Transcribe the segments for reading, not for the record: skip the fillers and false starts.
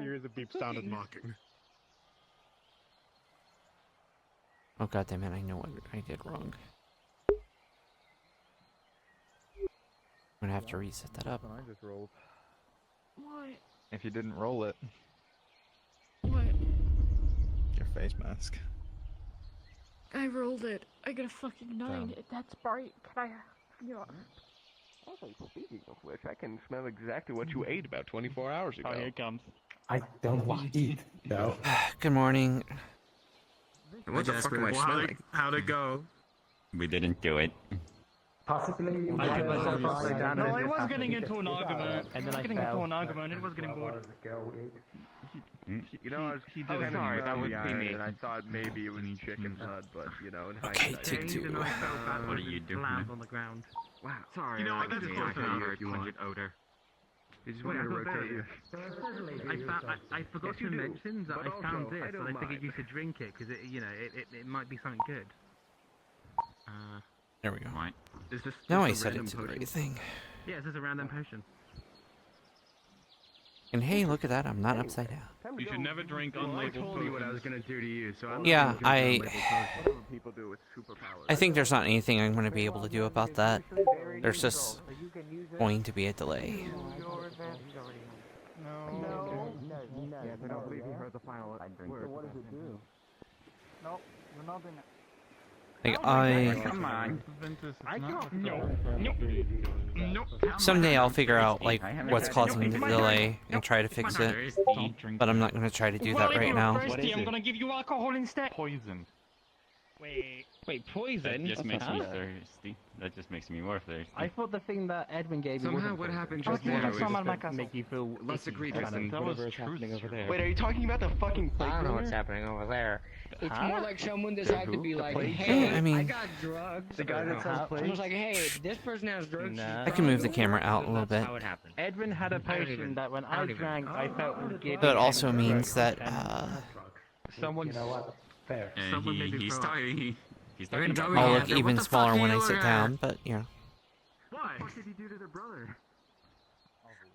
hear the beep sounded mocking. Oh god damn it, I know what I did wrong. I'm gonna have to reset that up. I just rolled. What? If you didn't roll it. What? Your face mask. I rolled it. I got a fucking 9. That's bright. Can I... You know... Also, speaking of which, I can smell exactly what you ate about 24 hours ago. Oh, here it comes. I don't want to eat. No. Good morning. What the fuck am I smelling? How'd it go? We didn't do it. Possibly. No, I was getting into an argument. And then I getting into an argument. It was getting bored. You know, He I was did it. sorry, that was would be me. And I thought maybe it was chicken's blood, but you know, in Okay, hindsight. take two. What are you doing? Land on the ground. Wow, sorry. You know what, that's close enough. Pungent odor. You just want me to rotate you. I forgot to mention that But I found also, this, I and don't I figured mind. you should drink it because it might be something good. There we go. Right. Is this Now I just a set it random to the potion? right thing. Yeah, this is a random potion. And hey, look at that, I'm not upside down. You should never drink Well, I unlabeled told you what I was potions. gonna do to you, so I'm Yeah, not gonna drink unlabeled potions. I Whatever people do with superpowers. I think there's not anything I'm going to be able to do about that. There's just going to be a delay. Yes, I don't believe you heard the final word. So what does it do? Nope, you're not in it. Like, I... Come on. I can't. No. Someday I'll figure out, like, what's causing the delay and try to fix it. But I'm not going to try to do that right now. What is I'm it? gonna give you alcohol instead. Poison. Wait, poison? That just makes me Huh? thirsty. That just makes me more thirsty. I thought the thing that Edwin gave you Somehow, wasn't what poison. happened I was just more now like someone is like us. Make you feel less icky, egregious kind than of. That was whatever's truth happening over there. serum. Wait, are you talking about the fucking plague? I don't know rumor? what's happening over there. It's more like someone decided to be like, plague? hey, I mean- I got drugs. The guy that sells plague? Someone's like, hey, this person has drugs. I can move the camera out a little bit. How it happened. Edwin had a potion that when I drank, I felt would give But it me also energy. means that, Someone's... You know what? Fair. Someone made me He's throw up. talking. He's You're talking gonna about go I'll Yeah, look what even the fuck smaller are when you I sit looking down, but, you know. Why? What did he do to their brother?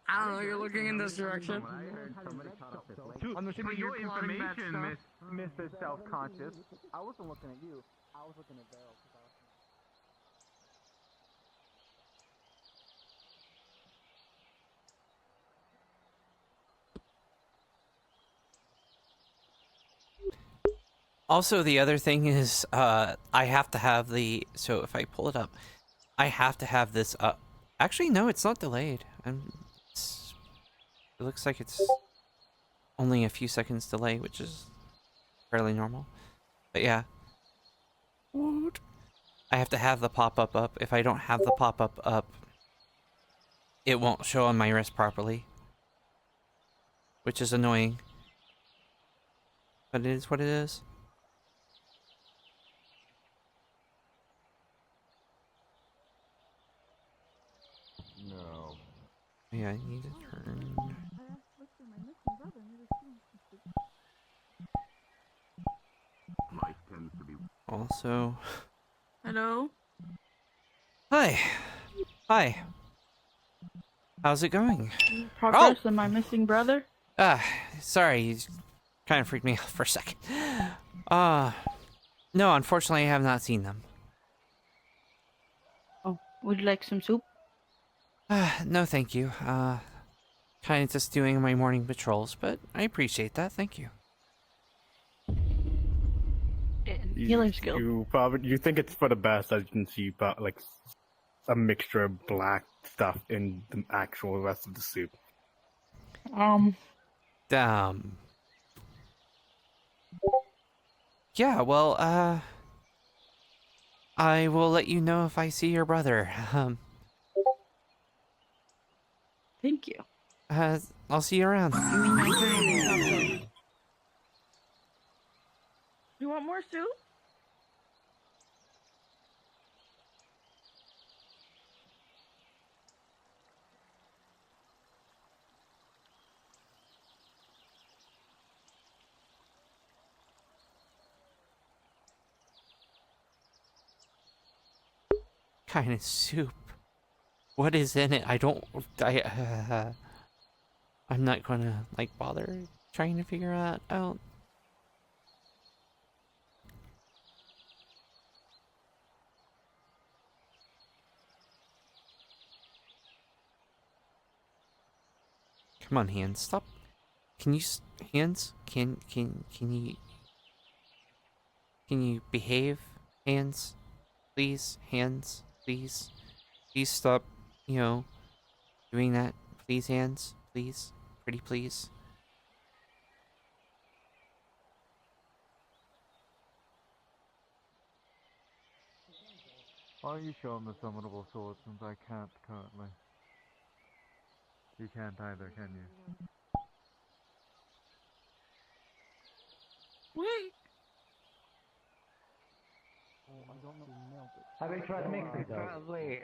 I don't know, you're looking in this direction. I heard somebody caught up his leg. I'm assuming your information, Mr. Self-Conscious. I wasn't looking at you. I was looking at Daryl. Also, the other thing is, I have to have the, so if I pull it up, I have to have this up. Actually, no, it's not delayed. It looks like it's only a few seconds delay, which is fairly normal. But yeah. What? I have to have the pop-up up. If I don't have the pop-up up, it won't show on my wrist properly. Which is annoying. But it is what it is. No. Yeah, I need to turn. Life tends to be... Also, Hello? hi. Hi. How's it going? Progress on my missing brother? Sorry, you kind of freaked me out for a second. No, unfortunately, I have not seen them. Oh, would you like some soup? No, thank you. Kind of just doing my morning patrols, but I appreciate that. Thank you. Healing skill. You think it's for the best, as you can see, but like a mixture of black stuff in the actual rest of the soup. Yeah, well, I will let you know if I see your brother. Thank you. I'll see you around. You want more soup? Kind of soup. What is in it? I don't. I'm not gonna like bother trying to figure that out. Come on, hands, stop. Can you hands? Can you behave, hands? Please, hands, please. Please stop, you know, doing that. Please, hands, please. Pretty please. Why are you showing the summonable sword since I can't currently? You can't either, can you? Wait. Have they tried mixing? Probably.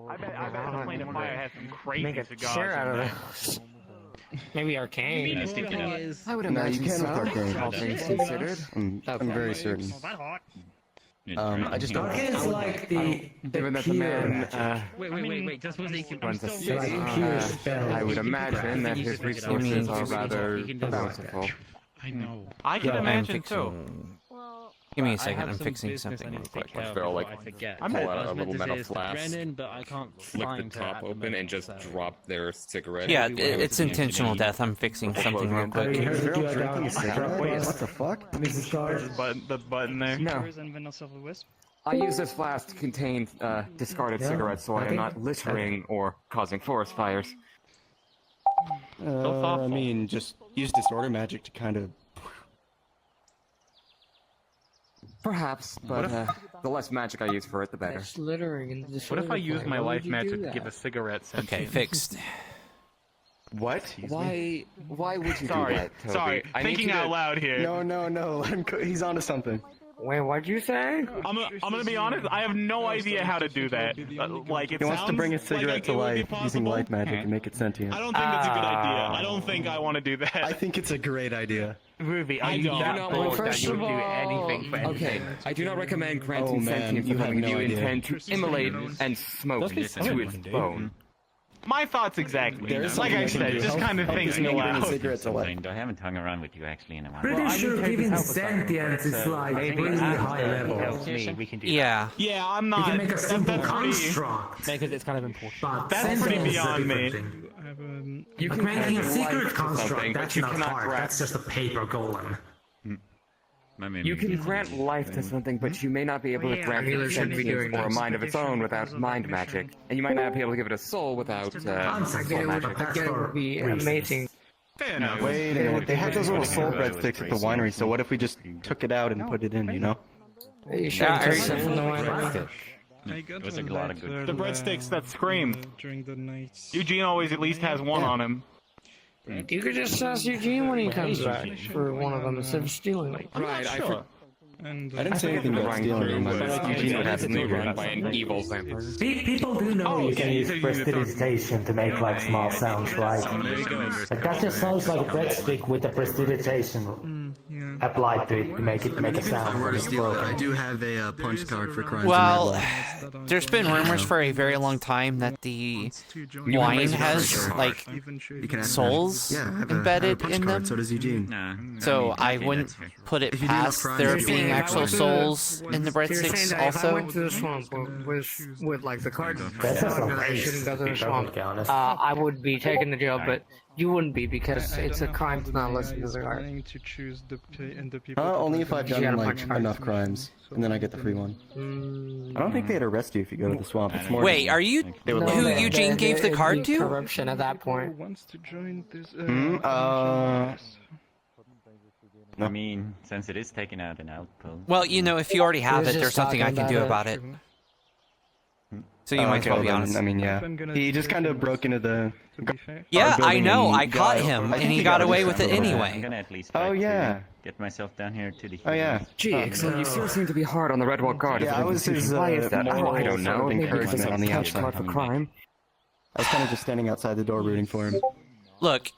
I bet the Plane of Fire has some crazy Make a cigars. chair out of in those. Maybe Arcane. I stick it out. I would imagine so. All things considered, I'm very certain. I just don't. Arcane's like the Given that the man Wait. Just was he runs a like city, pure spell. I would imagine that his resources are rather bountiful. I know. I can imagine Well, Give me a second, I'm fixing something real quick. They'll like pull out a little metal flask, but I can't flick the top open, and just drop their cigarette. Yeah, it's intentional death. I'm fixing something real quick. What the fuck? The button there. No. I use this flask to contain discarded cigarettes, so I am not littering or causing forest fires. I mean, just use disorder magic to kind of. Perhaps, but the less magic I use for it, the better. That's littering. What if I use my life magic to give a cigarette sentence? Okay, fixed. What? Why would you do that, Toby? Sorry, thinking out loud here. No, let him he's onto something. Wait, what'd you say? I'm gonna be honest, I have no idea how to do that. Like, He wants to bring a cigarette to life using light magic and make it sentient. I don't think that's a good idea. I don't think I want to do that. I think it's a great idea. Ruby, I do not bold that you would do anything for anything. Okay, I do not recommend granting Oh, man, sentience you to have something no you idea. intend to immolate and smoke to its bone. My thoughts exactly. There's Like I something said, you can just do. kind of Help thinking bring a aloud. cigarette to life. I haven't hung around with you actually in a while. Pretty sure giving sentience is like really high level. We can do Yeah. Yeah, I'm You not. can make a simple that's pretty, construct. because it's kind of important. But that's pretty sentience is a beyond me. different thing. You But can making a grant secret life to something, construct, but that's you not cannot hard. grant. That's just a paper golem. You can grant life to something, but you may not be able to grant Really it shouldn't be sentience doing or a this. mind of its own without mind magic, and you might not be able to give it a soul without soul magic. That would be amazing. Fair enough. Wait a minute, they have those little soul breadsticks at the winery, so what if we just took it out and put it in, you know? You sure Yeah, it's from the winery? It was a lot of good. The breadsticks that scream. Eugene always at least has one on him. You could just ask Eugene when he comes back for one of them instead of stealing them. Right, I didn't say anything about stealing them. I meant Eugene would have to be move run it. by an evil vampire. People do know you can use prestidigitation to make like small sounds, right? Like that just sounds like a breadstick with a prestidigitation applied to it to make a sound when it's broken. I do have a punch card for crimes. Well, there's been rumors for a very long time that the wine has like souls embedded in them. So does Eugene. Nah. So I wouldn't put it past there being actual souls in the breadsticks If I also. went to the swamp with like the card That's not organization go to the be swamp, perfectly honest. I would be taken to jail, but you wouldn't be because it's a crime to not listen to the card. Only if I've You done gotta like punch cards. enough crimes, and then I get the free one. I don't think they'd arrest you if you go to the swamp. It's more. Wait, are you They would who love Eugene gave the card It'd be to? corruption at that point. I mean, since it is taken out an outpost. Well, you know, if you already have He was it, there's just nothing I talking can do about about it. So you might as okay, well be then, honest. I mean, yeah. He just kind of broke into the. Yeah, I building know. and I caught got- him, I and think he got away with it away. I'm anyway. gonna at least Oh try yeah. to get myself down here to the. Oh yeah. Gee, excellent. You still seem to be hard on the Redwall Guard. Yeah, I was his Why is that? moral I don't know. sort of Maybe because encouragement it's on the a touch card outside. for crime. I was kind of just standing outside the door rooting for him. Look,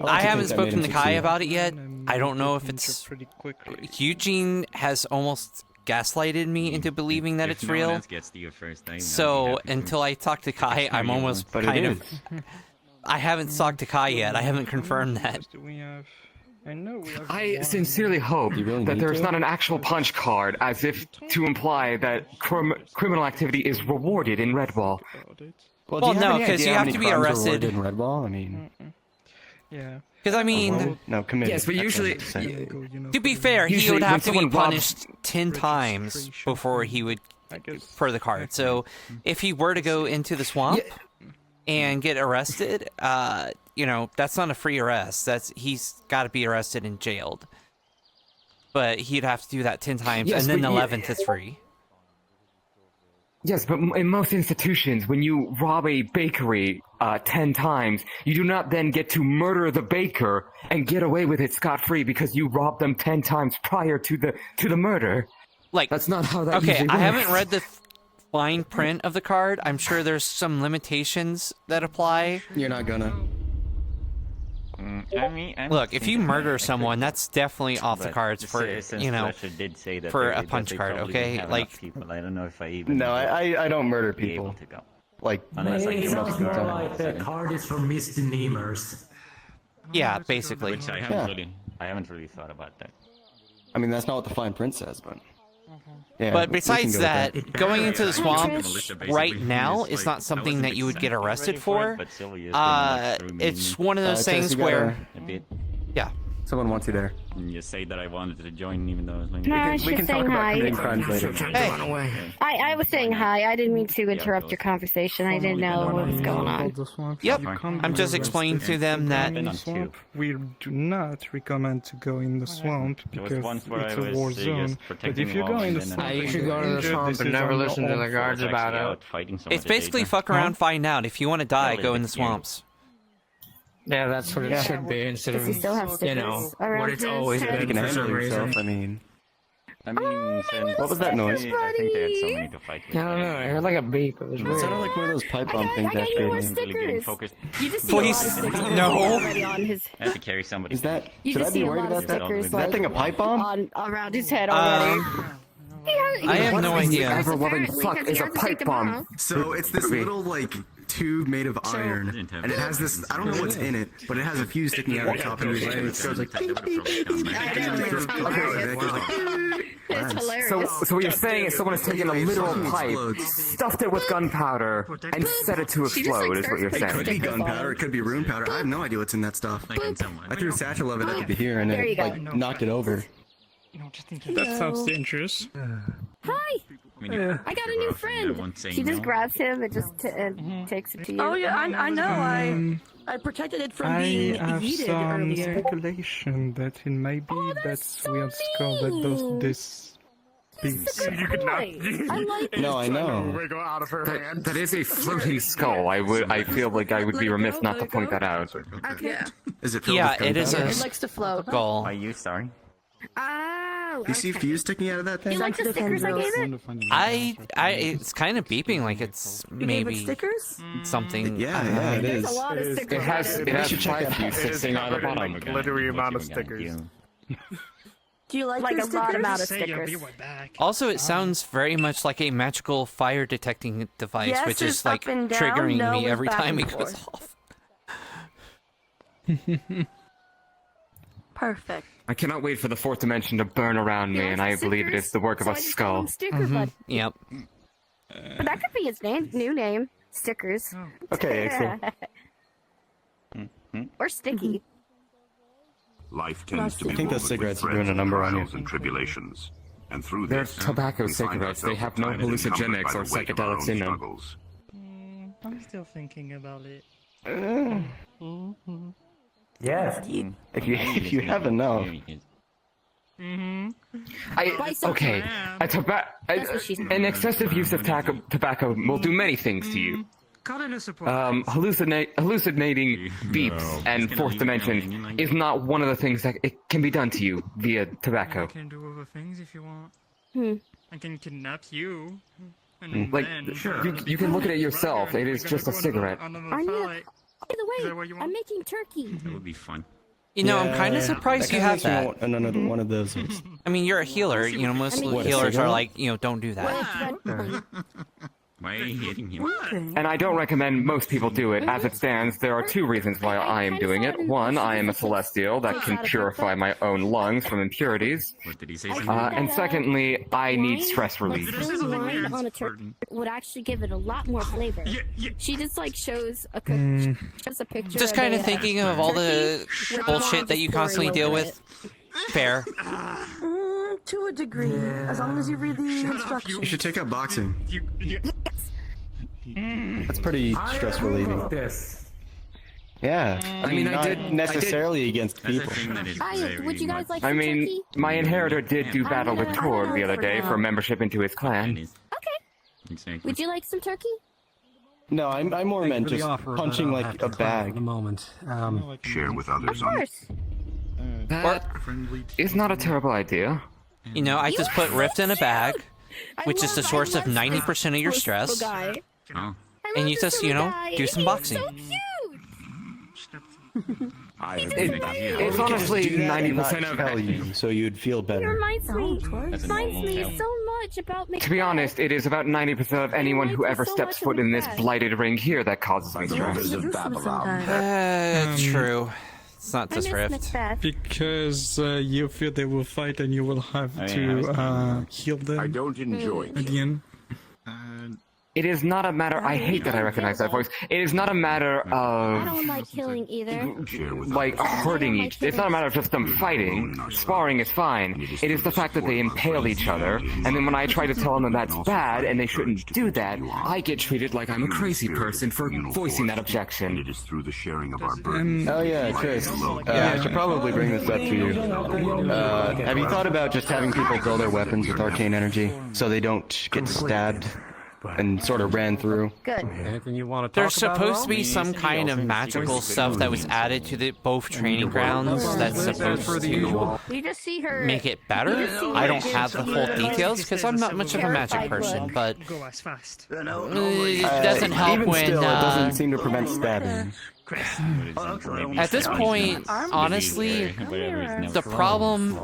I haven't spoken to Kai about it yet. I don't know if it's... Eugene has almost gaslighted me into believing that it's real. Gets to you first, So until I talk to Kai, I'm almost kind of... I haven't talked to Kai yet. I haven't confirmed that. I sincerely hope that there's not an actual punch card, as if to imply that criminal activity is rewarded in Redwall. Well, no, because you have to be arrested in Redwall. I mean, yeah. Because I mean, no, committed. Yes, but usually, to be fair, he usually would have to when be someone punished 10 times before he would for the card. So if he were to go into the swamp and get arrested, you know, that's not a free arrest. He's got to be arrested and jailed. But he'd have to do that 10 times, Yes, and then the but 11th is free. Yes, but in most institutions, when you rob a bakery 10 times, you do not then get to murder the baker and get away with it scot-free because you robbed them 10 times prior to the murder. Like, that's not how that okay, usually works. I haven't read the fine print of the card. I'm sure there's some limitations that apply. You're not gonna. Look, if you murder someone, that's definitely off the cards for, you know, did say that for they- a that punch they card, probably okay? didn't have Like, enough people. I don't know if I even. No, I don't murder be able people. to go. Like, Unless I It give sounds up more some like the card is for misdemeanors. yeah, basically. Which I haven't really thought about that. I mean, that's not what the fine print says, but. Yeah, But we can besides go with that, going into the swamp right now is not something that you would get arrested for. It's one of those things where, yeah. Someone wants you there. You say that I wanted to join, even though I was like, No, I was just saying hi. I was saying hi. I didn't mean to interrupt your conversation. I didn't know what was going on. Yep, I'm just explaining to them that we do not recommend to go in the swamp because it's a war zone. But if you go in the swamp, you should go to the swamp and never listen to the guards about it. it's basically fuck around, find out. If you want to die, go in the swamps. Yeah, that's what it should be instead Does he still have of, stickers you know, around what it's his always head? been He can for handle some himself, reason. I mean. What was that noise? I think they had so many to fight with. I don't know, I heard like a beep. It was It weird. sounded like one of those pipe bomb things that more made. stickers. You just see Please, a lot of stickers no. already on his. I have to carry somebody. Is that? You Should I just be see a worried lot of about that? stickers Is that thing a pipe bomb? on around his head already. I have no idea. Ever-loving fuck is a pipe bomb. So it's this little like tube made of iron, and it has this. I don't know what's in it, but it has a fuse sticking out of the top, and it goes like. It's hilarious. So what you're saying is someone has taken a literal pipe, stuffed it with gunpowder, and set it to explode, is what you're It could be saying. gunpowder. It could be rune powder. I have no idea what's in that stuff. I threw a satchel of it at the Here and There you it go. like knocked it over. that sounds dangerous. Hi. I got a new friend. She just grabs him and just takes it to you. Oh yeah, I know. I protected it from being I have yeeted some earlier. speculation that it may be that weird skull that does this piece. I like No, I know. out of her hand. That is a floating skull. I feel like I would be remiss not to point that out. Okay. Is it filled Yeah, with it is gunpowder? a It likes to float. skull. Are you sorry? Oh. You see fuse sticking out of that thing? You like the stickers I gave it? It's kind of beeping like it's You gave it maybe stickers? something. Yeah, it There's is. a lot of stickers. It has should check that. sitting on the bottom. Glittery amount of stickers. Do you like your a lot stickers? amount of stickers. Also, it sounds very much like a magical fire detecting device, Yes which is is like up and down, triggering no me is every back time and it goes forth. off. Perfect. I cannot wait for the fourth dimension to burn around me, and I believe it is the work of a skull. Sticker Bud. Yep. But that could be his name, new name. Stickers. Okay, excellent. Or Sticky. Life tends to be I think those woven with cigarettes are threads doing a of number on you. trials and tribulations. And through They're this, tobacco we find cigarettes. They ourselves have no at times encumbered hallucinogenics by or the weight of our psychedelics own in them. struggles. I'm still thinking about it. Yes. If you have enough. Okay, an excessive use of tobacco will do many things to you. Hallucinating beeps and fourth dimension is not one of the things that it can be done to you via tobacco. I can do other things if you want. Hmm. I can kidnap you. And Like, then... you can look at it yourself. It is just a cigarette. Are you? By the way, I'm making turkey. That would be fun. You know, I'm kind of surprised you have that. Another one of those. I mean, you're a healer. You know, most I mean, healers are cigarette? like, you know, don't do that. Why are you hitting him? And I don't recommend most people do it. As it stands, there are two reasons why I am doing it. One, I am a celestial that can purify my own lungs from impurities. What did he say? And secondly, I need stress relief. Wine on a turkey would actually give it a lot more flavor. She just like shows a picture. Just kind of thinking of all the bullshit that you constantly deal with. Fair. To a degree, as long as you read the instructions. You should take up boxing. That's pretty stress relieving. Yeah, I mean, not necessarily against people. Would you guys like I some mean, turkey? my inheritor did do battle with Torg the other day for membership into his clan. Okay. Would you like some turkey? No, I more meant just punching like a bag. Share with others. Of course. That is not a terrible idea. You know, I just put Rift in a bag, which is the source of 90% of your stress. Oh. And you just, you know, do some boxing. It's honestly 90% of value, so you'd feel It better. reminds me so much about me. To be honest, it is about 90% of anyone who ever steps foot in this blighted ring here that causes me stress. True. It's not just Rift. Because you feel they will fight and you will have to heal them. I don't enjoy at the end. It is not a matter. I hate that I recognize that voice. It is not a matter I of don't like killing either. like hurting each. It's not a matter of just them fighting. Sparring is fine. It is the fact that they impale each other, and then when I try to tell them that that's bad and they shouldn't do that, I get treated like I'm a crazy person for voicing that objection. It is through the sharing of our burden. Oh yeah, Chris. I should probably bring this up to you. Have you thought about just having people dull their weapons with arcane energy so they don't get stabbed and sort of ran through? Good. Anything you want to talk There's about supposed to be some kind of magical stuff that was added to the both training grounds that's supposed to You just see her. make it better. I don't have the full details because I'm not much of a magic person, but it doesn't help Even when still, it doesn't seem to prevent stabbing. at this point, honestly, the problem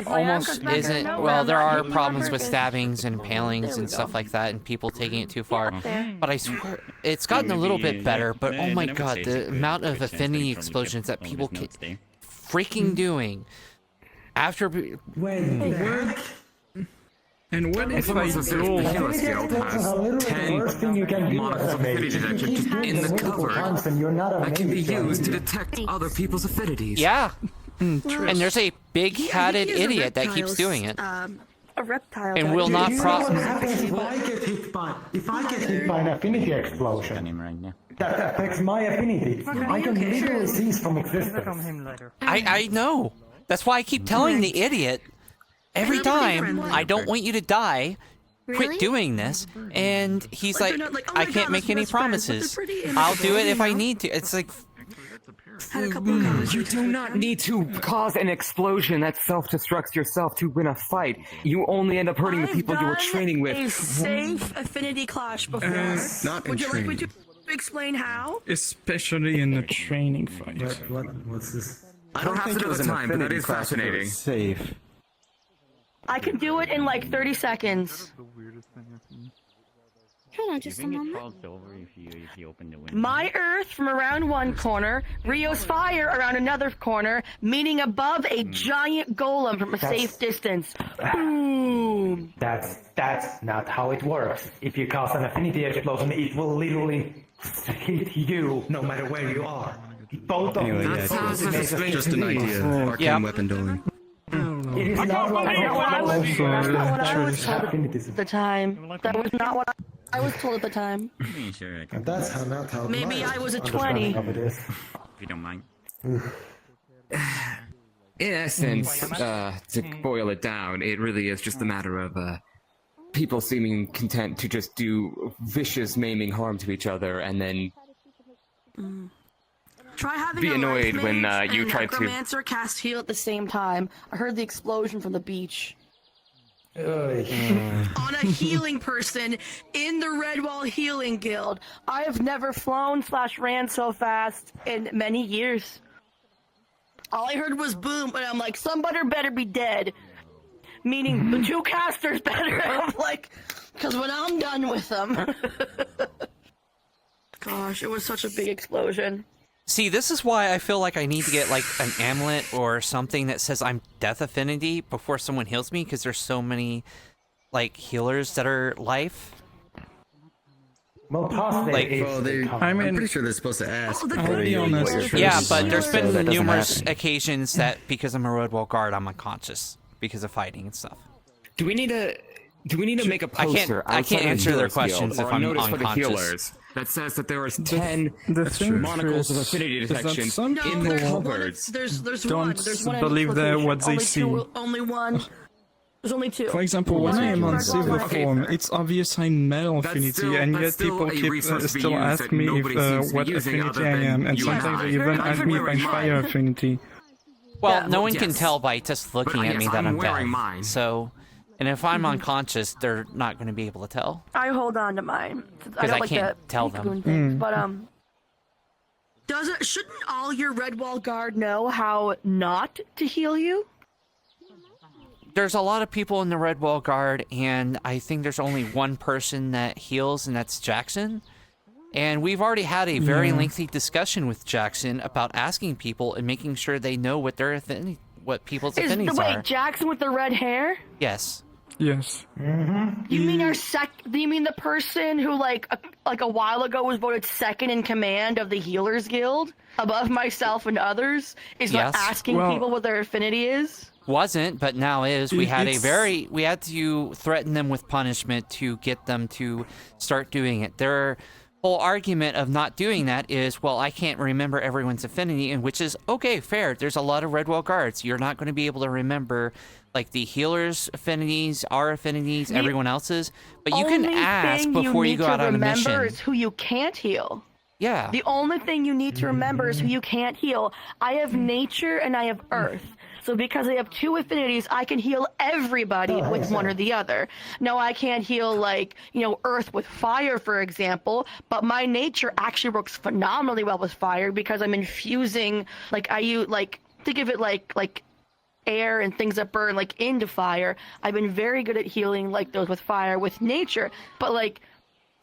almost isn't. Well, there are problems with stabbings and impalings and stuff like that, and people taking it too far. But I swear, it's gotten a little bit better. But oh my god, the amount of affinity explosions that people keep freaking doing after. And what It's if I almost as if the healer skill has 10 models of affinity detection in the cupboard that can be used to detect other people's affinities. Yeah. And there's a big-headed idiot that keeps doing it. A reptile. And will not What happens if I get hit by an affinity explosion? That affects my affinity. I can literally cease from existence. I know. That's why I keep telling the idiot every time, I don't want you to die. Quit doing this. And he's like, I can't make any promises. I'll do it if I need to. It's like, You do not need to cause an explosion that self-destructs yourself to win a fight. You only end up hurting the people you were training with. A safe affinity clash before. Not Would you like me to explain how? Especially in a training fight. What's this? I don't have to do the time, but that is fascinating. Safe. I can do it in like 30 seconds. Hold on just a moment. My earth from around one corner, Rio's fire around another corner, meeting above a giant golem from a safe distance. Boom! That's not how it works. If you cause an affinity explosion, it will literally hit you no matter where you are. Both of Anyway, them. yeah, just an idea. Arcane weapon dueling. It is not what I was told affinities. at the time. That was not what I was told at the time. That's how not how. Maybe I was a 20. If you don't mind. In essence, to boil it down, it really is just a matter of people seeming content to just do vicious maiming harm to each other and then Try having be a annoyed life when mage you and a try to. necromancer cast heal at the same time. I heard the explosion from the beach. On a healing person in the Redwall Healing Guild. I have never flown/ran so fast in many years. All I heard was boom, and I'm like, somebody better be dead. Meaning the two casters better. I'm like, Because when I'm done with them... Gosh, it was such a big explosion. See, this is why I feel like I need to get, like, an amulet or something that says I'm Death Affinity before someone heals me, because there's so many, like, healers that are life. Well, I'm pretty sure they're supposed to ask. I'll be honest. Yeah, but there's been numerous occasions that because I'm a Roadwall guard, I'm unconscious because of fighting and stuff. Do we need to make a poster? I can't answer their questions if I'm notice for the unconscious. healers that says that there is 10 thing, monocles of Chris, affinity is that detection some in the people cupboards. There's don't one. There's one believe what they see. Only one. There's only two. For example, when I am on silver form, it's obvious I'm metal affinity, and yet people keep still ask me if what affinity I am, and sometimes they even ask me if I'm fire affinity. Well, no one can tell by just looking at me that I'm deaf. So, and if I'm unconscious, they're not going to be able to tell. I hold on to mine. Because I can't tell them. Things, but shouldn't all your Redwall guard know how not to heal you? There's a lot of people in the Redwall guard, and I think there's only one person that heals, and that's Jackson. And we've already had a very lengthy discussion with Jackson about asking people and making sure they know what their what people's affinities are. Wait, Jackson with the red hair? Yes. Yes. You mean you mean the person who like a while ago was voted second in command of the Healers Guild above myself and others? Is not asking people what their affinity is? Wasn't, but now is. We had to threaten them with punishment to get them to start doing it. Their whole argument of not doing that is, well, I can't remember everyone's affinity, and which is okay, fair. There's a lot of Redwall guards. You're not going to be able to remember like the healers' affinities, our affinities, everyone else's, but you can ask before you go out on a mission. Remember is who you can't heal. Yeah. The only thing you need to remember is who you can't heal. I have nature and I have earth. So because I have two affinities, I can heal everybody with one or the other. Now, I can't heal, like, earth with fire, for example, but my nature actually works phenomenally well with fire because I'm infusing, think of it like air and things that burn, into fire. I've been very good at healing, those with fire, with nature. But,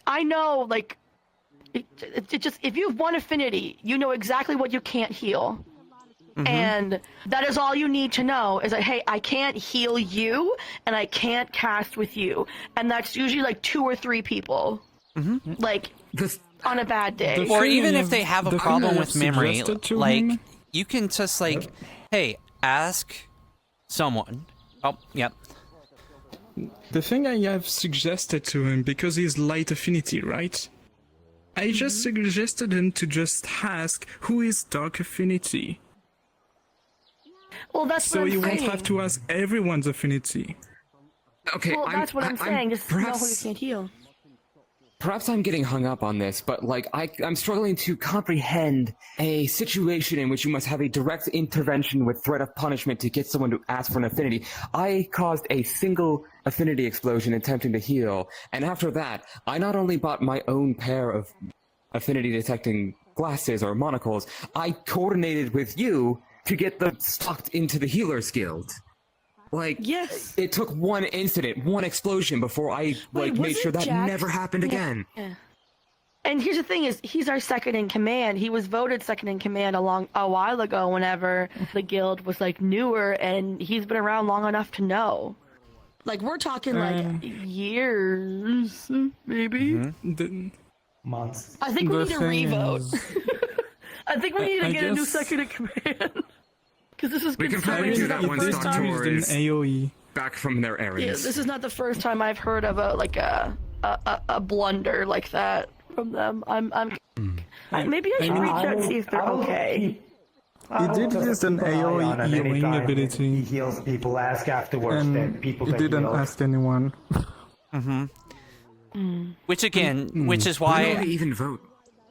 I know, it just, if you have one affinity, you know exactly what you can't heal. Mm-hmm. And that is all you need to know is that, hey, I can't heal you and I can't cast with you. And that's usually 2 or 3 people. Mm-hmm. On a bad day. Or even if they have a problem with memory, you can just hey, ask someone. Oh, yep. The thing I have suggested to him, because he's light affinity, right? I just suggested him to just ask who is dark affinity. Well, that's what I'm saying. So you won't have to ask everyone's affinity. Okay, well, that's what I'm saying. Just know who you can't heal. Perhaps I'm getting hung up on this, but I'm struggling to comprehend a situation in which you must have a direct intervention with threat of punishment to get someone to ask for an affinity. I caused a single affinity explosion attempting to heal, and after that, I not only bought my own pair of affinity detecting glasses or monocles, I coordinated with you to get them stocked into the Healers Guild. Yes. It took one incident, one explosion before I made sure that never happened again. Yeah. And here's the thing is, he's our second in command. He was voted second in command a while ago whenever the guild was newer, and he's been around long enough to know. We're talking years, maybe? Months. I think we need to revote. I think we need to get a new second in command. Because this is we can probably do that once Doctor is AOE back from their areas. Yeah, this is not the first time I've heard of a blunder like that from them. Maybe I should reach out and see if they're okay. He did use an AOE healing ability. He heals people, ask afterwards, then people he didn't ask anyone. Which is why we even vote.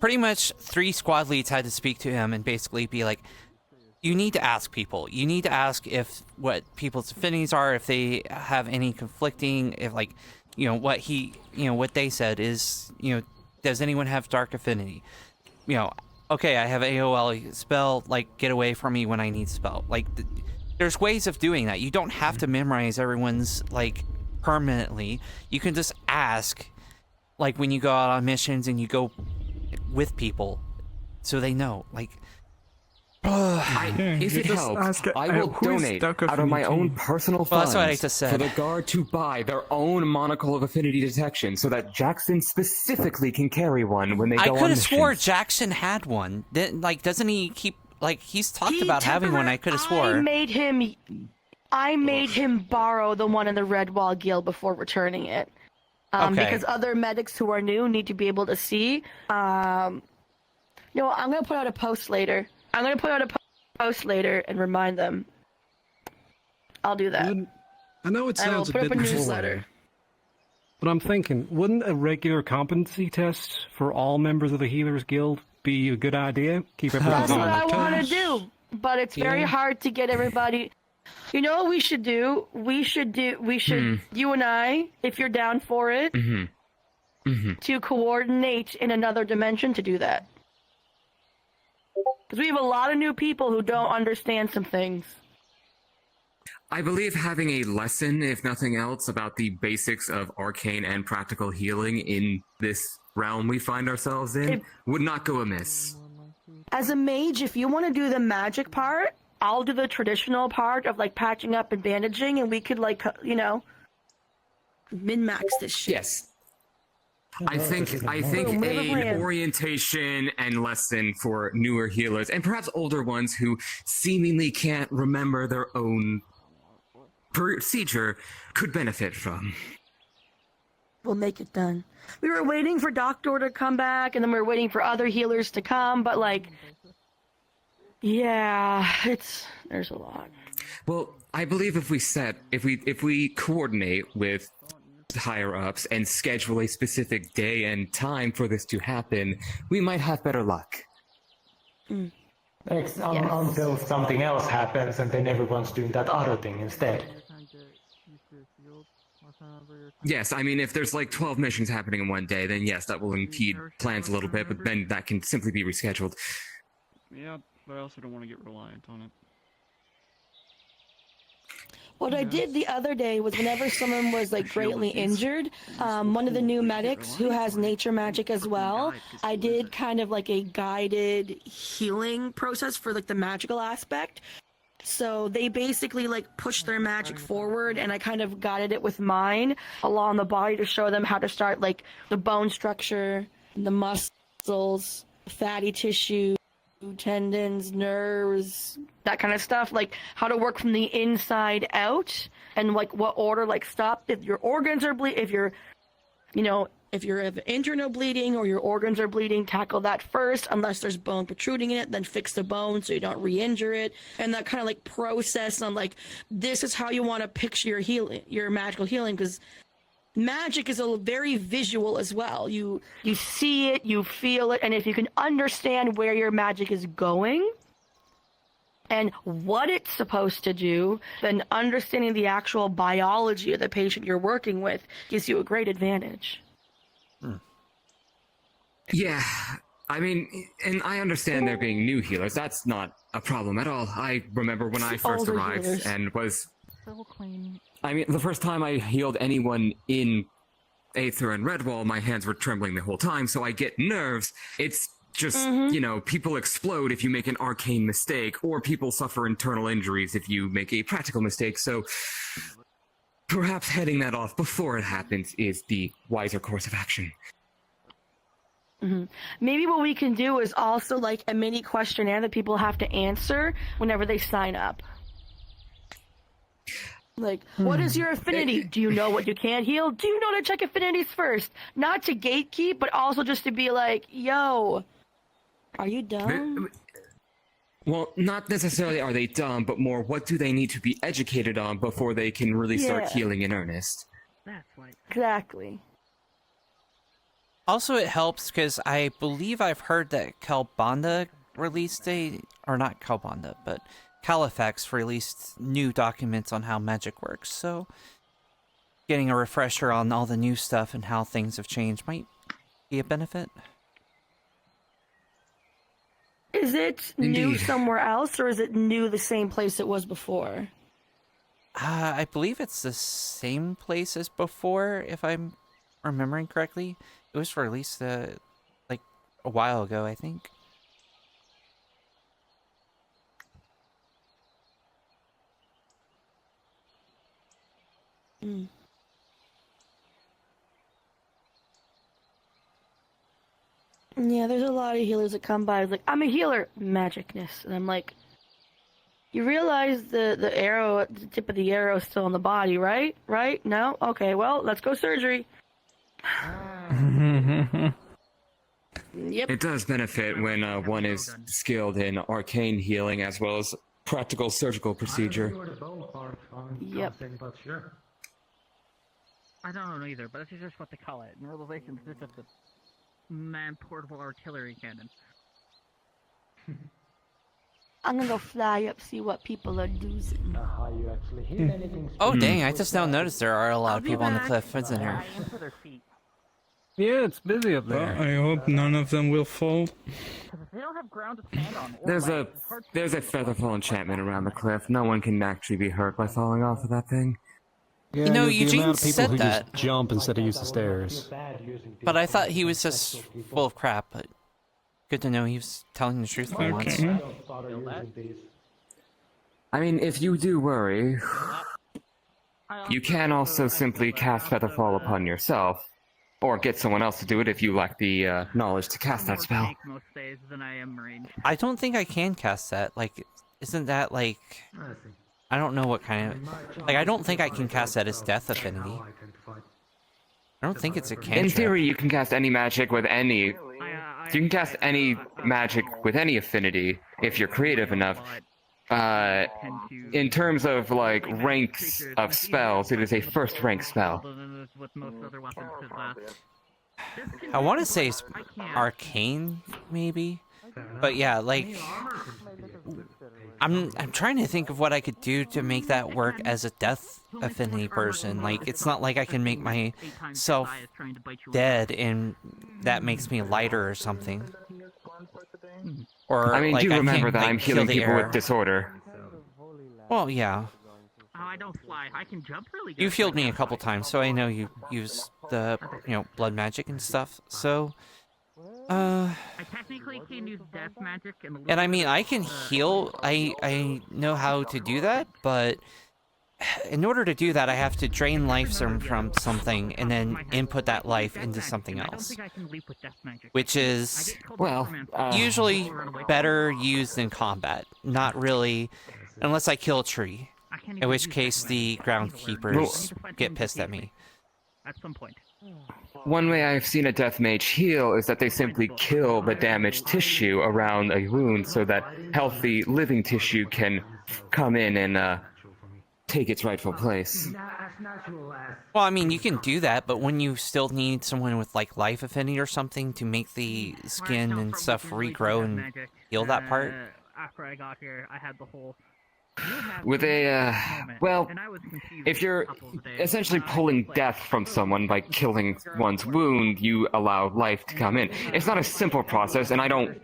Pretty much 3 squad leads had to speak to him and basically be like, you need to ask people. You need to ask what people's affinities are, if they have any conflicting, if what they said is, does anyone have dark affinity? Okay, I have AOL spell, get away from me when I need spell. There's ways of doing that. You don't have to memorize everyone's, permanently. You can just ask, like when you go out on missions and you go with people, so they know. Like, if it helps, I will donate out of my own personal funds that's what I just said. for the guard to buy their own monocle of affinity detection, so that Jackson specifically can carry one when they go on I could have missions. swore Jackson had one. Doesn't he keep he's talked about having one? I could have swore. I made him borrow the one in the Redwall Guild before returning it. Because other medics who are new need to be able to see. I'm gonna put out a post later. And remind them. I'll do that. I know it sounds I will put up a boring, newsletter. but I'm thinking, wouldn't a regular competency test for all members of the Healers Guild be a good idea? Keep everyone That's on what their I want to toes? do, but it's very hard to get everybody. You know what we should do? You and I, if you're down for it, to coordinate in another dimension to do that. Because we have a lot of new people who don't understand some things. I believe having a lesson, if nothing else, about the basics of arcane and practical healing in this realm we find ourselves in would not go amiss. As a mage, if you want to do the magic part, I'll do the traditional part of patching up and bandaging, and we could min-max this shit. Yes. I think an orientation and lesson for newer healers, and perhaps older ones who seemingly can't remember their own procedure, could benefit from. We'll make it done. We were waiting for Doctor to come back, and then we were waiting for other healers to come, but there's a lot. Well, I believe if we coordinate with higher ups and schedule a specific day and time for this to happen, we might have better luck. Until something else happens and then everyone's doing that other thing instead. Yes, I mean, if there's 12 missions happening in one day, then yes, that will impede plans a little bit, but then that can simply be rescheduled. Yeah, but I also don't want to get reliant on it. What I did the other day was whenever someone was greatly injured, one of the new medics who has nature magic as well, I did kind of a guided healing process for the magical aspect. So they basically pushed their magic forward, and I kind of guided it with mine along the body to show them how to start the bone structure, the muscles, fatty tissue, tendons, nerves, that kind of stuff, how to work from the inside out, and what order, stop if your organs are if you're have internal bleeding or your organs are bleeding, tackle that first unless there's bone protruding in it, then fix the bone so you don't re-injure it, and that kind of process on this is how you want to picture your healing, your magical healing, because magic is very visual as well. You see it, you feel it, and if you can understand where your magic is going and what it's supposed to do, then understanding the actual biology of the patient you're working with gives you a great advantage. Yeah, I mean, and I understand there being new healers. That's not a problem at all. I remember when I first arrived and was... I mean, the first time I healed anyone in Aether and Redwall, my hands were trembling the whole time, so I get nerves. It's just, people explode if you make an arcane mistake, or people suffer internal injuries if you make a practical mistake, so perhaps heading that off before it happens is the wiser course of action. Maybe what we can do is also a mini questionnaire that people have to answer whenever they sign up. What is your affinity? Do you know what you can't heal? Do you know to check affinities first? Not to gatekeep, but also just to be yo, are you dumb? Well, not necessarily are they dumb, but more what do they need to be educated on before they can really start healing in earnest. Exactly. Also, it helps because I believe I've heard that Calbanda released or not Calbanda, but Califax released new documents on how magic works, so getting a refresher on all the new stuff and how things have changed might be a benefit. Is it new somewhere else, or is it new the same place it was before? I believe it's the same place as before, if I'm remembering correctly. It was released like a while ago, I think. Mm. Yeah, there's a lot of healers that come by like, I'm a healer, magicness, and I'm like, you realize the arrow, the tip of the arrow is still in the body, right? Right? No? Okay, well, let's go surgery. Yep. It does benefit when one is skilled in arcane healing as well as practical surgical procedure. Yep. I don't know either, but this is just what they call it. In Revelation, it's just a man-portable artillery cannon. I'm gonna go fly up, see what people are doing. Oh dang, I just now noticed there are a lot of people on the cliff, isn't there? Yeah, it's busy up there. I hope none of them will fall. They don't have ground to stand on. There's a featherfall enchantment around the cliff. No one can actually be hurt by falling off of that thing. Yeah, You know, the Eugene amount of people said who that. just jump instead of use the stairs. But I thought he was just full of crap, but good to know he was telling the truth for once. I mean, if you do worry, you can also simply cast Featherfall upon yourself, or get someone else to do it if you lack the knowledge to cast that spell. Most days than I am ranged. I don't think I can cast that. Like, isn't that like... I don't know what kind of... Like, I don't think I can cast that as Death Affinity. I don't think it's a cantrip. In theory, you can cast any magic with any... You can cast any magic with any affinity, if you're creative enough. In terms of, like, ranks of spells, it is a first-rank spell. I want to say it's arcane, maybe? But yeah, like... I'm trying to think of what I could do to make that work as a death affinity person. Like, it's not like I can make myself dead and that makes me lighter or something. Or, I mean, like, do remember that like, I'm kill healing the people air. with disorder. Well, yeah. Oh, I don't fly. I can jump really good. You've healed me a couple times, so I know you use the, blood magic and stuff, so... I technically can use death magic And I mean, I can heal, I know how to do that, but in order to do that, I have to drain life from something and then input that life into something else. Which is, well, usually better used in combat. Not really, unless I kill a tree. In which case, the groundkeepers get pissed at me. At some point. One way I've seen a death mage heal is that they simply kill the damaged tissue around a wound so that healthy living tissue can come in and take its rightful place. Well, I mean, you can do that, but when you still need someone with, like, life affinity or something to make the skin and stuff regrow and heal that part? After I got here, I had the whole... With well, if you're essentially pulling death from someone by killing one's wound, you allow life to come in. It's not a simple process, and I don't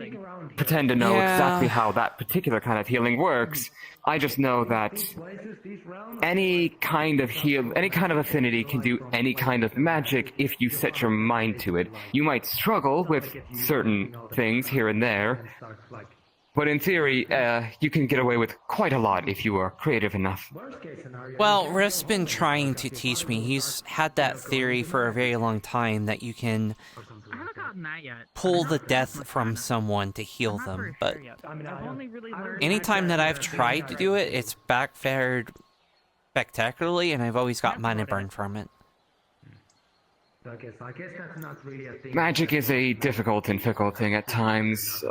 pretend to know exactly how that particular kind of healing works. I just know that any kind of affinity can do any kind of magic if you set your mind to it. You might struggle with certain things here and there, but in theory, you can get away with quite a lot if you are creative enough. Well, Riff's been trying to teach me. He's had that theory for a very long time that you can pull the death from someone to heal them, but anytime that I've tried to do it, it's backfired spectacularally, and I've always got mana burn from it. I guess that's not really a thing. Magic is a difficult and fickle thing at times.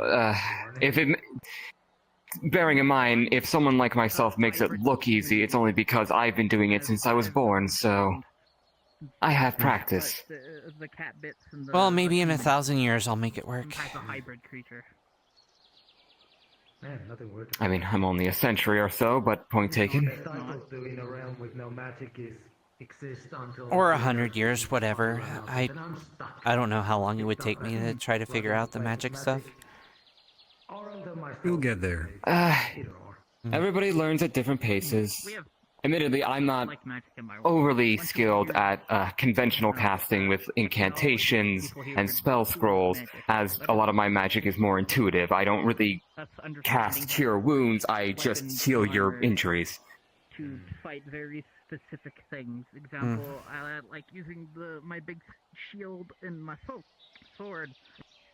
Bearing in mind, if someone like myself makes it look easy, it's only because I've been doing it since I was born, so I have practice. Well, maybe in 1,000 years I'll make it work. I mean, I'm only a century or so, but point taken. Or 100 years, whatever. I don't know how long it would take me to try to figure out the magic stuff. You'll get there. Everybody learns at different paces. Admittedly, I'm not Like magic in my world. overly skilled at conventional casting with incantations and spell scrolls, as a lot of my magic is more intuitive. I don't really cast Cure Wounds, I just heal your injuries. To fight very specific things. Example, I like using my big shield and my sword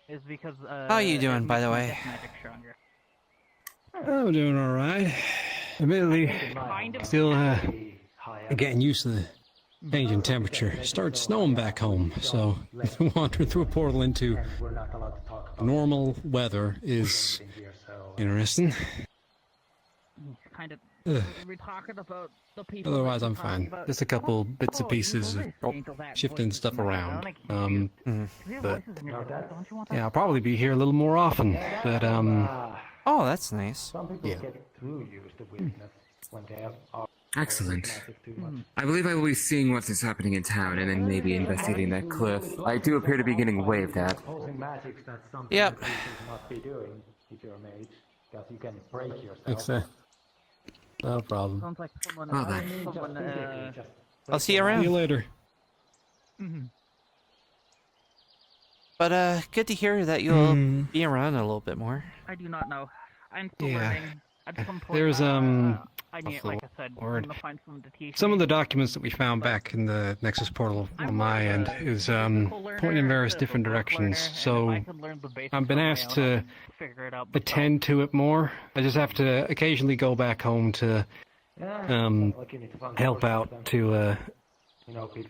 is because How are you doing, by the way? magic stronger. I'm doing alright. Admittedly, still getting used to the changing temperature. It started snowing back home, so wandering through a portal into normal weather is interesting. Kind of. Ugh. We're talking about the people. Otherwise, I'm fine. Just a couple bits and pieces of shifting stuff around. But yeah, I'll probably be here a little more often. But Oh, that's nice. Yeah. Excellent. I believe I will be seeing what is happening in town and then maybe investigating that cliff. I do appear to be getting waved at. Yep. It's no problem. Sounds like someone, Well then. I'll see you around. See you later. But good to hear that you'll be around a little bit more. I do not know. I'm still Yeah. learning. At some point, There's I need, like I said, I'm word. gonna find someone to teach Some me. of the documents that we found back in the Nexus portal on my end is pointing in various different directions. So I've been asked to attend to it more. I just have to occasionally go back home to help out to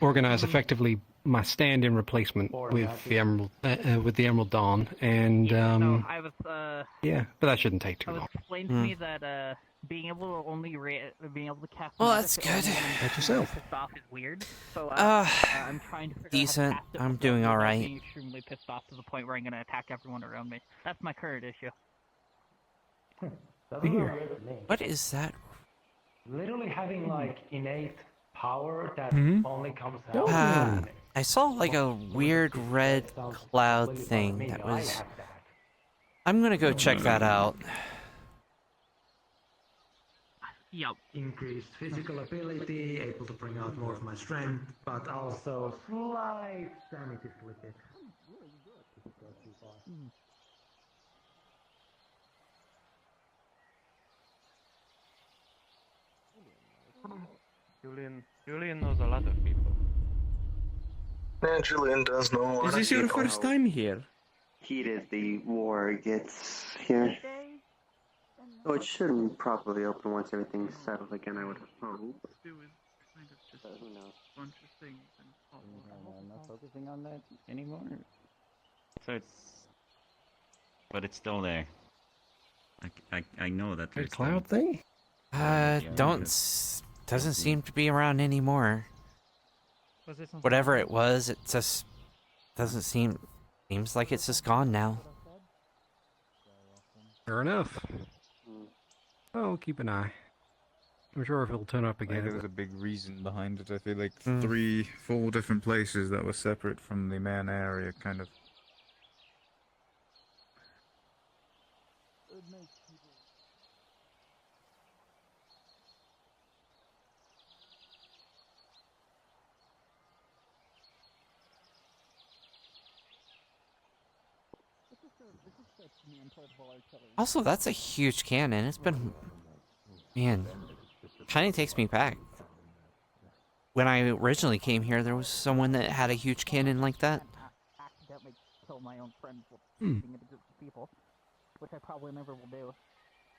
organize effectively my stand-in replacement with the Emerald Dawn, and I was, yeah, but that shouldn't take too it was long. explained to me that being able to being able to cast. Well, magic that's to good. only Help yourself. pissed off is weird. So I'm trying to figure Decent. out how to cast it I'm without doing all right. being extremely pissed off to the point where I'm gonna attack everyone around me. That's my current issue. What is that? Literally having like innate power that only comes Oh. out. I saw like a weird red cloud thing that was... I'm gonna go check that out. Yep. Increased physical ability, able to bring out more of my strength, but also slight sanity slippage. Julian knows a lot of people. Yeah, Julian does know a lot Is of this your people. first time here? Heated the war gets here. Oh, it should probably open once everything's settled again, I would hope. But who knows? Bunch of things and I'm not focusing on that anymore. So it's, but it's still there. I know that The there's cloud thing? Doesn't seem to be around anymore. Whatever it was, it just doesn't seems like it's just gone now. Fair enough. I'll keep an eye. I'm sure if it'll turn up Like, again. there was a big reason behind it. I feel like Mm. 3-4 different places that were separate from the main area, kind of. Also, that's a huge cannon. It's been... Man, kind of takes me back. When I originally came here, there was someone that had a huge cannon like that. Accidentally kill my own friends with Hmm. shooting at a group of people, which I probably never will do.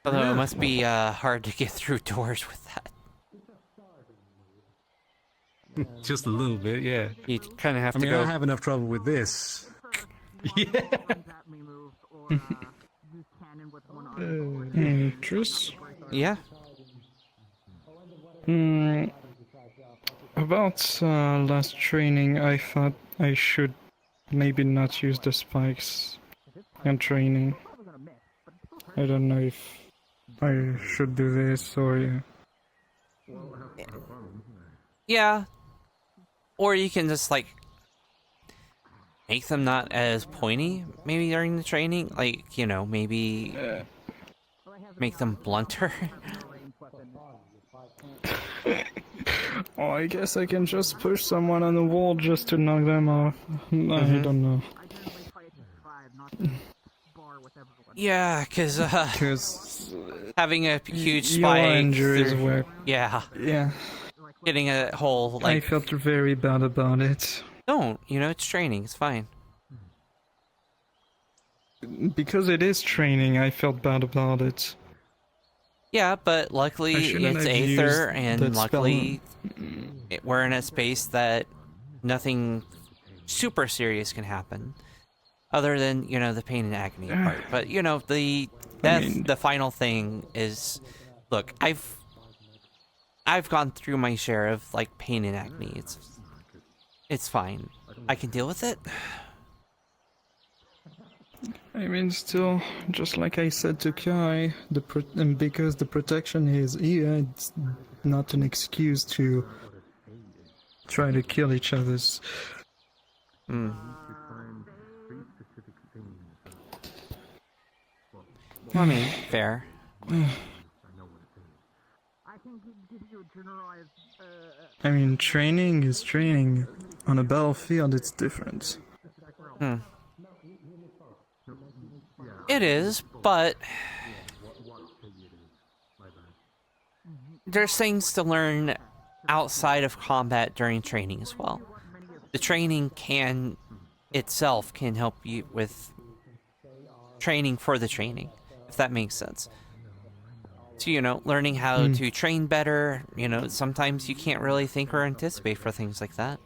Although it must be hard to get through doors with that. Just a little bit, yeah. You kind of have I to mean, go... I have enough trouble with this. Tris? Yeah? About last training, I thought I should maybe not use the spikes in training. I don't know if I should do this or yeah. Yeah. Or you can just, like, make them not as pointy, maybe during the training. Like, you know, maybe make them blunter. Oh, I guess I can just push someone on the wall just to knock them off. I don't know. Yeah, because having a huge your spike. injuries were. Yeah. Yeah. Getting a whole, like. I felt very bad about it. Don't, it's training, it's fine. Because it is training, I felt bad about it. Yeah, but luckily it's Aether, and luckily we're in a space that nothing super serious can happen. Other than, the pain and agony part. But, the death, the final thing is... Look, I've gone through my share of, like, pain and agony. It's fine. I can deal with it. I mean, still, just like I said to Kai, because the protection is here, it's not an excuse to try to kill each other's. I mean, fair. I mean, training is training. On a battlefield, it's different. It is, but there's things to learn outside of combat during training as well. The training itself can help you with training for the training, if that makes sense. So, learning how to train better, sometimes you can't really think or anticipate for things like that.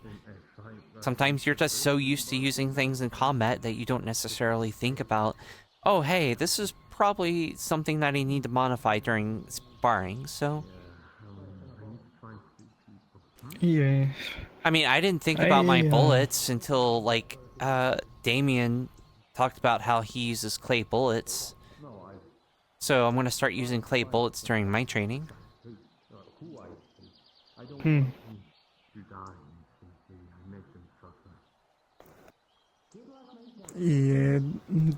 Sometimes you're just so used to using things in combat that you don't necessarily think about, oh, hey, this is probably something that I need to modify during sparring, so... Yeah. I mean, I didn't think about my bullets until, like, Damien talked about how he uses clay bullets. So I'm going to start using clay bullets during my training. Yeah,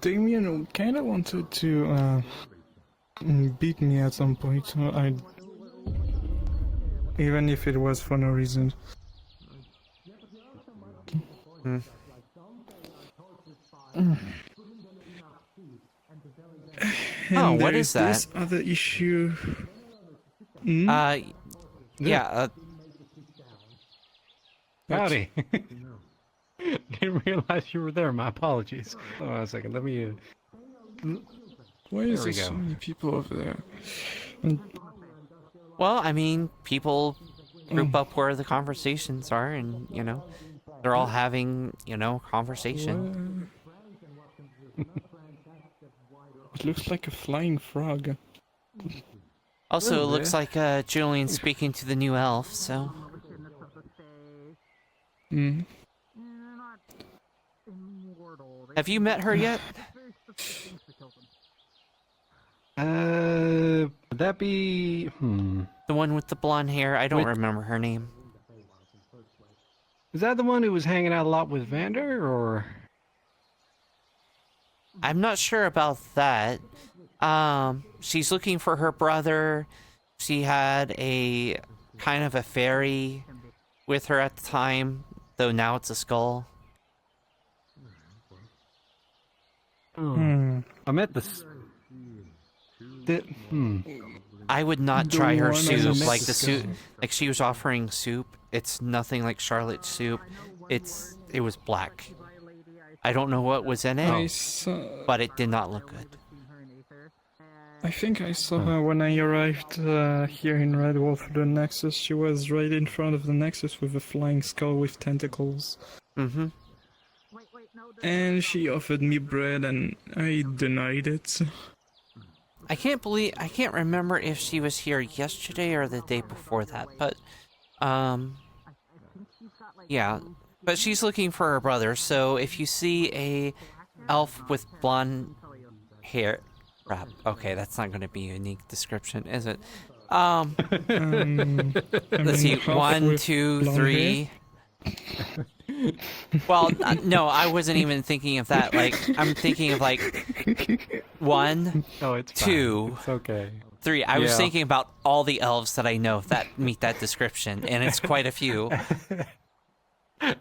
Damien kind of wanted to beat me at some point, so even if it was for no reason. Oh, what is that? This other issue. Yeah. Howdy. Didn't realize you were there. My apologies. Hold on a second. Let me. Why is there so many people over there? Well, I mean, people group up where the conversations are, and they're all having conversation. It looks like a flying frog. Also, it looks like Julian's speaking to the new elf, so... Have you met her yet? Would that be... The one with the blonde hair? I don't remember her name. Is that the one who was hanging out a lot with Vander, or...? I'm not sure about that. She's looking for her brother. She had a kind of a fairy with her at the time, though now it's a skull. I met this. I would not try her soup. Like the soup, like she was offering soup. It's nothing like Charlotte's soup. It was black. I don't know what was in it, but it did not look good. I think I saw her when I arrived here in Redwall for the Nexus. She was right in front of the Nexus with a flying skull with tentacles. And she offered me bread and I denied it. I can't remember if she was here yesterday or the day before that, but, yeah. But she's looking for her brother, so if you see a elf with blonde hair... Crap. Okay, that's not going to be a unique description, is it? Let's see. 1, 2, 3... Well, no, I wasn't even thinking of that. Like, I'm thinking of, like, 1, oh, it's 2, fine. It's okay. 3. I was Yeah. thinking about all the elves that I know that meet that description, and it's quite a few.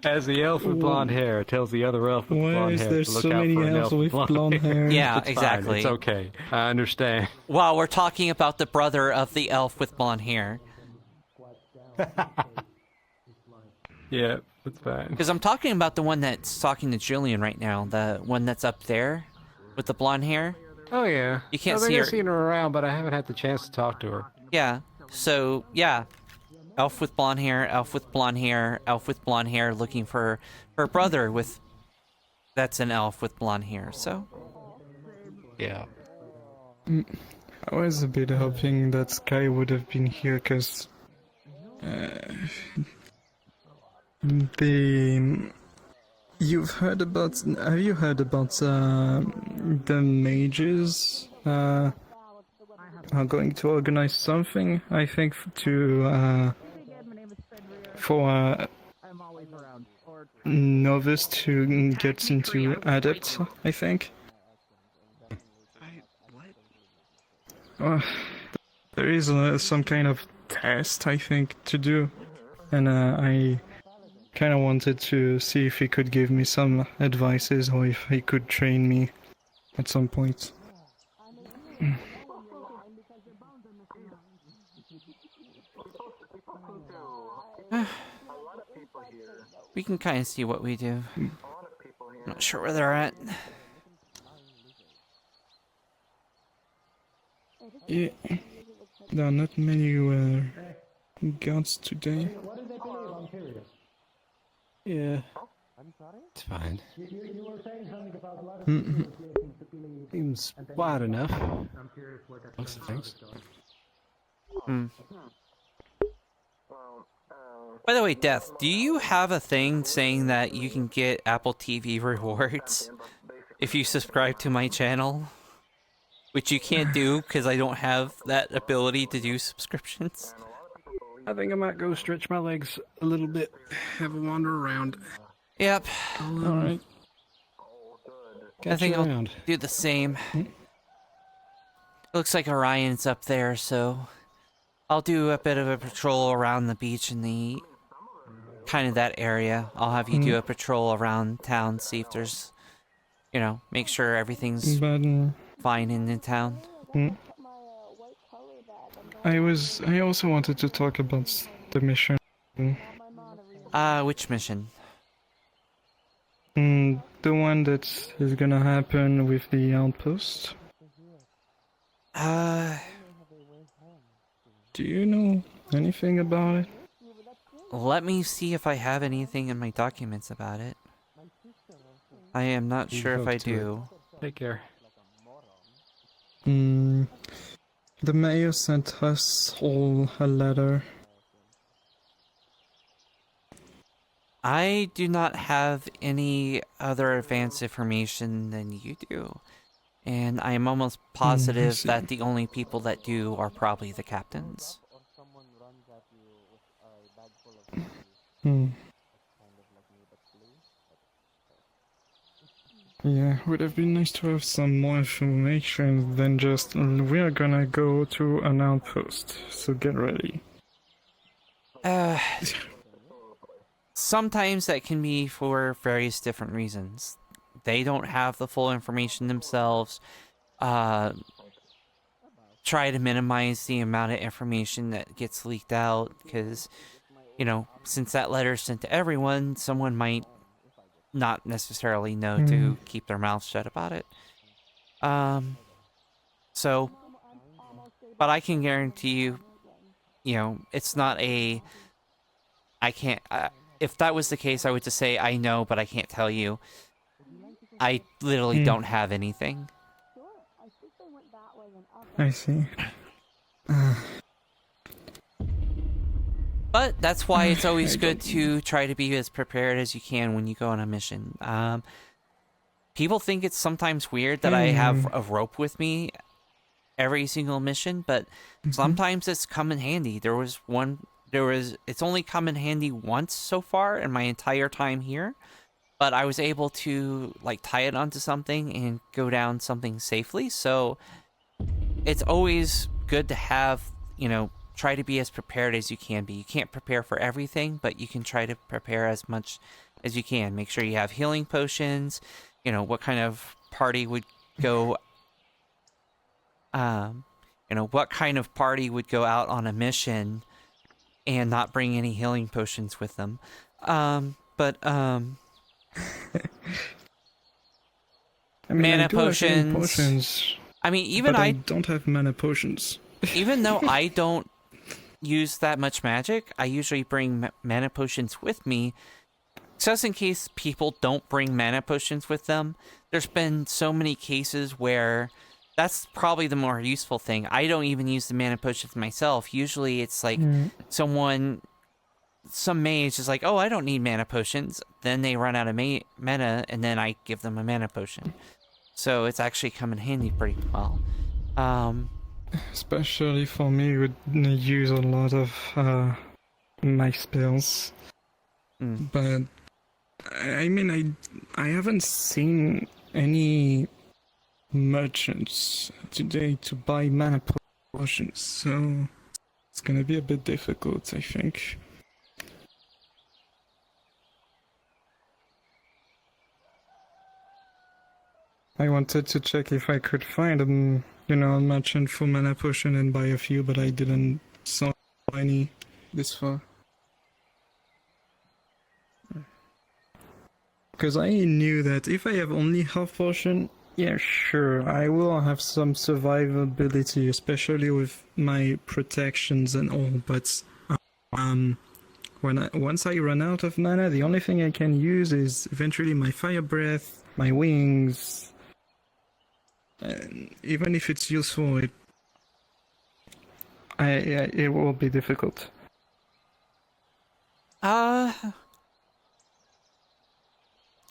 As the elf with blonde hair tells the other elf with Why blonde is hair there to look so out many for an elves elf with with blonde hair? Yeah, It's fine, exactly. It's okay. I understand. Wow, we're talking about the brother of the elf with blonde hair. Yeah, it's fine. Because I'm talking about the one that's talking to Jillian right now, the one that's up there with the blonde hair. Oh yeah. You can't I've see her. seen her around, but I haven't had the chance to talk to her. Yeah. So yeah, elf with blonde hair, elf with blonde hair, elf with blonde hair, looking for her brother with. That's an elf with blonde hair. So. Yeah. I was a bit hoping that Sky would have been here, because you've heard about. Have you heard about the mages? Are going to organize something, I think, for novice to get into adept, I think. There is some kind of test, I think, to do, and I kind of wanted to see if he could give me some advices, or if he could train me at some point. We can kind of see what we do. Not sure where they're at. Yeah, there are not many guards today. Yeah. It's fine. Seems quiet enough. Looks of things. By the way, Death, do you have a thing saying that you can get Apple TV rewards if you subscribe to my channel? Which you can't do because I don't have that ability to do subscriptions. I think I might go stretch my legs a little bit, have a wander around. Yep. Alright. I think I'll do the same. Looks like Orion's up there, so I'll do a bit of a patrol around the beach in the kind of that area. I'll have you do a patrol around town, see if there's, make sure everything's fine in the town. I also wanted to talk about the mission. Which mission? The one that is gonna happen with the outpost. Do you know anything about it? Let me see if I have anything in my documents about it. I am not sure if I do. Take care. The mayor sent us all a letter. I do not have any other advanced information than you do. And I am almost positive that the only people that do are probably the captains. Yeah, would have been nice to have some more information than just we are gonna go to an outpost, so get ready. Sometimes that can be for various different reasons. They don't have the full information themselves. Try to minimize the amount of information that gets leaked out, because, since that letter is sent to everyone, someone might not necessarily know to keep their mouth shut about it. But I can guarantee you, it's not a, I can't, if that was the case, I would just say, I know, but I can't tell you. I literally don't have anything. I see. But that's why it's always good to try to be as prepared as you can when you go on a mission. People think it's sometimes weird that I have a rope with me every single mission, but sometimes it's come in handy. It's only come in handy once so far in my entire time here, but I was able to tie it onto something and go down something safely, so it's always good to have, try to be as prepared as you can be. You can't prepare for everything, but you can try to prepare as much as you can. Make sure you have healing potions. What kind of party would go what kind of party would go out on a mission and not bring any healing potions with them. Mana potions. I mean, even I don't have mana potions. Even though I don't use that much magic, I usually bring mana potions with me, just in case people don't bring mana potions with them. There's been so many cases where that's probably the more useful thing. I don't even use the mana potions myself. Usually it's like some mage is like, oh, I don't need mana potions. Then they run out of mana, and then I give them a mana potion. So it's actually come in handy pretty well. Especially for me, would use a lot of my spells. But I mean, I haven't seen any merchants today to buy mana potions, so it's gonna be a bit difficult, I think. I wanted to check if I could find a merchant for mana potion and buy a few, but I didn't saw any this far. Because I knew that if I have only half potion, yeah, sure, I will have some survivability, especially with my protections and all, but once I run out of mana, the only thing I can use is eventually my fire breath, my wings. And even if it's useful, it will be difficult.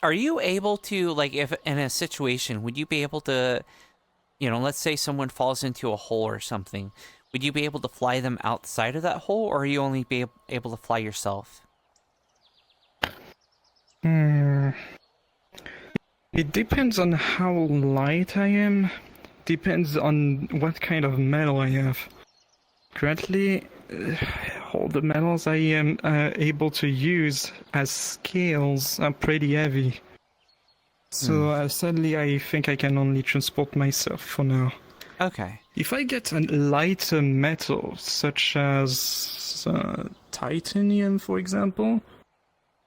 Are you able to, like, if in a situation, would you be able to, let's say someone falls into a hole or something, would you be able to fly them outside of that hole, or are you only be able to fly yourself? It depends on how light I am. Depends on what kind of metal I have. Currently, all the metals I am able to use as scales are pretty heavy. So sadly, I think I can only transport myself for now. Okay. If I get a lighter metal, such as titanium, for example,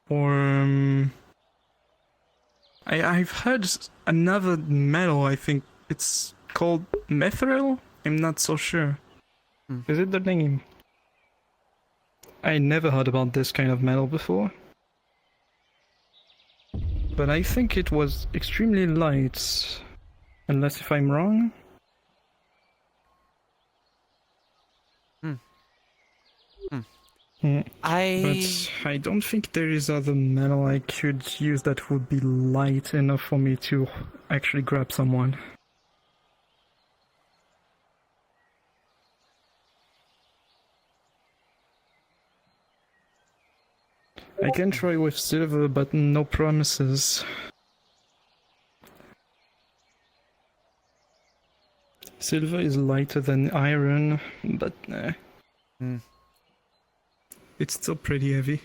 or I've heard another metal, I think it's called mithril? I'm not so sure. Is it the name? I never heard about this kind of metal before. But I think it was extremely light. Unless if I'm wrong? But I don't think there is other metal I could use that would be light enough for me to actually grab someone. I can try with silver, but no promises. Silver is lighter than iron, but it's still pretty heavy.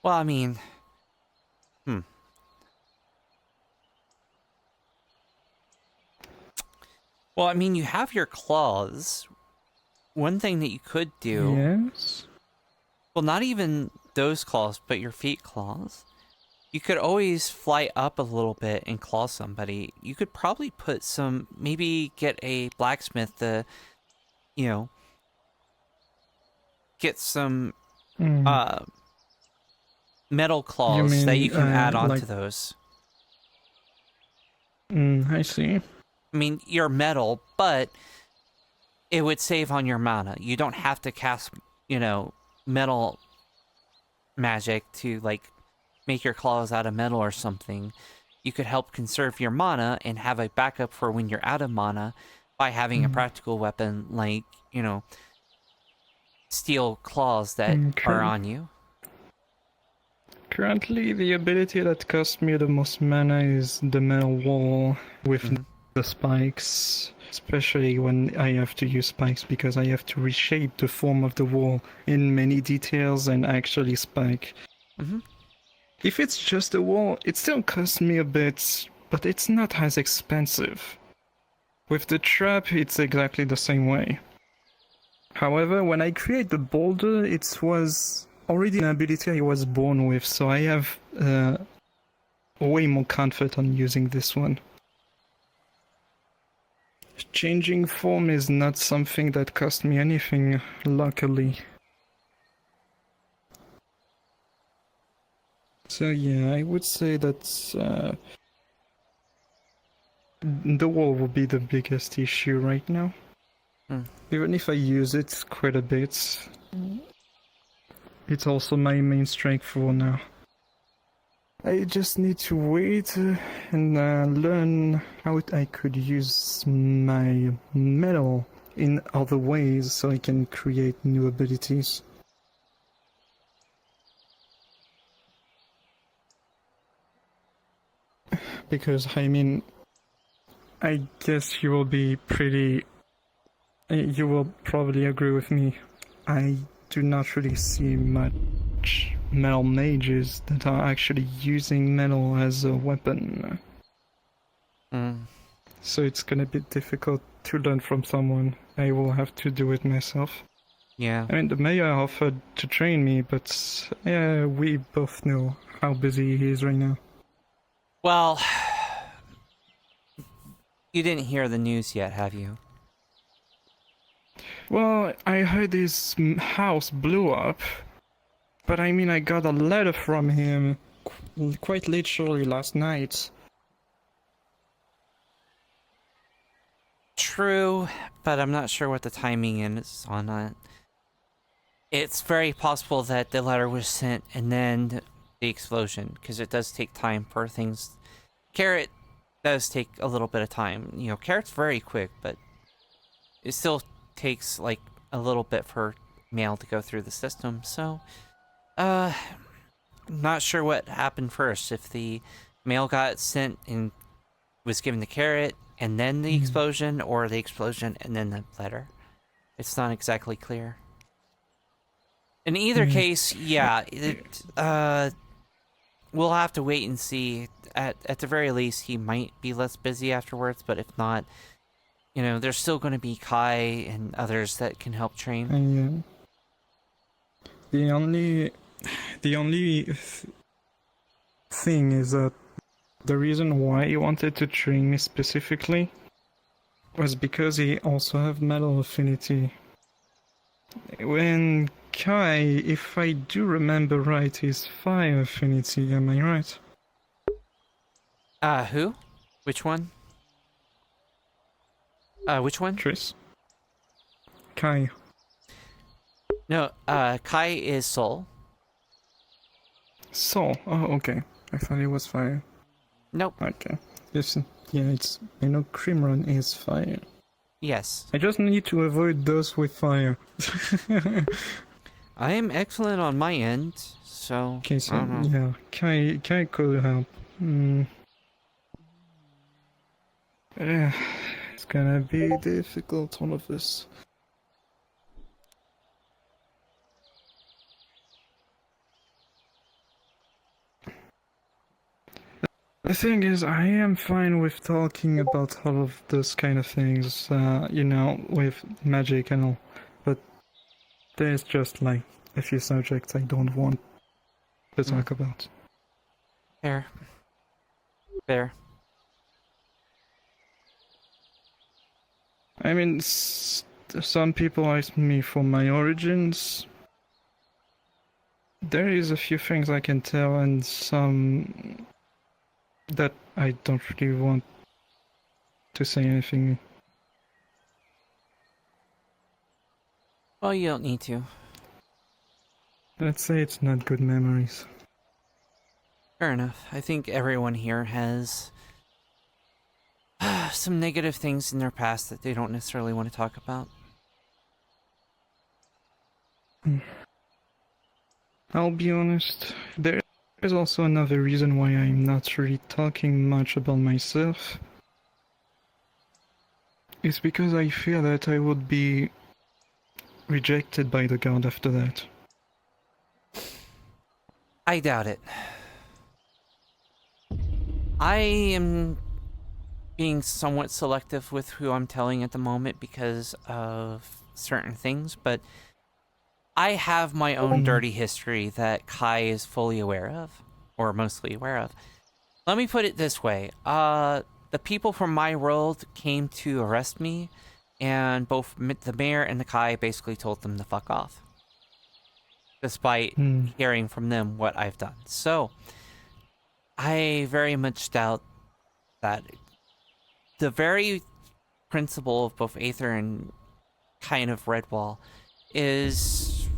Well, I mean, Well, I mean, you have your claws. One thing that you could do... Yes? Well, not even those claws, but your feet claws. You could always fly up a little bit and claw somebody. You could probably put some... Maybe get a blacksmith to, get some metal claws that you can add onto those. I see. I mean, you're metal, but it would save on your mana. You don't have to cast, metal magic to, make your claws out of metal or something. You could help conserve your mana and have a backup for when you're out of mana by having a practical weapon like, steel claws that are on you. Currently, the ability that costs me the most mana is the metal wall with the spikes. especially when I have to use spikes, because I have to reshape the form of the wall in many details and actually spike. Mm-hmm. If it's just a wall, it still costs me a bit, but it's not as expensive. With the trap, it's exactly the same way. However, when I create the boulder, it was already an ability I was born with, so I have way more comfort on using this one. Changing form is not something that cost me anything, luckily. So yeah, I would say that the wall will be the biggest issue right now. Even if I use it quite a bit, it's also my main strength for now. I just need to wait and learn how I could use my metal in other ways so I can create new abilities. Because, I mean, I guess you will be pretty... You will probably agree with me. I do not really see much metal mages that are actually using metal as a weapon. So it's gonna be difficult to learn from someone. I will have to do it myself. Yeah. I mean, the mayor offered to train me, but we both know how busy he is right now. Well, you didn't hear the news yet, have you? Well, I heard his house blew up, but I mean, I got a letter from him quite literally last night. True, but I'm not sure what the timing is on that. It's very possible that the letter was sent and then the explosion, because it does take time for things. Carrot does take a little bit of time. You know, Carrot's very quick, but it still takes like a little bit for mail to go through the system. So, not sure what happened first. If the mail got sent and was given to Carrot and then the explosion, or the explosion and then the letter. It's not exactly clear. In either case, yeah, we'll have to wait and see. At the very least, he might be less busy afterwards, but if not, you know, there's still going to be Kai and others that can help train. The only thing is that the reason why he wanted to train me specifically was because he also have metal affinity. When Kai, if I do remember right, is fire affinity, am I right? Who? Which one? Which one? Tris. Kai. No, Kai is Soul. Soul? Oh, okay. I thought it was fire. Nope. Okay. Yes, yeah, it's... I know Crimron is fire. Yes. I just need to avoid those with fire. I am excellent on my end, so... Okay, so, I don't know. yeah, Kai could help. It's gonna be difficult, all of this. The thing is, I am fine with talking about all of those kind of things, you know, with magic and all, but there's just, like, a few subjects I don't want to talk about. Fair. Fair. I mean, some people ask me for my origins. There is a few things I can tell, and some that I don't really want to say anything. Well, you don't need to. Let's say it's not good memories. Fair enough. I think everyone here has some negative things in their past that they don't necessarily want to talk about. I'll be honest, there is also another reason why I'm not really talking much about myself. It's because I fear that I would be rejected by the guard after that. I doubt it. I am being somewhat selective with who I'm telling at the moment because of certain things, but I have my own dirty history that Kai is fully aware of, or mostly aware of. Let me put it this way. The people from my world came to arrest me, and both the mayor and the Kai basically told them to fuck off, despite hearing from them what I've done. So, I very much doubt that the very principle of both Aether and kind of Redwall is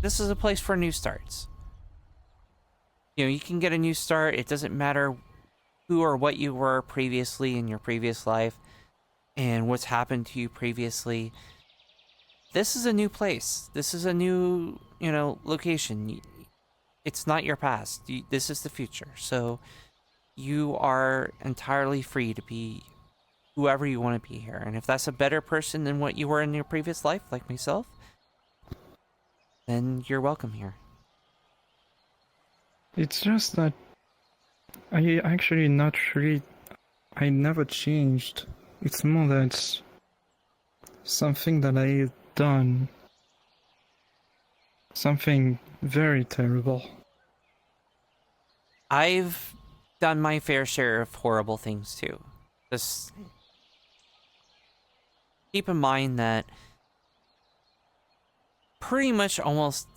this is a place for new starts. You know, you can get a new start. It doesn't matter who or what you were previously in your previous life and what's happened to you previously. This is a new place. This is a new, location. It's not your past. This is the future. So you are entirely free to be whoever you want to be here. And if that's a better person than what you were in your previous life, like myself, then you're welcome here. It's just that I actually not really... I never changed. It's more that something that I've done. Something very terrible. I've done my fair share of horrible things too. Just keep in mind that pretty much almost,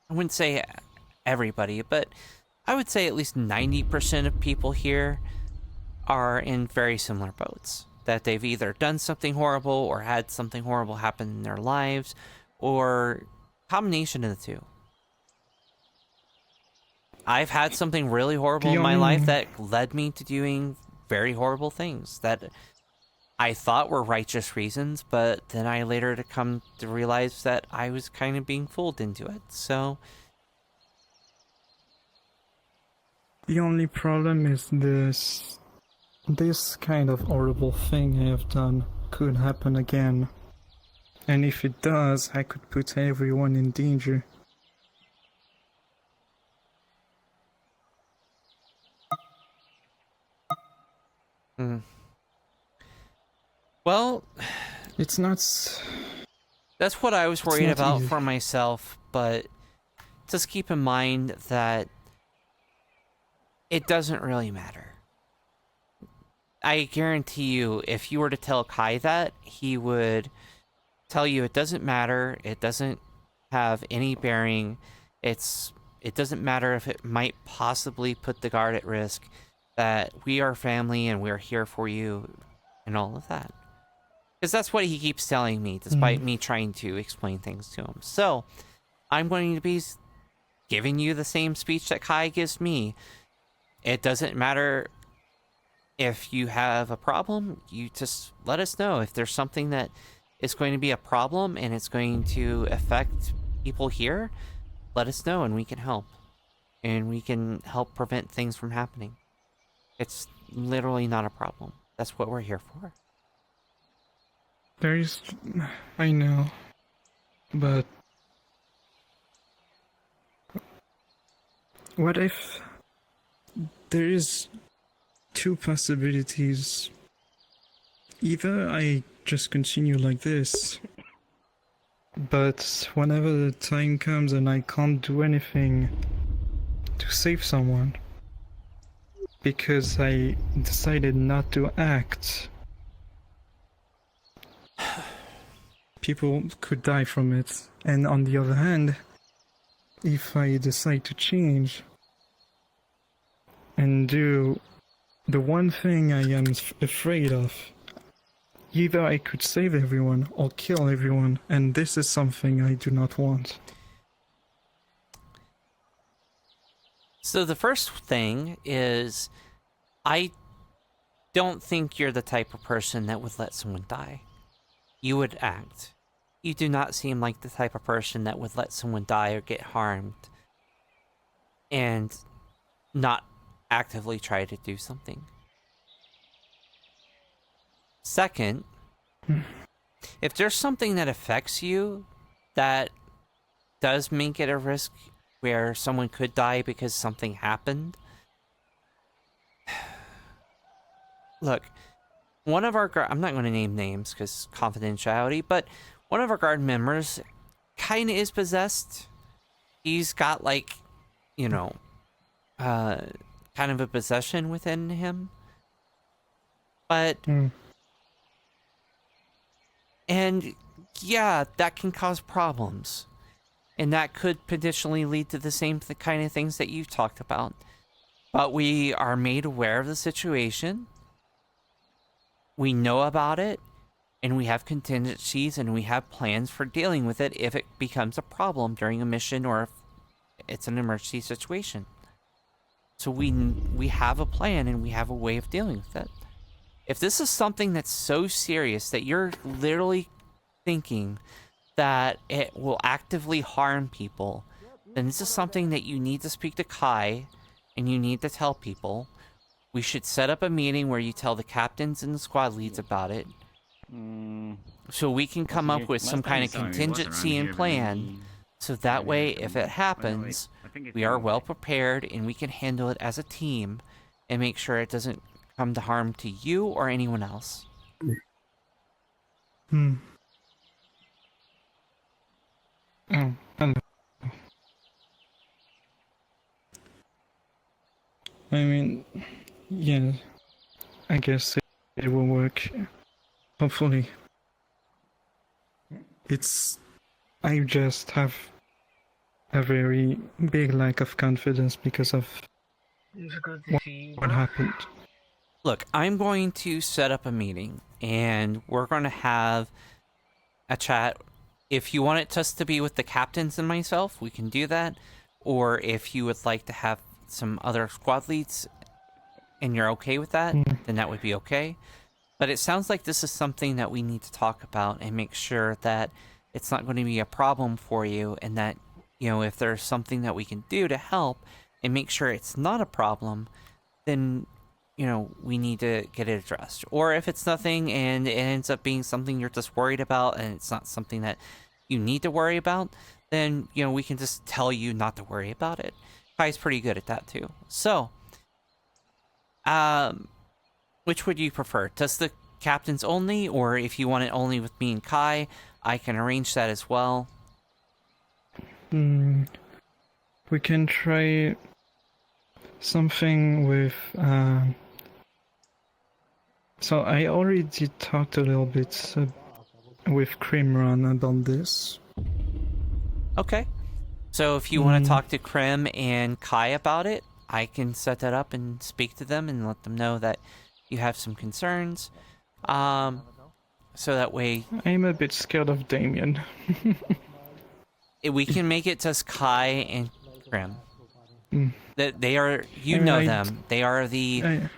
I wouldn't say everybody, but I would say at least 90% of people here are in very similar boats. That they've either done something horrible or had something horrible happen in their lives, or combination of the two. I've had something really horrible in my life that led me to doing very horrible things that I thought were righteous reasons, but then I later to come to realize that I was kind of being fooled into it. So the only problem is this kind of horrible thing I have done could happen again. And if it does, I could put everyone in danger. Well, it's not... That's what I was worried about for myself, but just keep in mind that it doesn't really matter. I guarantee you, if you were to tell Kai that, he would tell you it doesn't matter, it doesn't have any bearing, it doesn't matter if it might possibly put the guard at risk, that we are family and we're here for you, and all of that. Because that's what he keeps telling me, despite me trying to explain things to him. So, I'm going to be giving you the same speech that Kai gives me. It doesn't matter if you have a problem, you just let us know. If there's something that is going to be a problem and it's going to affect people here, let us know and we can help. And we can help prevent things from happening. It's literally not a problem. That's what we're here for. I know, but what if there is two possibilities? Either I just continue like this, but whenever the time comes and I can't do anything to save someone because I decided not to act, people could die from it. And on the other hand, if I decide to change and do the one thing I am afraid of, either I could save everyone or kill everyone, and this is something I do not want. So the first thing is, I don't think you're the type of person that would let someone die. You would act. You do not seem like the type of person that would let someone die or get harmed and not actively try to do something. Second, if there's something that affects you that does make it a risk where someone could die because something happened, look, one of our I'm not going to name names because confidentiality, but one of our guard members kind of is possessed. He's got like, you know, kind of a possession within him. But and yeah, that can cause problems. And that could potentially lead to the same kind of things that you've talked about. But we are made aware of the situation. We know about it. And we have contingencies and we have plans for dealing with it if it becomes a problem during a mission or if it's an emergency situation. So we have a plan and we have a way of dealing with it. If this is something that's so serious that you're literally thinking that it will actively harm people, then this is something that you need to speak to Kai and you need to tell people. We should set up a meeting where you tell the captains and the squad leads about it. So we can come up with some kind of contingency and plan. So that way, if it happens, we are well prepared and we can handle it as a team and make sure it doesn't come to harm to you or anyone else. Oh, hello. I mean, yeah, I guess it will work. Hopefully. I just have a very big lack of confidence because of what happened. Look, I'm going to set up a meeting and we're going to have a chat. If you want it just to be with the captains and myself, we can do that. Or if you would like to have some other squad leads and you're okay with that, then that would be okay. But it sounds like this is something that we need to talk about and make sure that it's not going to be a problem for you and that, you know, if there's something that we can do to help and make sure it's not a problem, then, you know, we need to get it addressed. Or if it's nothing and it ends up being something you're just worried about and it's not something that you need to worry about, then, you know, we can just tell you not to worry about it. Kai's pretty good at that too. So, which would you prefer? Just the captains only, or if you want it only with me and Kai, I can arrange that as well. We can try something with... So I already talked a little bit with Crimron about this. Okay. So if you want to talk to Krim and Kai about it, I can set that up and speak to them and let them know that you have some concerns. So that way... I'm a bit scared of Damien. We can make it just Kai and Krim. They are... You know them. They are the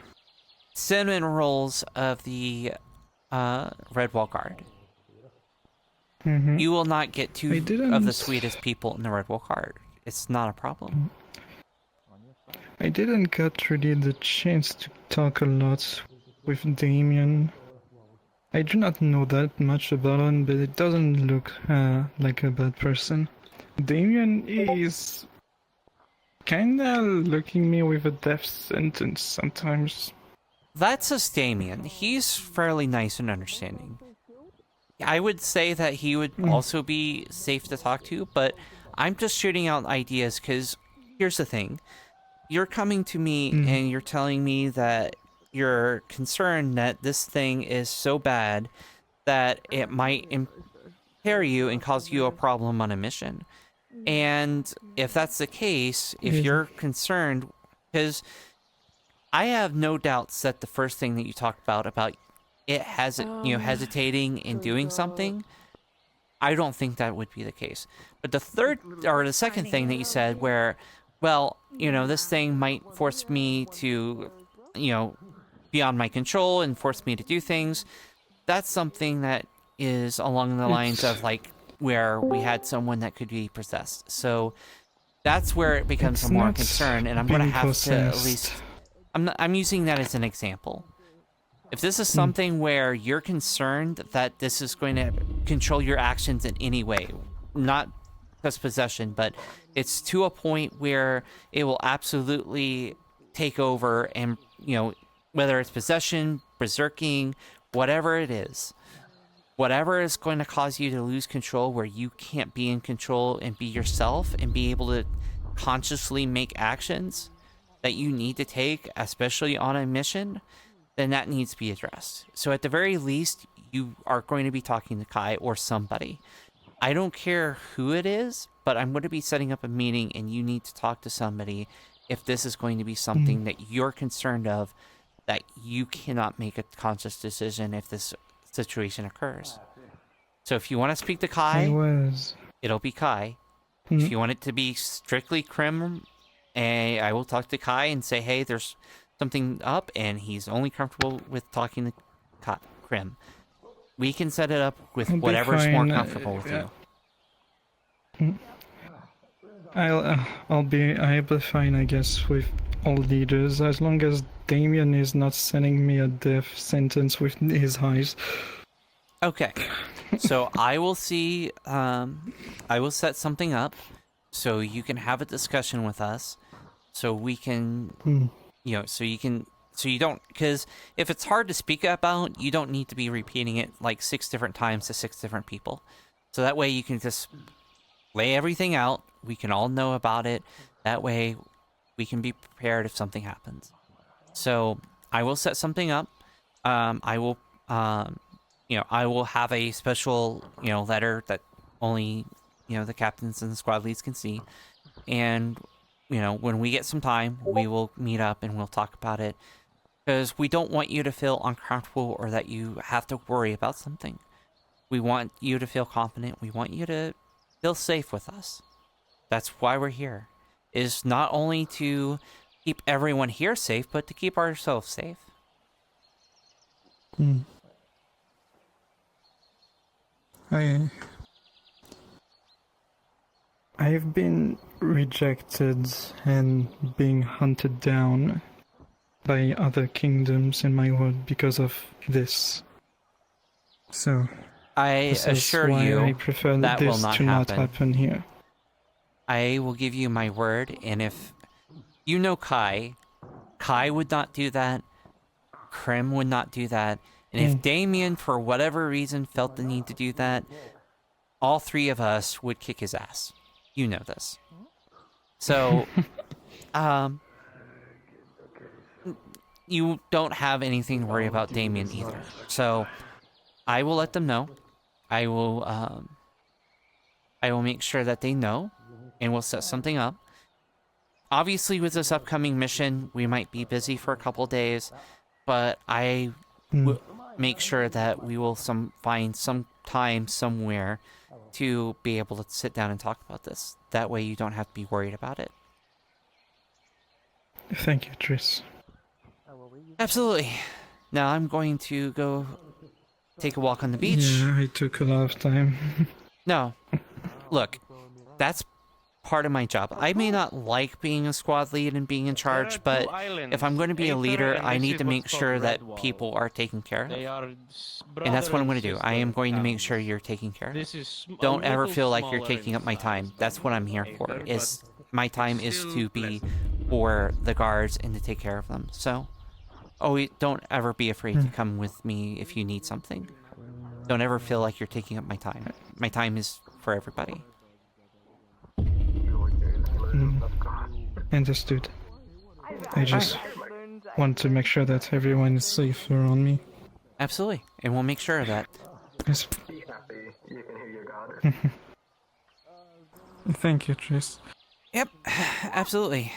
cinnamon rolls of the Redwall Guard. You will not get two of the sweetest people in the Redwall Guard. It's not a problem. I didn't get really the chance to talk a lot with Damien. I do not know that much about him, but it doesn't look like a bad person. Damien is kinda looking me with a death sentence sometimes. That's just Damien. He's fairly nice and understanding. I would say that he would also be safe to talk to, but I'm just shooting out ideas because here's the thing. You're coming to me and you're telling me that you're concerned that this thing is so bad that it might impair you and cause you a problem on a mission. And if that's the case, if you're concerned, because I have no doubts that the first thing that you talked about it has hesitating in doing something, I don't think that would be the case. But the second thing that you said where, well, you know, this thing might force me to, you know, beyond my control and force me to do things, that's something that is along the lines of like where we had someone that could be possessed. So that's where it becomes a more concern, and I'm going to have to at least... I'm using that as an example. If this is something where you're concerned that this is going to control your actions in any way, not just possession, but it's to a point where it will absolutely take over and, you know, whether it's possession, berserking, whatever it is, whatever is going to cause you to lose control where you can't be in control and be yourself and be able to consciously make actions that you need to take, especially on a mission, then that needs to be addressed. So at the very least, you are going to be talking to Kai or somebody. I don't care who it is, but I'm going to be setting up a meeting and you need to talk to somebody if this is going to be something that you're concerned of, that you cannot make a conscious decision if this situation occurs. So if you want to speak to Kai, it'll be Kai. If you want it to be strictly Krim, I will talk to Kai and say, hey, there's something up, and he's only comfortable with talking to Krim. We can set it up with whatever's more comfortable with you. I'll be fine, I guess, with all leaders, as long as Damien is not sending me a death sentence with his eyes. Okay, so I will see. I will set something up so you can have a discussion with us, so we can, you know, so you don't, because if it's hard to speak about, you don't need to be repeating it like 6 different times to 6 different people. So that way you can just lay everything out. We can all know about it. That way we can be prepared if something happens. So I will set something up. I will, you know, I will have a special, you know, letter that only, you know, the captains and the squad leads can see. And, you know, when we get some time, we will meet up and we'll talk about it. Because we don't want you to feel uncomfortable or that you have to worry about something. We want you to feel confident. We want you to feel safe with us. That's why we're here. Is not only to keep everyone here safe, but to keep ourselves safe. I've been rejected and being hunted down by other kingdoms in my world because of this. So I assure you I prefer that this will not to happen. not happen here. I will give you my word, and if you know Kai would not do that, Krim would not do that, and if Damien, for whatever reason, felt the need to do that, all 3 of us would kick his ass. You know this. So, you don't have anything to worry about Damien either. So, I will let them know. I will make sure that they know, and we'll set something up. Obviously, with this upcoming mission, we might be busy for a couple days, but I will make sure that we will find some time somewhere to be able to sit down and talk about this. That way you don't have to be worried about it. Thank you, Tris. Absolutely. Now I'm going to go take a walk on the beach. Yeah, I took a lot of time. No. Look, that's part of my job. I may not like being a squad lead and being in charge, but if I'm going to be a leader, I need to make sure that people are taken care of. And that's what I'm going to do. I am going to make sure you're taken care of. Don't ever feel like you're taking up my time. That's what I'm here for. My time is to be for the guards and to take care of them. So, don't ever be afraid to come with me if you need something. Don't ever feel like you're taking up my time. My time is for everybody. Understood. I just want to make sure that everyone is safe around me. Absolutely, and we'll make sure of that. Yes. Thank you, Tris. Yep, absolutely.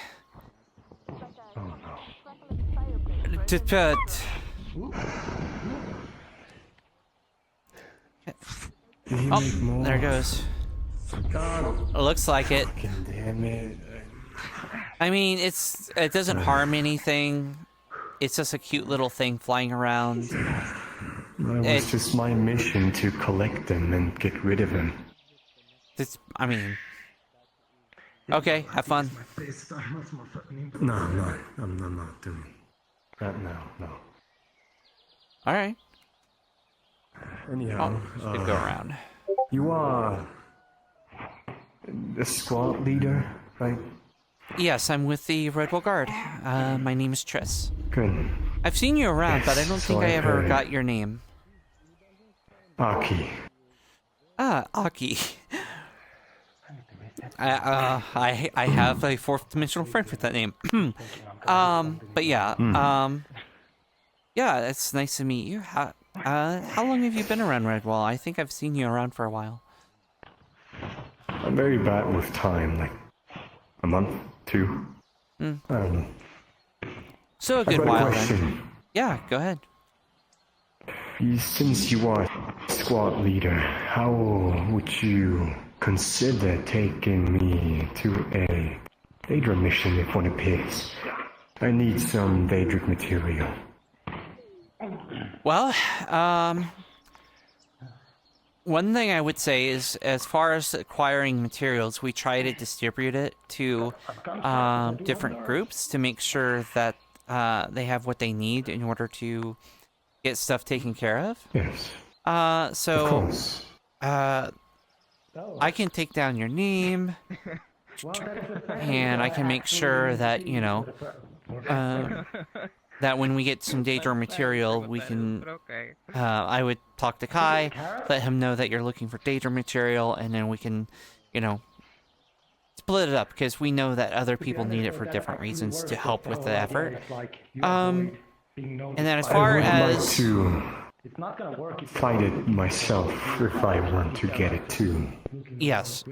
Oh, there it goes. Looks like it. Damn it. I mean, it doesn't harm anything. It's just a cute little thing flying around. It was just my mission to collect them and get rid of them. I mean... Okay, have fun. No, I'm not doing that. No. All right. Anyhow, Oh, go around. You are the squad leader, right? Yes, I'm with the Redwall Guard. My name is Triss. Good. I've seen you around, but I don't think I ever got your name. Aki. Ah, Aki. I have a fourth dimensional friend with that name. But yeah, yeah, it's nice to meet you. How long have you been around Redwall? I think I've seen you around for a while. I'm very bad with time, like a month, 2. I don't know. So a good while then. Yeah, go ahead. Since you are squad leader, how would you consider taking me to a Daedra mission if one appears? I need some Daedric material. Well, one thing I would say is, as far as acquiring materials, we try to distribute it to different groups to make sure that they have what they need in order to get stuff taken care of. Yes. So, of course. I can take down your name, and I can make sure that, you know, that when we get some Daedra material, we can, I would talk to Kai, let him know that you're looking for Daedra material, and then we can, you know, split it up, because we know that other people need it for different reasons to help with the effort. And then as far as... It's not gonna work. Find it myself if I want to get it too. Yes.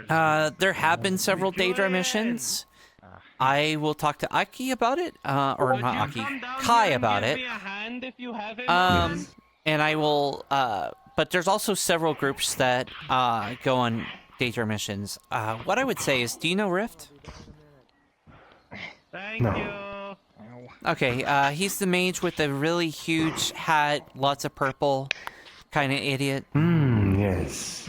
There have been several Daedra missions. I will talk to Aki about it, or not Aki, Kai about it. And I will, but there's also several groups that go on Daedra missions. What I would say is, do you know Rift? Thank you. Okay, he's the mage with the really huge hat, lots of purple, kind of idiot. Yes.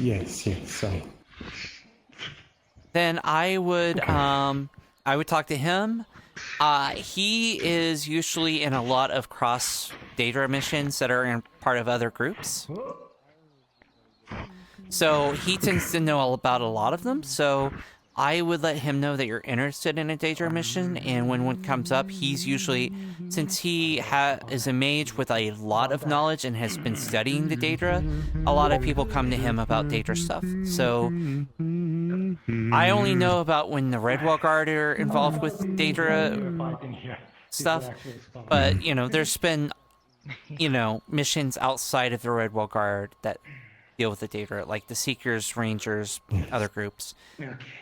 Then I would talk to him. He is usually in a lot of cross Daedra missions that are in part of other groups. So he tends to know all about a lot of them, so I would let him know that you're interested in a Daedra mission, and when one comes up, he's usually, since he is a mage with a lot of knowledge and has been studying the Daedra, a lot of people come to him about Daedra stuff. So I only know about when the Redwall Guard are involved with Daedra stuff, but, you know, there's been, you know, missions outside of the Redwall Guard that deal with the Daedra, like the Seekers, Rangers, other groups.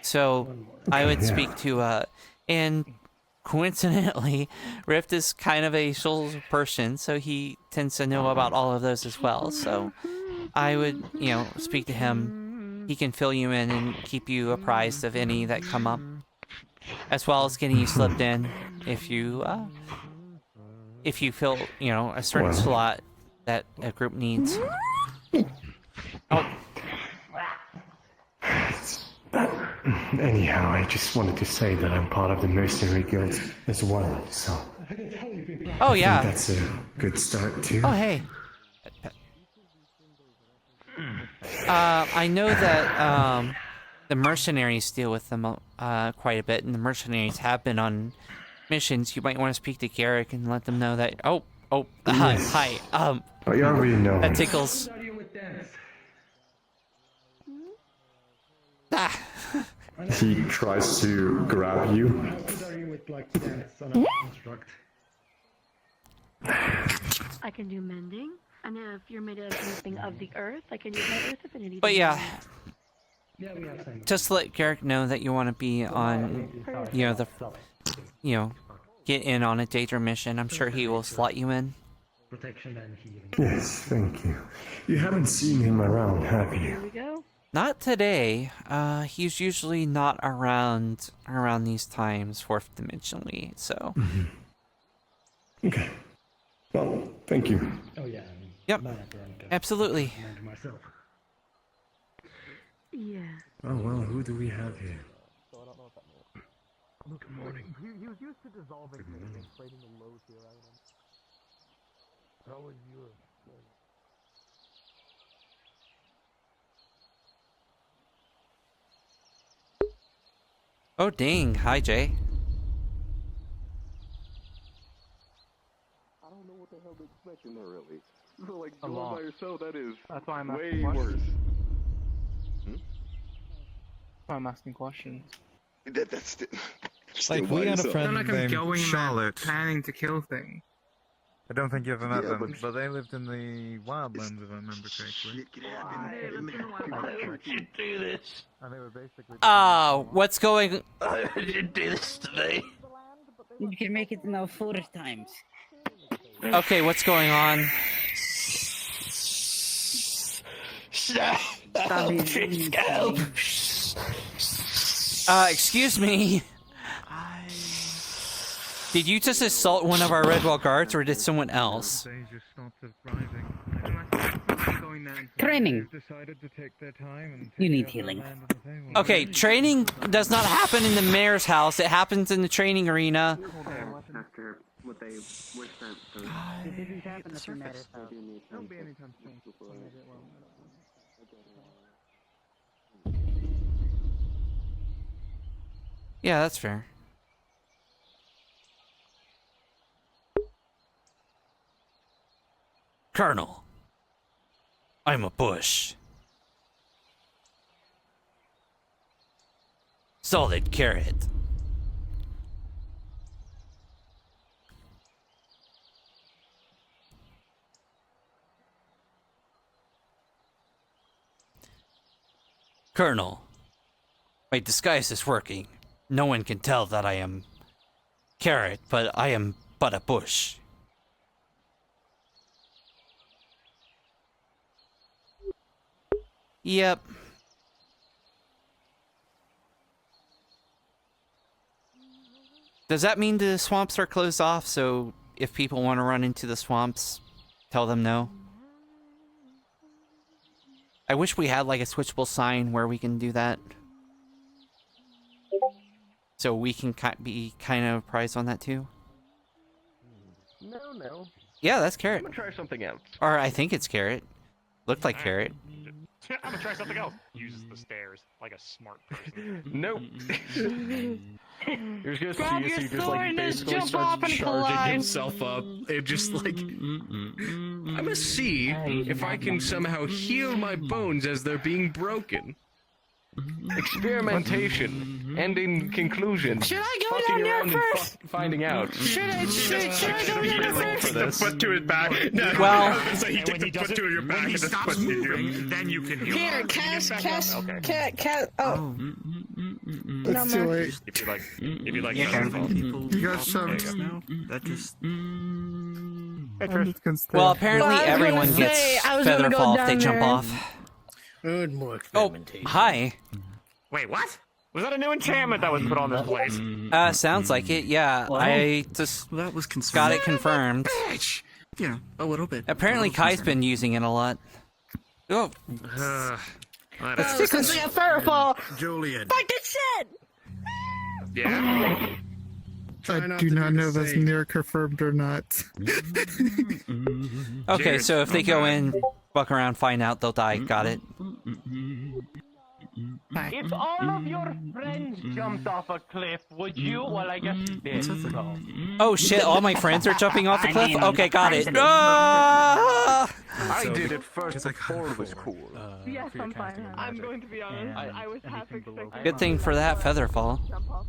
So I would speak to, and coincidentally, Rift is kind of a social person, so he tends to know about all of those as well. So I would, you know, speak to him. He can fill you in and keep you apprised of any that come up, as well as getting you slipped in if you feel, you know, a certain slot that a group needs. Oh. Anyhow, I just wanted to say that I'm part of the mercenary guild as well, so... Oh, yeah. I think that's a good start, too. Oh, hey. I know that the mercenaries deal with them quite a bit, and the mercenaries have been on missions. You might want to speak to Garrick and let them know that... Yes. Hi. I already know. That tickles... He tries to grab you. I can do mending, and if you're made of anything of the earth, I can use my earth affinity. But yeah, just let Garrick know that you want to be on, you know, get in on a Daedra mission. I'm sure he will slot you in. Yes, thank you. You haven't seen him around, have you? Here we go. Not today. He's usually not around these times, fourth dimensionally. So. Okay. Well, thank you. Oh yeah. Yep. Absolutely. Yeah. Oh well, who do we have here? Good morning. He was used to dissolving things and creating a low tier item. Oh dang, hi Jay. I don't know what the hell to expect in there, really. So, like, A going lot. by yourself, that is That's why I'm way asking questions. worse. That's why I'm asking questions. That's Like, we had a friend named Charlotte. Planning to kill things. I don't think you ever met Yeah, them, but they lived in the wildlands, if I remember correctly. You should do this. And they were basically. What's going? You should do this to me. You can make it now 4 times. Okay, what's going on? Excuse me. Did you just assault one of our Redwall guards, or did someone else? Training. You need healing. Okay, training does not happen in the mayor's house. It happens in the training arena. After what they were sent for. It didn't happen at the mayor's house. Don't be anytime soon. Yeah, that's fair. Colonel, I'm a bush. Solid carrot. Colonel, my disguise is working. No one can tell that I am carrot, but I am but a bush. Yep. Does that mean the swamps are closed off, so if people want to run into the swamps, tell them no? I wish we had like a switchable sign where we can do that. So we can be kind of apprised on that too. No. Yeah, that's carrot. I'm gonna try something else. Or I think it's carrot. Looked like carrot. I'm gonna try something else. Uses the stairs like a smart person. Nope. You're just Grab gonna see your just sword like and basically jump starts off and charging collide. himself up. It just like I'm gonna see if I can somehow heal my bones as they're being broken. Experimentation, and in conclusion, Should I go fucking down there around and first? finding out. Should I go He down there didn't roll first? for this. Foot to his back. No, Well- so he took the foot to your back and just put you. Then you can heal. Here, cast. Oh. Let's do it. If you like, You got some. That just. Well, apparently Well, I was everyone gonna gets say, I was gonna go featherfall if they down jump there. off. Good, more Oh, experimentation. hi. Wait, what? Was that a new enchantment that was put on this place? Sounds like it, yeah. I just that was got it confirmed. Yeah, a little bit. Apparently Kai's been using it a lot. Oh. It's because we have Firefall. Julian. Fuck this shit! Yeah. I do not know if that's mirror confirmed or not. Okay, so if they go in, fuck around, find out, they'll die. Got it. If all of your friends jumped off a cliff, would you? Well, I guess you did. So. Oh shit, all my friends are jumping off the cliff? Okay, got it. Ah! I did it first before it was cool. Yes, I'm fine. I'm going to be honest. I was half expecting. Good thing for that featherfall. Jump off.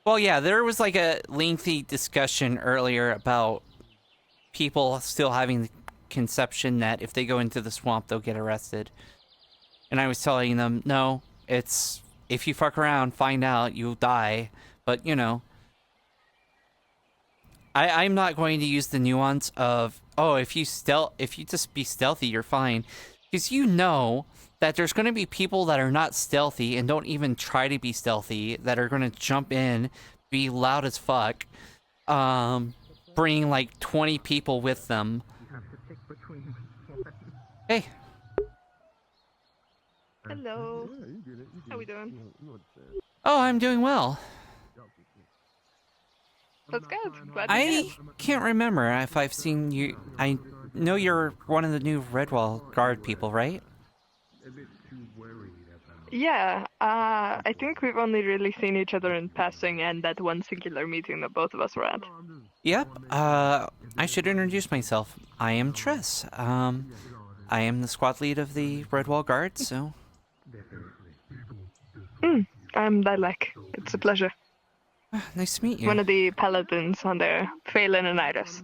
Well, yeah, there was like a lengthy discussion earlier about people still having the conception that if they go into the swamp, they'll get arrested. And I was telling them, no, it's if you fuck around, find out, you'll die. But, you know, I'm not going to use the nuance of, oh, if you just be stealthy, you're fine. Because you know that there's going to be people that are not stealthy and don't even try to be stealthy that are going to jump in, be loud as fuck, bring like 20 people with them. Hey. Hello. How we doing? Oh, I'm doing well. That's good. Glad to hear I can't remember if I've seen you. I know you're one of the new Redwall guard people, right? Yeah, I think we've only really seen each other in passing and that one singular meeting that both of us were at. Yep. I should introduce myself. I am Triss. I am the squad lead of the Redwall Guard, so... I'm Lilac. It's a pleasure. Nice to meet you. One of the paladins on there, Phelan and Iris.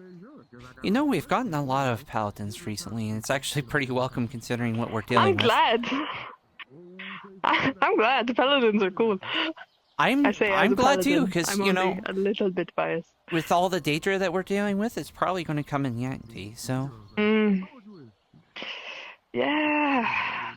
You know, we've gotten a lot of paladins recently, and it's actually pretty welcome considering what we're dealing with. I'm glad. I'm glad. The paladins are cool. I'm glad too, because, you know... a little bit biased. With all the Daedra that we're dealing with, it's probably going to come in handy, so... Yeah.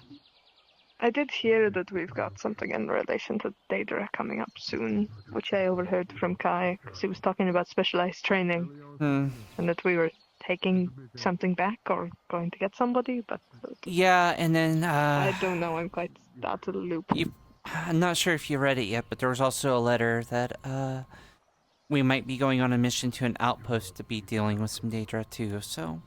I did hear that we've got something in relation to Daedra coming up soon, which I overheard from Kai, because he was talking about specialized training, and that we were taking something back or going to get somebody, but... Yeah, and then, I don't know, I'm quite out of the loop. I'm not sure if you read it yet, but there was also a letter that, we might be going on a mission to an outpost to be dealing with some Daedra too, so...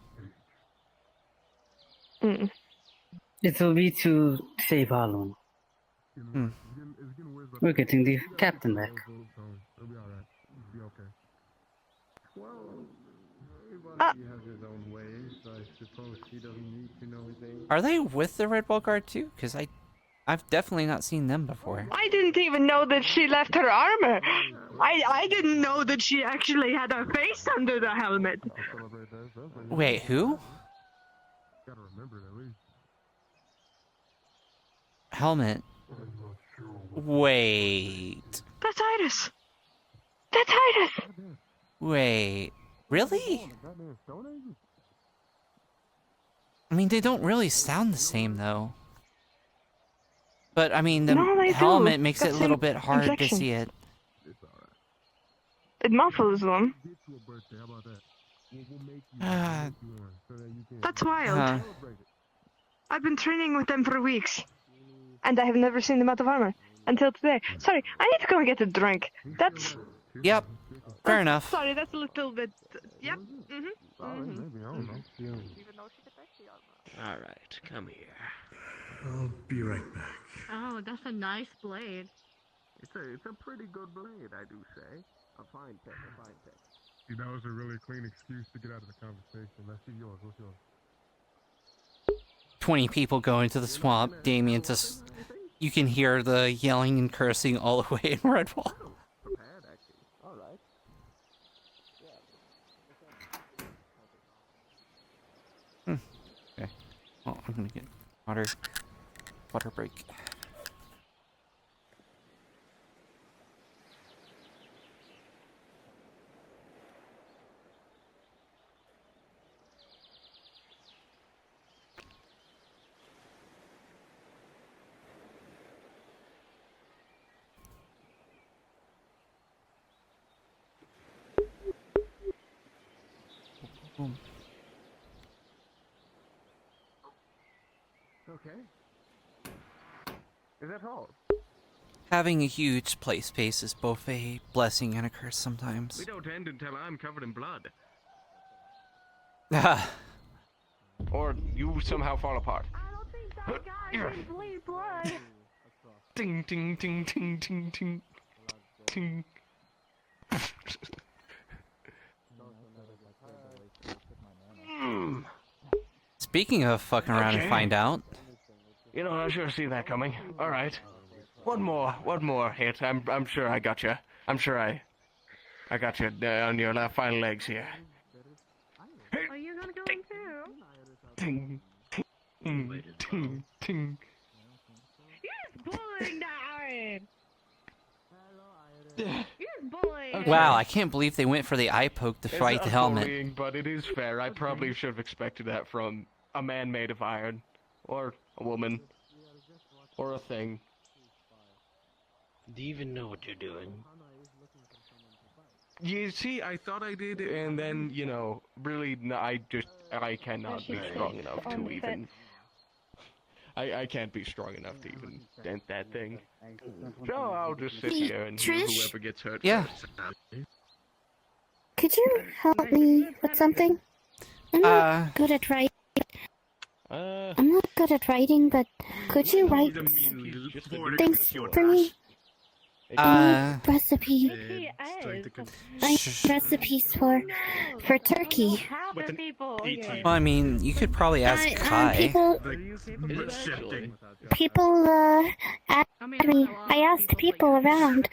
It will be to save Harlem. We're getting the captain back. Are they with the Redwall Guard too? Because I've definitely not seen them before. I didn't even know that she left her armor. I didn't know that she actually had her face under the helmet. Wait, who? Helmet. Wait. That's Iris. That's Iris. Wait. Really? I mean, they don't really sound the same, though. But, I mean, the helmet makes it a little bit hard to see it. It muffles them. That's wild. I've been training with them for weeks. And I have never seen them out of armor. Until today. Sorry, I need to go and get a drink. That's... Yep. Fair enough. Sorry, that's a little bit... Yep. Alright, come here. I'll be right back. Oh, that's a nice blade. It's a pretty good blade, I do say. A fine tech, a fine tech. See, that was a really clean excuse to get out of the conversation. Let's see yours. What's yours? 20 people go into the swamp. Damien just... You can hear the yelling and cursing all the way in Redwall. Alright. Okay. Well, I'm gonna get water break. Boom. Okay. Is that all? Having a huge play space is both a blessing and a curse sometimes. We don't end until I'm covered in blood. Or you somehow fall apart. Bleed blood. Ting ting ting ting ting ting ting. Speaking of fucking around and find out. You know, I sure see that coming. All right, one more hit. I'm sure I got you. I'm sure I got you on your final legs here. Are you gonna go in too? Ting ting ting ting. You're just bullying that iron. You're just bullying. Okay. Wow, I can't believe they went for the eye poke to fight the helmet. Bullying, but it is fair. I probably should have expected that from a man made of iron, or a woman, or a thing. Do you even know what you're doing? You see, I thought I did, and then, you know, really, I cannot be strong enough to even... I can't be strong enough to even dent that thing. So I'll just sit Hey, here and Trish? whoever gets hurt Yeah. first. Could you help me with something? I'm not good at writing. I'm not good at writing, but could you write things for me? Any recipe? I need recipes for turkey. Well, I mean, you could probably ask Kai. People asked me. I asked people around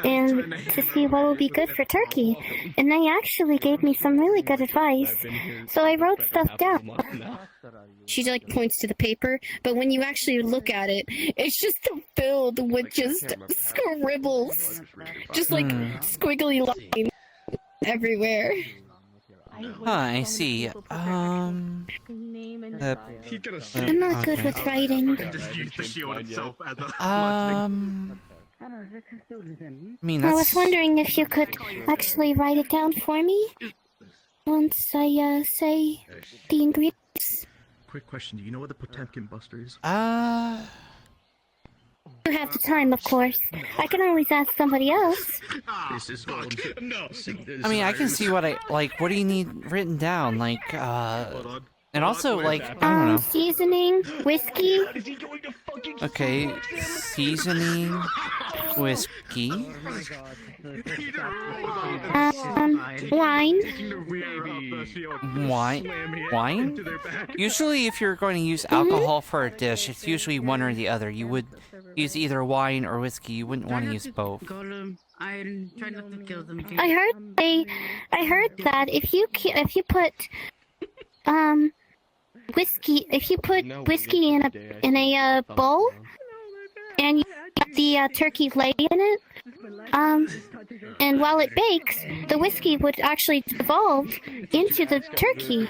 and to see what would be good for turkey, and they actually gave me some really good advice. So I wrote stuff down. She like points to the paper, but when you actually look at it, it's just filled with just scribbles, just like squiggly lines everywhere. I see. I'm not good with writing. I mean, I was wondering if you could actually write it down for me once I say the ingredients. Quick question: do you know what the Potemkin Buster is? You have the time, of course. I can always ask somebody else. This is fuck. No. I mean, I can see what I like. What do you need written down? Like, and also like, I don't know. Seasoning, whiskey. Okay, seasoning, whiskey. Wine. Wine? Usually if you're going to use alcohol for a dish, it's usually one or the other. You would use either wine or whiskey. You wouldn't want to use both. I heard that if you put whiskey in a bowl and you put the turkey leg in it, and while it bakes, the whiskey would actually dissolve into the turkey,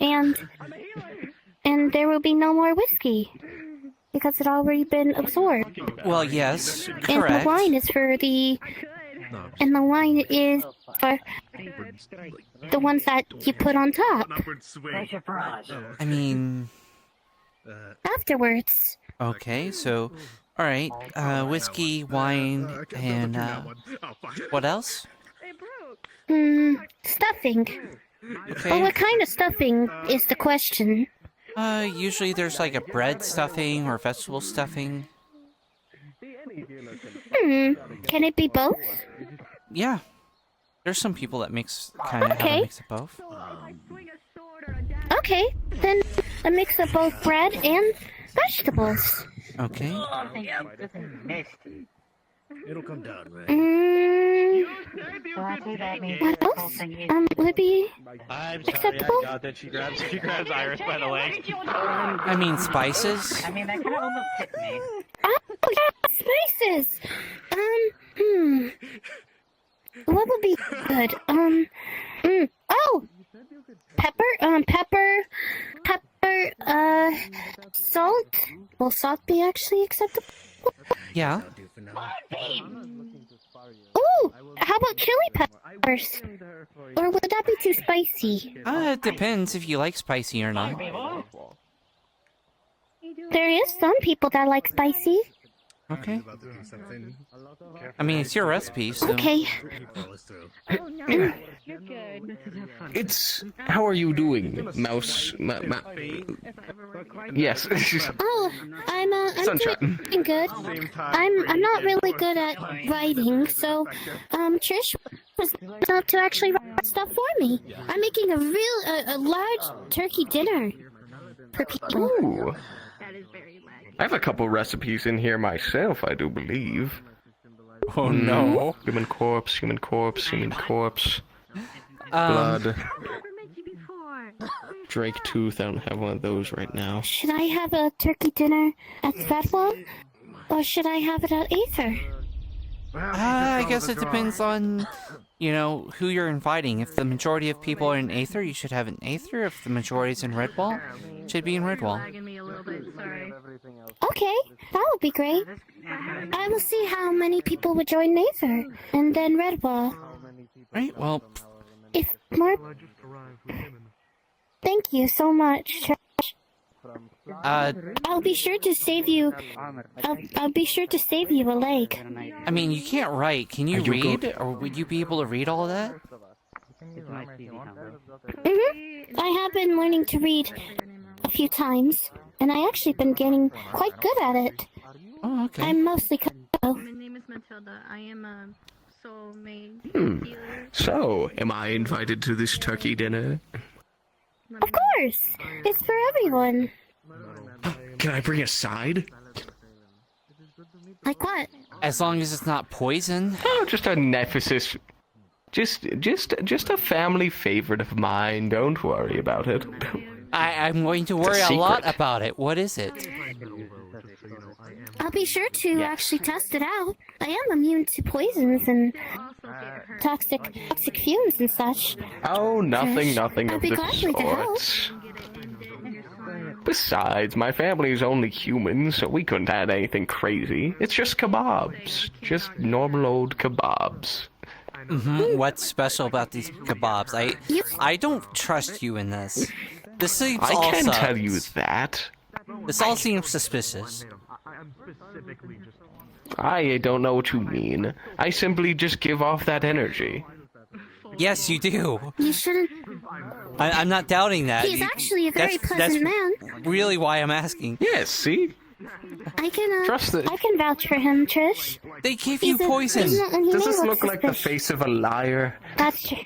and there will be no more whiskey because it already been absorbed. Well, yes, correct. And the wine is for the ones that you put on top. I mean, afterwards. Okay, so, alright, whiskey, wine, and, what else? Stuffing. Okay. But what kind of stuffing is the question? Usually there's like a bread stuffing or vegetable stuffing. Can it be both? Yeah. There's some people that kind of have a mix of both. Okay, then a mix of both bread and vegetables. Okay. It'll come down, right? What else? Would be acceptable? That she grabs Iris by the leg. I mean, spices? I mean, that kind of almost hit me. Oh, yeah, spices! What would be good? Oh! Pepper, salt? Will salt be actually acceptable? Yeah. Ooh! How about chili peppers? Or would that be too spicy? It depends if you like spicy or not. There is some people that like spicy. Okay. I mean, it's your recipe, so... Okay. It's... How are you doing, mouse? Yes. Oh, I'm doing good. I'm not really good at writing, so Trish was enough to actually write stuff for me. I'm making a large turkey dinner for people. Ooh. I have a couple recipes in here myself, I do believe. Oh no. Human corpse. Blood. Drake tooth, I don't have one of those right now. Should I have a turkey dinner at Fatwell? Or should I have it at Aether? I guess it depends on, you know, who you're inviting. If the majority of people are in Aether, you should have an Aether. If the majority is in Redwall, it should be in Redwall. Okay, that would be great. I will see how many people would join Aether, and then Redwall. Right, well... If more... Thank you so much, Trish. I'll be sure to save you. I'll be sure to save you a leg. I mean, you can't write. Can you read? Or would you be able to read all of that? I have been learning to read a few times, and I actually been getting quite good at it. Oh, okay. I'm mostly. My name is Matilda. I am a soulmate healer. So, am I invited to this turkey dinner? Of course! It's for everyone. Can I bring a side? Like what? As long as it's not poison. Oh, just a nemesis. Just a family favorite of mine. Don't worry about it. I'm going to worry a lot about it. What is it? I'll be sure to actually test it out. I am immune to poisons and toxic fumes and such. Oh, nothing I'll of be the gladly to help. sort. Besides, my family's only human, so we couldn't add anything crazy. It's just kebabs. Just normal old kebabs. What's special about these kebabs? I don't trust you in this. This seems I all can't sus. tell you that. This all seems suspicious. I don't know what you mean. I simply just give off that energy. Yes, you do. You shouldn't. I'm not doubting that. He's actually a very pleasant man. Really why I'm asking. Yes, see? I can, Trust it. I can vouch for him, Trish. They gave you poison. Does this look like the face of a liar? That's true.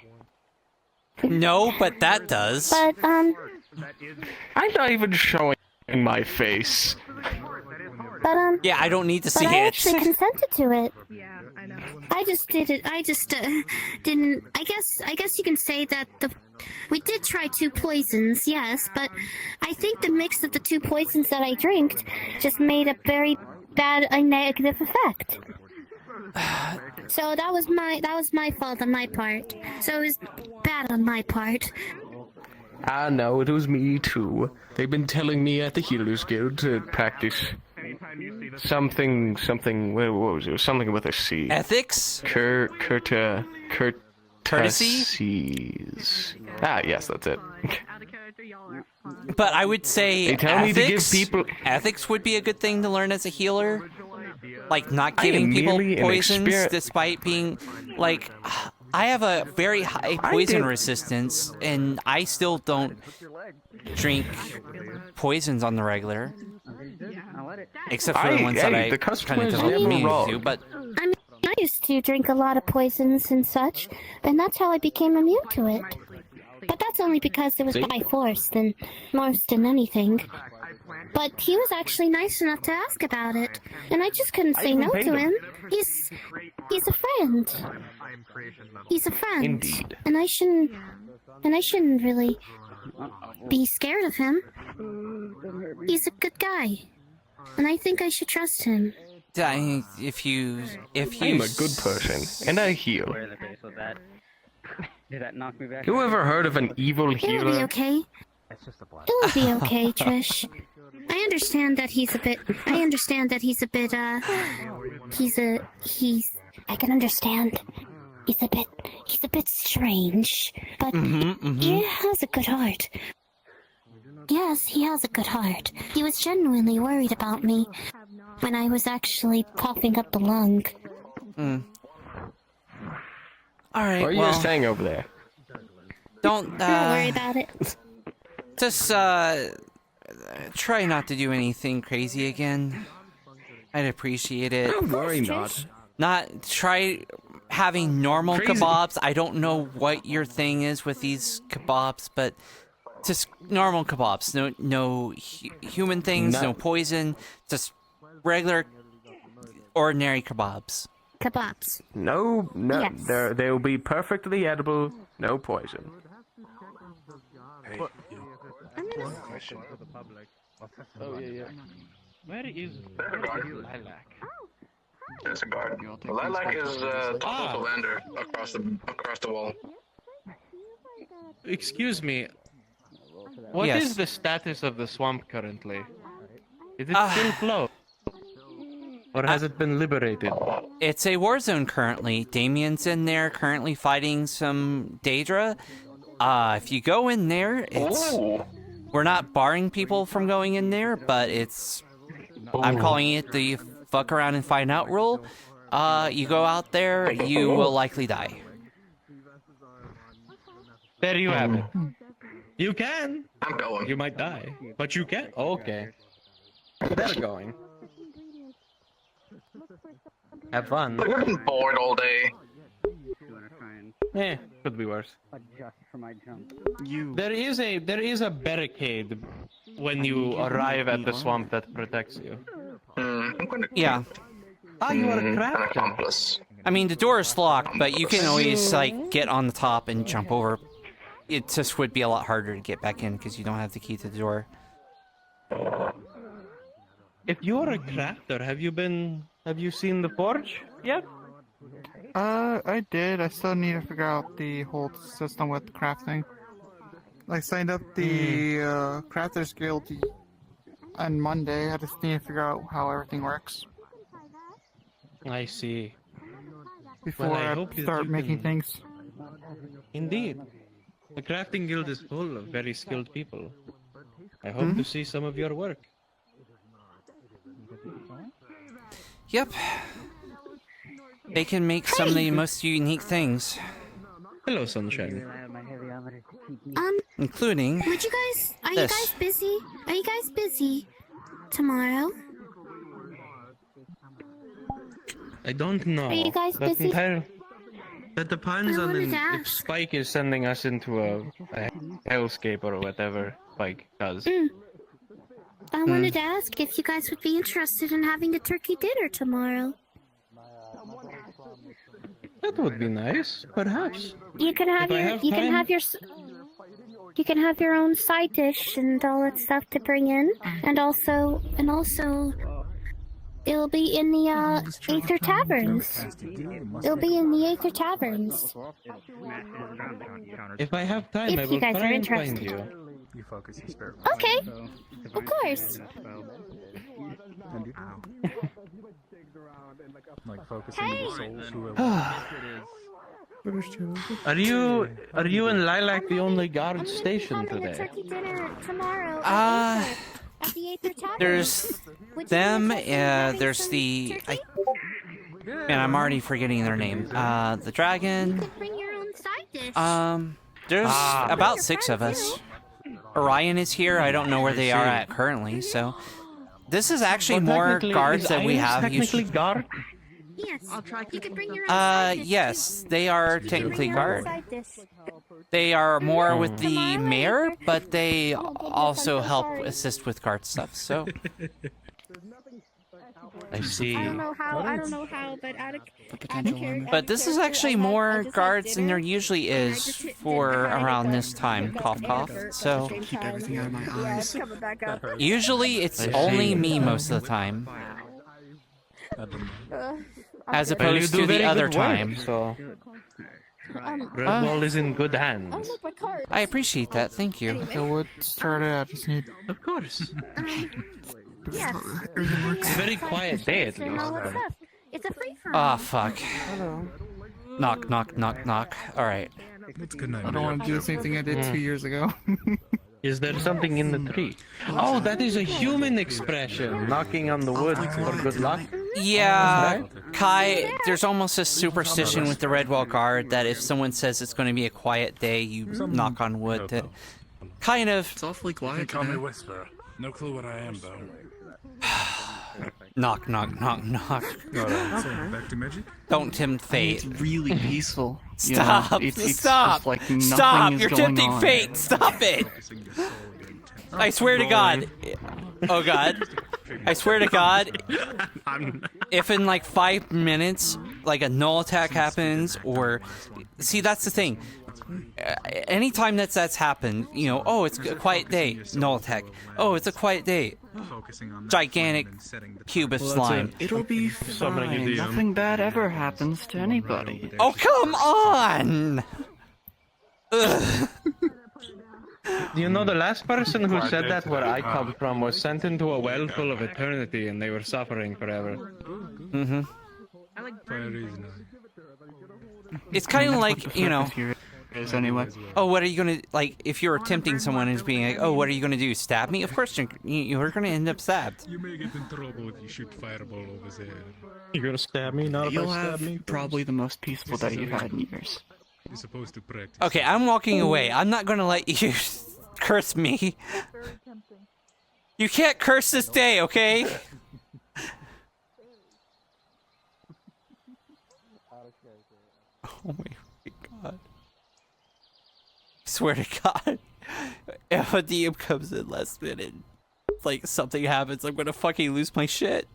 No, but that does. But, I'm not even showing my face. But, yeah, I don't need to see but I it. actually consented to it. Yeah, I know. I just did it. I just, didn't. I guess you can say that we did try 2 poisons, yes, but I think the mix of the 2 poisons that I drank just made a very bad, negative effect. So that was my fault on my part. So it was bad on my part. Ah, no, it was me too. They've been telling me at the Healers Guild to practice something, what was it? Something with a C. Ethics? Courtesies. Ah, yes, that's it. But I would say they tell me to give people ethics would be a good thing to learn as a healer. Like not giving people poisons despite being like I have a very high poison resistance and I still don't drink poisons on the regular. Except for the ones that I kind of developed immunity to, but I mean, I used to drink a lot of poisons and such, and that's how I became immune to it. But that's only because it was by force, than most than anything. But he was actually nice enough to ask about it, and I just couldn't say no to him. He's a friend. He's a friend. Indeed. And I shouldn't really be scared of him. He's a good guy. And I think I should trust him. If you I'm a good person, and I heal. Did that knock me back? Who ever heard of an evil healer? It'll be okay. It'll be okay, Trish. I understand that he's a bit. I can understand. He's a bit strange, but he has a good heart. Yes, he has a good heart. He was genuinely worried about me when I was actually coughing up a lung. Alright, Or are you just staying over there? Don't worry about it. Just try not to do anything crazy again. I'd appreciate it. Don't worry not. Try having normal kebabs. I don't know what your thing is with these kebabs, but just normal kebabs. No human things, no poison, just regular ordinary kebabs. Kebabs. No, yes. They'll be perfectly edible, no poison. Question for the public. Oh, yeah. Where is Lilac? There's a guard. Lilac is top of the lander across the wall. Excuse me. What is the status of the swamp currently? Is it still closed? Or has it been liberated? It's a war zone currently. Damien's in there currently fighting some Daedra. If you go in there, it's we're not barring people from going in there, but it's, I'm calling it the fuck around and find out rule. You go out there, you will likely die. There you have it. You can. I'm going. You might die, but you can. Okay. They're going. Have fun. I've been bored all day. Eh, could be worse. Adjust for my jump. There is a barricade when you arrive at the swamp that protects you. Yeah. Ah, you are a An crafter. accomplice. I mean, the door is locked, but you can always, like, get on the top and jump over. It just would be a lot harder to get back in because you don't have the key to the door. If you're a crafter, have you seen the forge yet? I did. I still need to figure out the whole system with crafting. I signed up the Crafters Guild on Monday. I just need to figure out how everything works I see. before Well, I I hope that start you making can- things. Indeed. The crafting guild is full of very skilled people. I hope to see some of your work. Yep. They can make some of the most unique things. Hello, sunshine. Including Would you guys? Are you this. guys busy? Are you guys busy tomorrow? I don't know. Are you guys busy? That depends I on wanted to if ask. Spike is sending us into a hellscape or whatever Spike does. I wanted to ask if you guys would be interested in having a turkey dinner tomorrow. That would be nice, perhaps. You can have If I your have you can time. have your you can have your own side dish and all that stuff to bring in, and also it'll be in the Aether Taverns. It'll be in the Aether Taverns. If I have time, If I you will guys try are and find interested. you. You focus your spirit. Okay, of course. Like focusing the souls who Are you and Lilac the only guard stationed Having a today? turkey dinner tomorrow. Uh, at the Aether Taverns. there's them, there's the... Man, I'm already forgetting their name. The dragon. Bring your own side dish. There's about 6 of us. Orion is here. I don't know where they are at currently, so... This is actually Well, more technically, guards is that we Iris have technically used. guard? Yes, you can bring your own side dish. Yes, they are technically Bring your own guard. side dish. They are more with the mayor, but they also help assist with guard stuff, so... I see. I don't know how, but out of character. But this is actually more guards than there usually is for around this time, cough cough, so... Keep everything out of my eyes. Usually it's only me most of the time. As Well, you opposed do to the very other good work, time. so Red Wall is in good hands. I appreciate that, thank you. So what started? I just need. Of course. Yes. It's a very quiet day at least. It's a free for Ah, fuck. Knock, knock, knock, knock. Alright. It's good night. I don't want to do the same thing I did 2 years ago. Is there something in the tree? Oh, that is a human expression. Knocking on the wood for good luck. Yeah, Kai, there's almost a superstition with the Redwall Guard that if someone says it's going to be a quiet day, you knock on wood to kind of... It's awfully quiet. Call me Whisper. No clue what I am, though. Knock, knock, knock, knock. Back to magic? Don't tempt fate. It's really peaceful. you Stop! know? It's Stop! just like nothing Stop! is You're going tempting on. fate! Stop it! I swear to God. Oh God. I swear to God, if in like 5 minutes, like a null attack happens, or... See, that's the thing. Anytime that's happened, you know, oh, it's a quiet day, null attack. Oh, it's a quiet day, gigantic cube of slime. It'll be fine. Nothing bad ever happens to anybody. Oh, come on! Ugh. You know, the last person who said that where I come from was sent into a well full of eternity and they were suffering forever. Mm-hmm. It's kind of like, you know, is anyway. Oh, what are you gonna like? If you're tempting someone and being like, "Oh, what are you gonna do? Stab me?" Of course you're gonna end up stabbed. You may get in trouble if you shoot fireball over there. You're gonna stab me? Not if You'll I stab have me. probably the most peaceful day you've had in years. You're supposed to practice. Okay, I'm walking away. I'm not gonna let you curse me. You can't curse this day, okay? Oh my god. I swear to god. If a DM comes in last minute, like something happens, I'm gonna fucking lose my shit.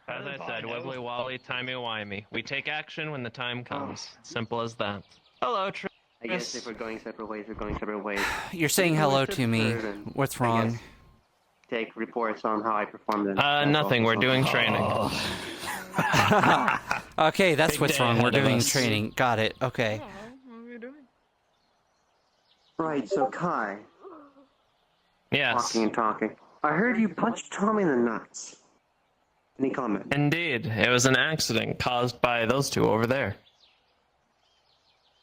As I said, wibbly wobbly, timey wimey. We take action when the time comes. Simple as that. Hello, Tris. I guess if we're going separate ways, we're going separate ways. You're saying hello to me. What's wrong? Take reports on how I performed it. Nothing. We're doing training. Okay, that's Big what's day wrong. We're ahead of doing us. training. Got it. Okay. Right, so Kai. Yes. Walking and talking. I heard you punched Tommy in the nuts. Any comment? Indeed. It was an accident caused by those two over there.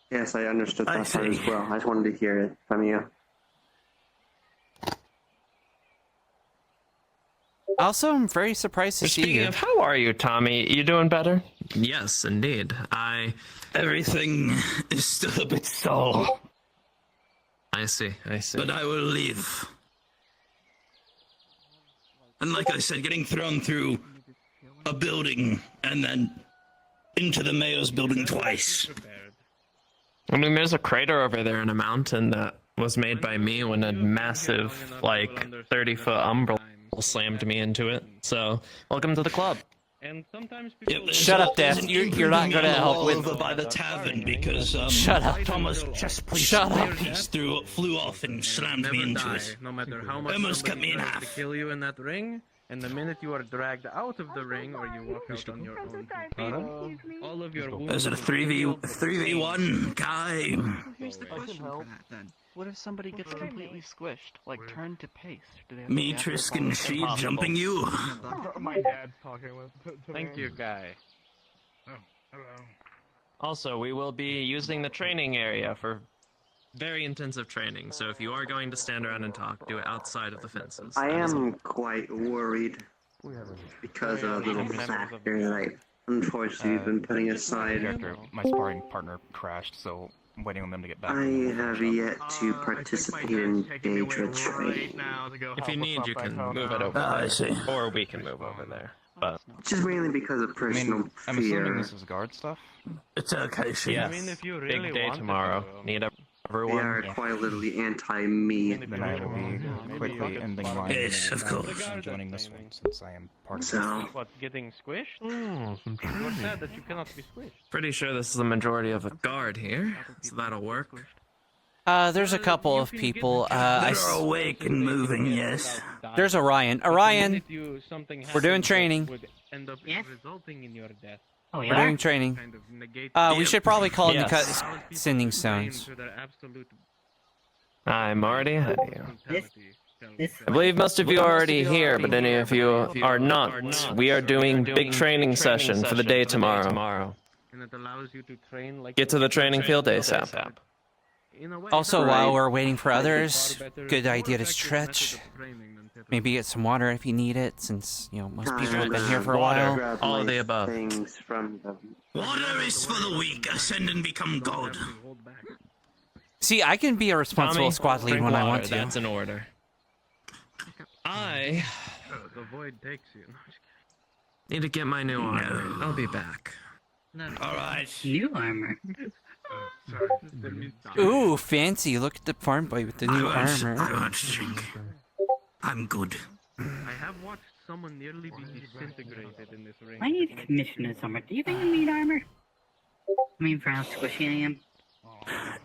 Yes, I understood that part as well. I just wanted to hear it from you. Also, I'm very surprised to see Speaking you. of, how are you, Tommy? You doing better? Yes, indeed. Everything is still a bit stale. I see. But I will leave. And like I said, getting thrown through a building and then into the mayor's building twice. I mean, there's a crater over there in a mountain that was made by me when a massive, like, 30-foot umbrella slammed me into it. So, welcome to the club. And sometimes Shut up, Death. You're not gonna help with. Over by the tavern because Shut up. Thomas chest piece Shut up. flew off and slammed me into it. No matter how much Almost cut me in somebody tries half. to kill you in that ring, and the minute you are dragged out of the ring or you walk out on your own feet, all of your wounds... Is it a 3v1 guy? Here's the question for that then. What if somebody gets completely squished, like turned to paste? Do they have Me, to Trisk, and she jumping you? My dad's talking with... Thank you, Guy. Oh, hello. Also, we will be using the training area for very intensive training, so if you are going to stand around and talk, do it outside of the fences. I am quite worried because of the little factor that I unfortunately have been putting aside. My sparring partner crashed, so I'm waiting on them to get back. I have yet to participate in Daedra training. If you need, you can move it over there. I see. Or we can move over there. But Just mainly because of personal I'm fear. assuming this is guard stuff. It's okay, she. yes, big day tomorrow. Need They everyone. are quite literally anti-me. Then I will be quickly ending my Yes, of course. and joining this one since I am part of So, What, getting squished? You're sad that you cannot be squished. Pretty sure this is the majority of a guard here, so that'll work. There's a couple of people. They're awake and moving, yes. There's Orion. Orion, we're doing training. Yes? Resulting in your death. Oh, We're doing training. We should probably call in the Yes. sending stones. I'm already ahead of you. This I believe most of you are already here, but any of you are not. We are doing big training session for the day tomorrow. Get to the training field ASAP. Also, while we're waiting for others, good idea to stretch. Maybe get some water if you need it, since, you know, most people have been here for a while. All of the above. things from the... Water is for the weak. Ascend and become God. See, I can be a responsible Tommy, squad lead drink when I water. want to. That's an order. I the void takes you. Need to get my new armor. I'll be back. Alright. New armor. Ooh, fancy. Look at the farm boy with the new I armor. want to drink. I'm good. I have watched someone nearly be disintegrated in this ring. I need to commission this armor. Do you think I need armor? I mean, for how squishy I am.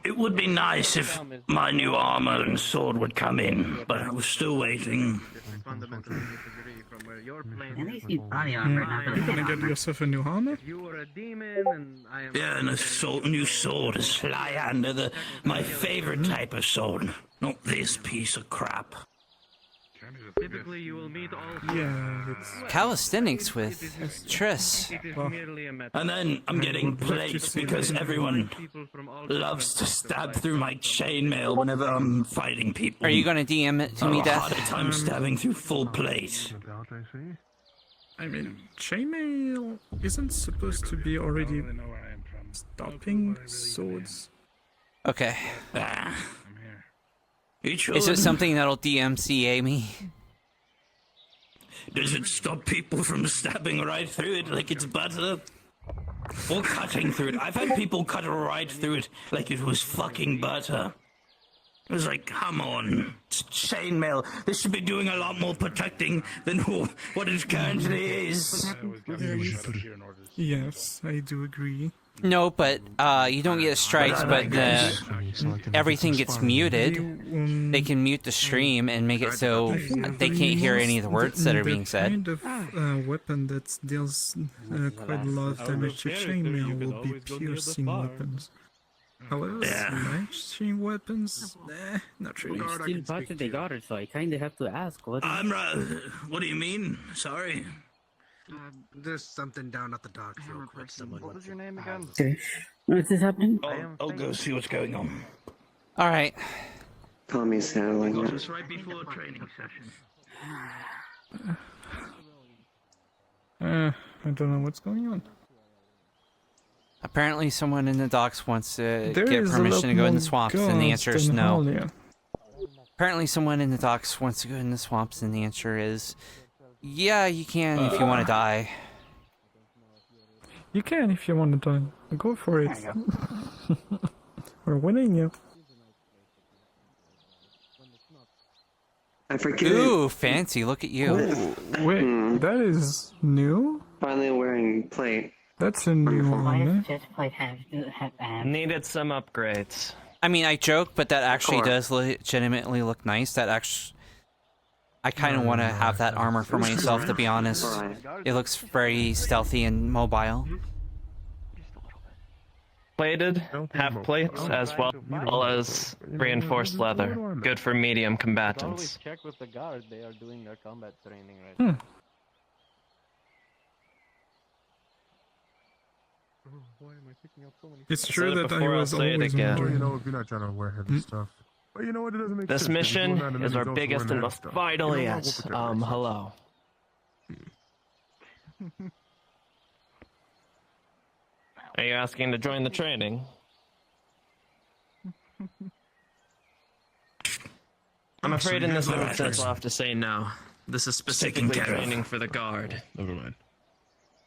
It would be nice if my new armor and sword would come in, but we're still waiting. At least need body armor, not really You're gonna head get armor. yourself a new helmet? You were a demon, and I am. Yeah, and a new sword, a Slyander, my favorite type of sword. Not this piece of crap. Typically, you will meet all. Yeah, it's... Calisthenics with Triss. And then I'm getting plates because everyone loves to stab through my chainmail whenever I'm fighting people. Are you gonna DM it to me, I have a harder Death? time stabbing through full plate. I mean, chainmail isn't supposed to be already stopping swords. Okay. Each Is it one- something that'll DMCA me? Does it stop people from stabbing right through it like it's butter? Or cutting through it? I've had people cut right through it like it was fucking butter. It was like, come on, it's chainmail. This should be doing a lot more protecting than what it currently is. Yes, I do agree. No, but you don't get strikes, but everything gets muted. They can mute the stream and make it so they can't hear any of the words that are being said. The kind of weapon that deals quite a lot of damage to chainmail will be piercing weapons. However, slashing weapons, not really. It's still part of the guard, so I kind of have to ask. What do you mean? Sorry. There's something down at the docks real quick. What was your name again? What's this happening? I'll go see what's going on. All right. Tommy's handling it. Just right before training session. I don't know what's going on. Apparently, someone in the docks wants to There get is a permission to go in the lot swamps, more and the answer is ghosts than no. Halia. Apparently, someone in the docks wants to go in the swamps, and the answer is, yeah, you can if you want to die. You can if you want to die. Go for it. We're winning you. I forget. Ooh, fancy! Look at you. Wait, that is new? Finally wearing plate. That's a new one. Needed some upgrades. I mean, I joke, but that actually does legitimately look nice. That actually, I kind of want to have that armor for myself, to be honest. It looks very stealthy and mobile. Plated, half plates, as well as reinforced leather. Good for medium combatants. Check with the guard. They are doing their combat training right now. Why am I picking up so many? It's true that I was always wondering. You know, if you're not trying to wear heavy stuff. But you know what? It doesn't make This sense. mission is our biggest and most vital yet. Hello. Are you asking to join the training? I'm afraid in this instance I'll have to say no. This is specifically training for the guard. Never mind.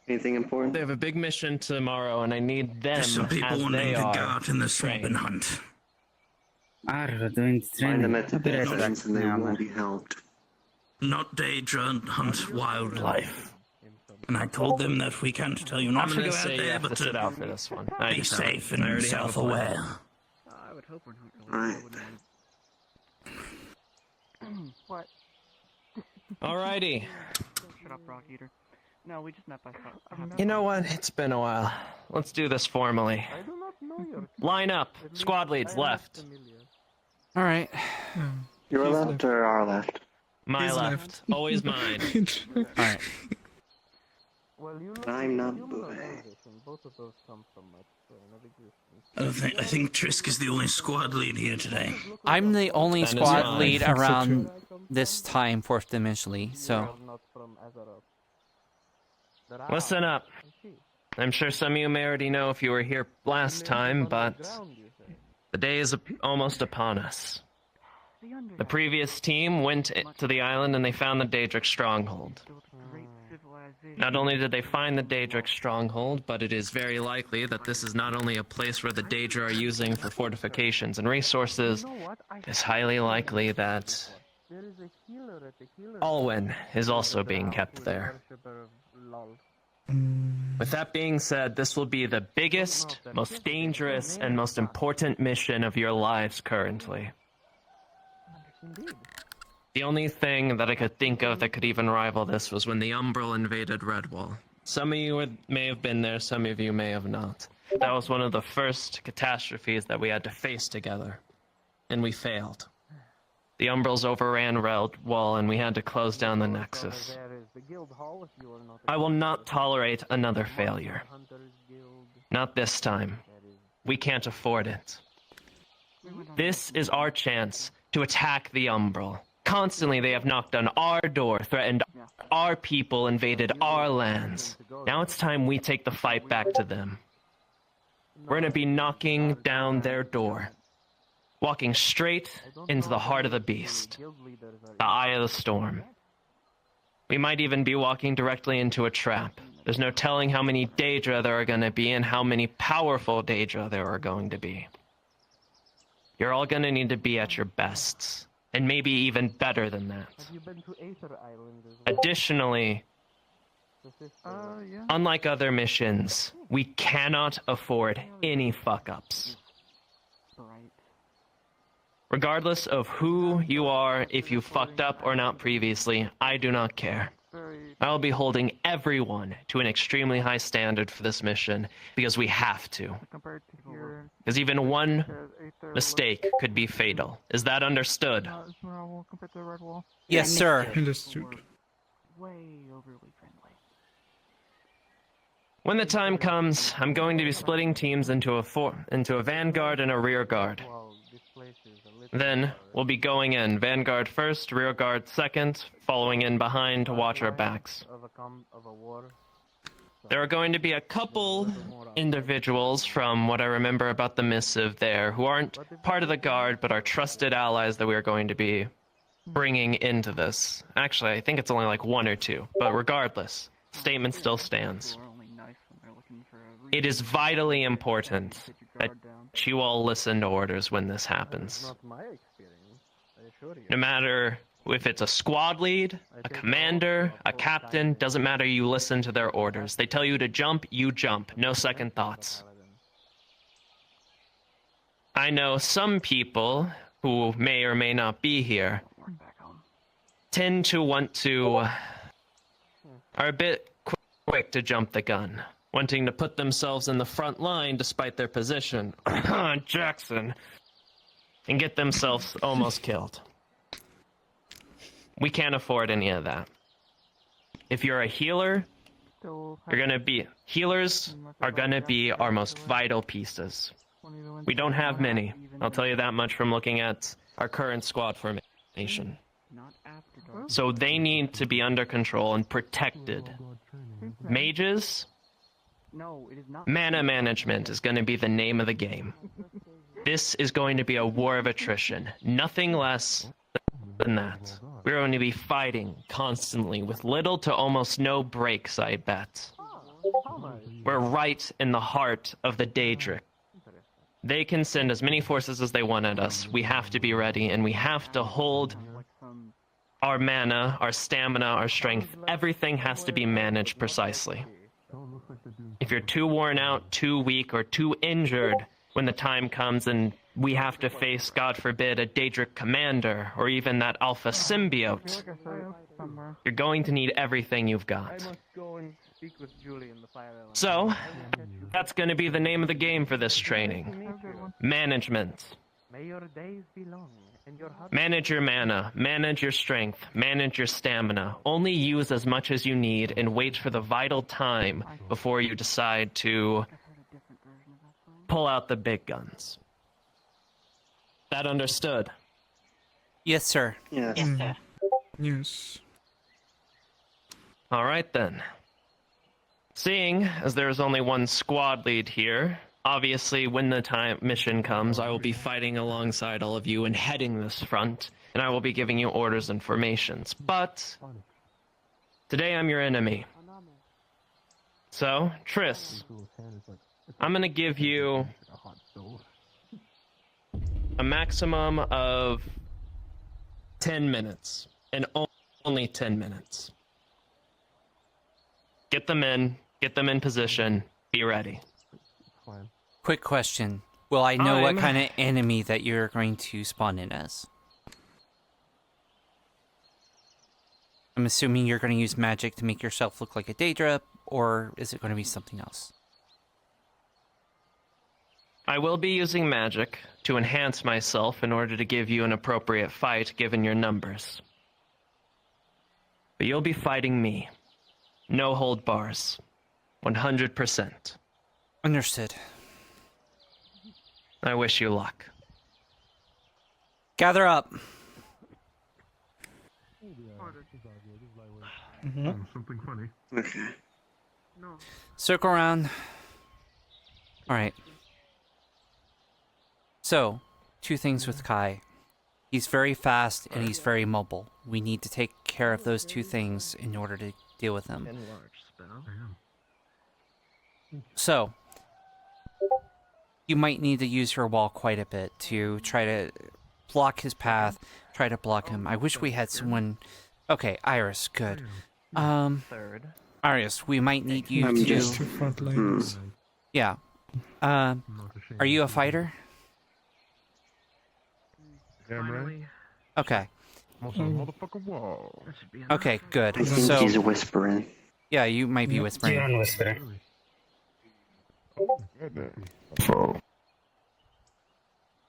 Anything important? They have a big mission tomorrow, and I need them There's some people as wanting they to are go out in the swamp and trained. hunt. Doing Find them training. at the veterans and they will be helped. Not danger, hunt wildlife. And I told them that we can't tell you not I'm to gonna go out say you there, have but to sit out for this one. I be just safe I and already have a plan. self-aware. I would hope we're not Right. What? Alrighty. Shut up, Rock Eater. No, we just met by phone. You know what? It's been a while. Let's do this formally. I do not know your. Line up. Squad leads left. All right. Your left or our left? My His left. Always mine. All right. Well, you know, I'm not you know Boo. both of those come from my plane of existence. I think Trisk is the only squad lead here today. I'm the only That is squad fine. lead I think so, around too. this time, fourth dimensionally. So Not from Azeroth. Listen up. I'm sure some of you may already know if you were here last time, but the day is almost upon us. The previous team went to the island and they found the Daedric stronghold. Not only did they find the Daedric stronghold, but it is very likely that this is not only a place where the Daedra are using for fortifications and resources, it's highly likely that Alwyn is also being kept there. With that being said, this will be the biggest, most dangerous, and most important mission of your lives currently. The only thing that I could think of that could even rival this was when the Umbral invaded Redwall. Some of you may have been there, some of you may have not. That was one of the first catastrophes that we had to face together. And we failed. The Umbrals overran Red Wall and we had to close down the Nexus. I will not tolerate another failure. Not this time. We can't afford it. This is our chance to attack the Umbral. Constantly they have knocked on our door, threatened our people, invaded our lands. Now it's time we take the fight back to them. We're gonna be knocking down their door. Walking straight into the heart of the beast. The eye of the storm. We might even be walking directly into a trap. There's no telling how many Daedra there are gonna be and how many powerful Daedra there are going to be. You're all gonna need to be at your bests. And maybe even better than that. Additionally, unlike other missions, we cannot afford any fuck-ups. Regardless of who you are, if you fucked up or not previously, I do not care. I will be holding everyone to an extremely high standard for this mission, because we have to. Because even one mistake could be fatal. Is that understood? Yes, sir. Understood. When the time comes, I'm going to be splitting teams into a vanguard and a rear guard. Then, we'll be going in. Vanguard first, rear guard second, following in behind to watch our backs. There are going to be a couple individuals, from what I remember about the missive there, who aren't part of the guard, but are trusted allies that we are going to be bringing into this. Actually, I think it's only like one or two, but regardless, statement still stands. It is vitally important that you all listen to orders when this happens. No matter if it's a squad lead, a commander, a captain, doesn't matter, you listen to their orders. They tell you to jump, you jump. No second thoughts. I know some people who may or may not be here tend to want to... are a bit quick to jump the gun, wanting to put themselves in the front line despite their position. Jackson. And get themselves almost killed. We can't afford any of that. If you're a healer, healers are gonna be our most vital pieces. We don't have many. I'll tell you that much from looking at our current squad formation. So they need to be under control and protected. Mages, mana management is going to be the name of the game. This is going to be a war of attrition. Nothing less than that. We're going to be fighting constantly with little to almost no breaks, I bet. We're right in the heart of the Daedric. They can send as many forces as they want at us. We have to be ready, and we have to hold our mana, our stamina, our strength. Everything has to be managed precisely. If you're too worn out, too weak, or too injured when the time comes and we have to face, God forbid, a Daedric commander, or even that alpha symbiote, you're going to need everything you've got. So, that's going to be the name of the game for this training. Management. Manage your mana, manage your strength, manage your stamina. Only use as much as you need and wait for the vital time before you decide to pull out the big guns. That understood? Yes, sir. Yes. Yes, sir. Yes. All right, then. Seeing as there is only one squad lead here, obviously when the mission comes, I will be fighting alongside all of you and heading this front, and I will be giving you orders and formations. But today I'm your enemy. So, Triss, I'm going to give you a maximum of 10 minutes, and only 10 minutes. Get them in position, be ready. Quick question. Will I know what kind of enemy that you're going to spawn in as? I'm assuming you're going to use magic to make yourself look like a Daedra, or is it going to be something else? I will be using magic to enhance myself in order to give you an appropriate fight given your numbers. But you'll be fighting me. No hold bars. 100%. Understood. I wish you luck. Gather up. Something funny. Okay. Circle around. Alright. So, 2 things with Kai. He's very fast and he's very mobile. We need to take care of those 2 things in order to deal with him. So, you might need to use your wall quite a bit to try to block his path, try to block him. I wish we had someone... Okay, Iris, good. Iris, we might need you to... Just 2 front lines. Yeah. Are you a fighter? Okay. Motherfucking wall. Okay, good. I think he's whispering. Yeah, you might be whispering. You're on whisper. Oh.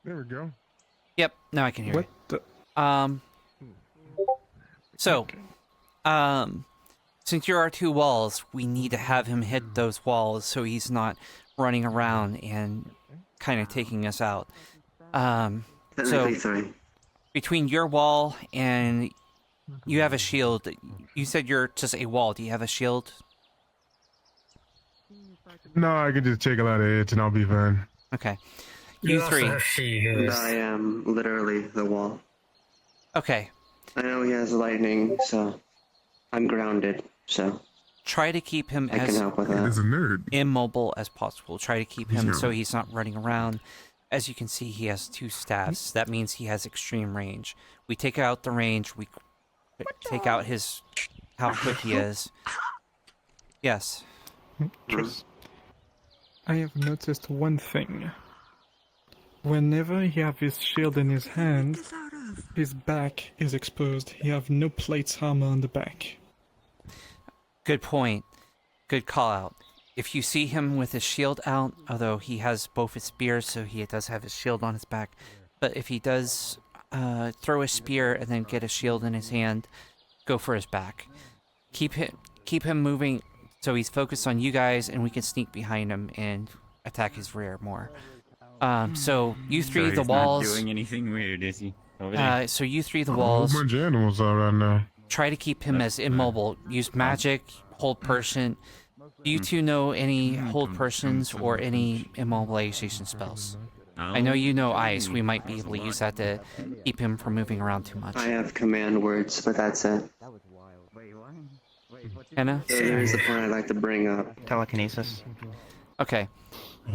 There we go. Yep, now I can hear What you. the? So, since you're our 2 walls, we need to have him hit those walls so he's not running around and kind of taking us out. So, between your wall and you have a shield, you said you're just a wall. Do you have a shield? No, I can just take a lot of hits and I'll be fine. Okay. You 3. I am literally the wall. Okay. I know he has lightning, so I'm grounded, so... Try to keep him I can as help with that. He's a nerd. immobile as possible. Try to keep him so he's not running around. As you can see, he has 2 staffs. That means he has extreme range. We take out the range, we take out his... how quick he is. Yes. I have noticed one thing. Whenever he has his shield in his hand, his back is exposed. He have no plates armor on the back. Good point. Good call out. If you see him with his shield out, although he has both his spears, so he does have his shield on his back, but if he does throw a spear and then get a shield in his hand, go for his back. Keep him moving so he's focused on you guys, and we can sneak behind him and attack his rear more. So you 3 the walls. Not doing anything weird, is he? So you 3 the A walls. whole bunch of animals out right now. Try to keep him as immobile. Use magic, hold person. Do you 2 know any hold persons or any immobilization spells? I know you know ice. We might be able to use that to keep him from moving around too much. I have command words, but that's it. Kenna? There's the point I'd like to bring up. Telekinesis. Okay.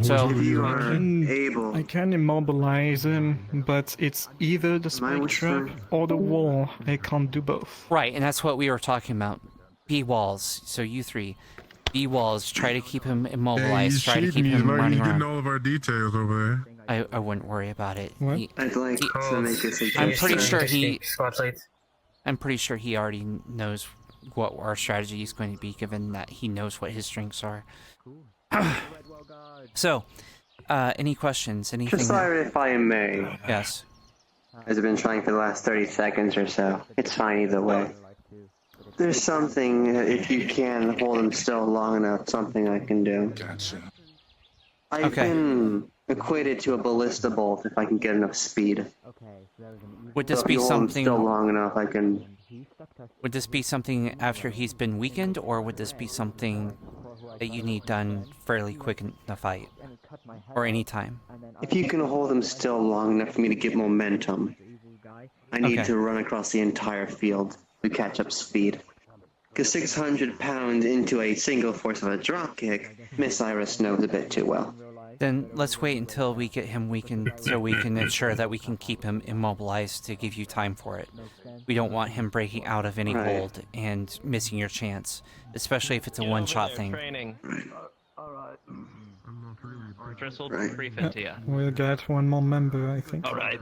So able. I can immobilize him, but it's either the spike trap or the wall. I can't do both. Right, and that's what we were talking about. B walls. So you 3. B walls. Try to keep him immobilized. Try to keep him running He's getting around. all of our details over there. I wouldn't worry about it. What? I'd like to make a suggestion. I'm pretty sure he already knows what our strategy is going to be, given that he knows what his strengths are. So, any questions? Anything? Just sorry if I may. Yes. As I've been trying for the last 30 seconds or so. It's fine either way. There's something, if you can hold him still long enough, something I can do. Gotcha. I've been equated to a ballista bolt if I can get enough speed. Would this So if be you hold him something? still long enough, I can... Would this be something after he's been weakened, or would this be something that you need done fairly quick in the fight, or any time? If you can hold him still long enough for me to get momentum, I need to run across the entire field to catch up speed. Because 600 pounds into a single force of a dropkick, Miss Iris knows a bit too well. Then let's wait until we get him weakened so we can ensure that we can keep him immobilized to give you time for it. We don't want him breaking out of any hold and missing your chance, especially if it's a one-shot thing. We'll get one more member, I think. Alright.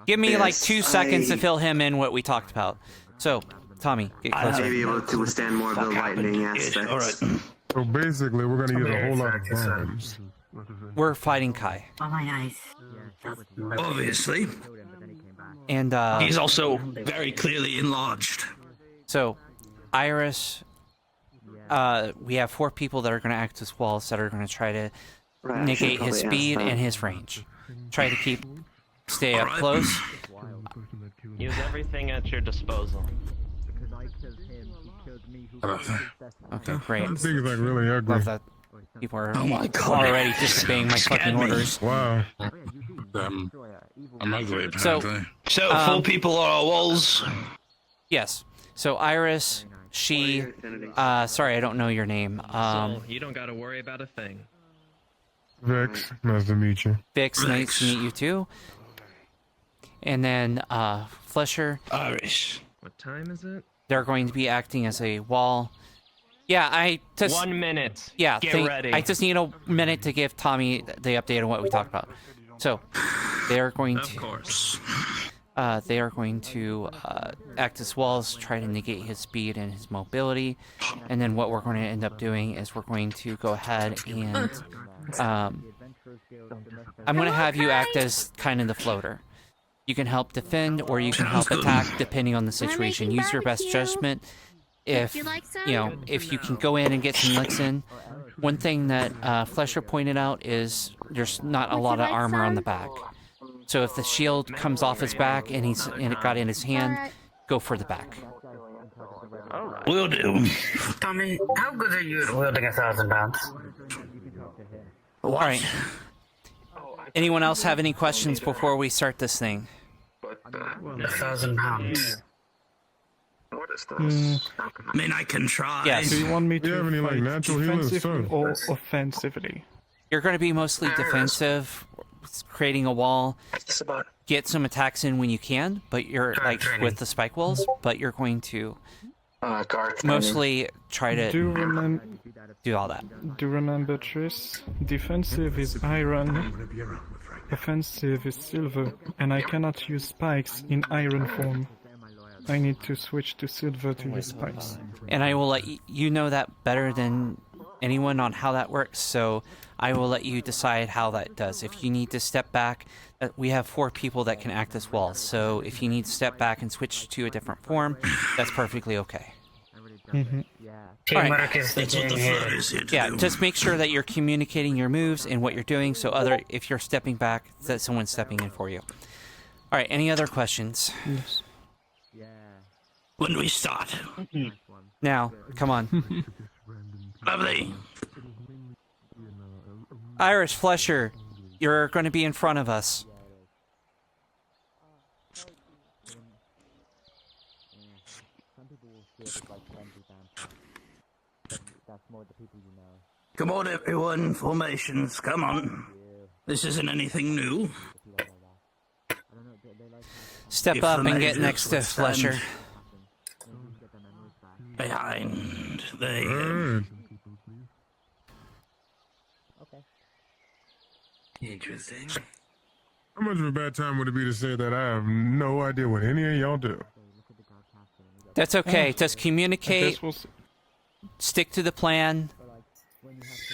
Give me like 2 seconds to fill him in what we talked about. So, Tommy, get closer. I may be able to withstand more of the lightning aspects. So basically, we're gonna use a whole lot of bombs. We're fighting Kai. Oh my eyes. Obviously. And he's also very clearly enlarged. So, Iris, we have 4 people that are going to act as walls that are going to try to negate his speed and his range. Try to stay up close. Use everything at your disposal. Okay, great. That thing is like really ugly. Love that. People are already disobeying my fucking orders. Wow. I'm ugly, So, apparently. So 4 people are our walls. Yes. So Iris, she, sorry, I don't know your name. So you don't gotta worry about a thing. Vex, nice to meet you. Vix, nice to meet you too. And then Flesher. Iris. What time is it? They're going to be acting as a wall. Yeah, I just 1 minute. Yeah, Get ready. I just need a minute to give Tommy the update on what we talked about. So they are going Of course. they are going to act as walls, try to negate his speed and his mobility, and then what we're going to end up doing is we're going to go ahead and I'm going to have you act as kind of the floater. You can help defend or you can help attack depending on the situation. Use your best judgment. If if you can go in and get some licks in. One thing that Flesher pointed out is there's not a lot of armor on the back. So if the shield comes off his back and it got in his hand, go for the back. Will do. Tommy, how good are you at wielding 1,000 pounds? All right. Anyone else have any questions before we start this thing? 1,000 pounds. What is this? I mean, I can try. Yes. Do you want me to have any, like, fight natural healers, defensively sir? or offensively? You're going to be mostly defensive, creating a wall. Get some attacks in when you can, but you're like with the spike walls, but you're going to mostly try to do all that. Do remember, Tris? Defensive is iron, offensive is silver, and I cannot use spikes in iron form. I need to switch to silver to use spikes. And I will let you know that better than anyone on how that works, so I will let you decide how that does. If you need to step back, we have 4 people that can act as walls, so if you need to step back and switch to a different form, that's perfectly okay. Mm-hmm. Teamwork is the key. Yeah, just make sure that you're communicating your moves and what you're doing, so if you're stepping back, that someone's stepping in for you. All right, any other questions? Yes. When do we start? Now, come on. Lovely. Iris Flesher, you're going to be in front of us. Come on, everyone. Formations. Come on. This isn't anything new. Step up and get next to Flesher. Behind the Interesting. How much of a bad time would it be to say that I have no idea what any of y'all do? That's okay. Just communicate, stick to the plan,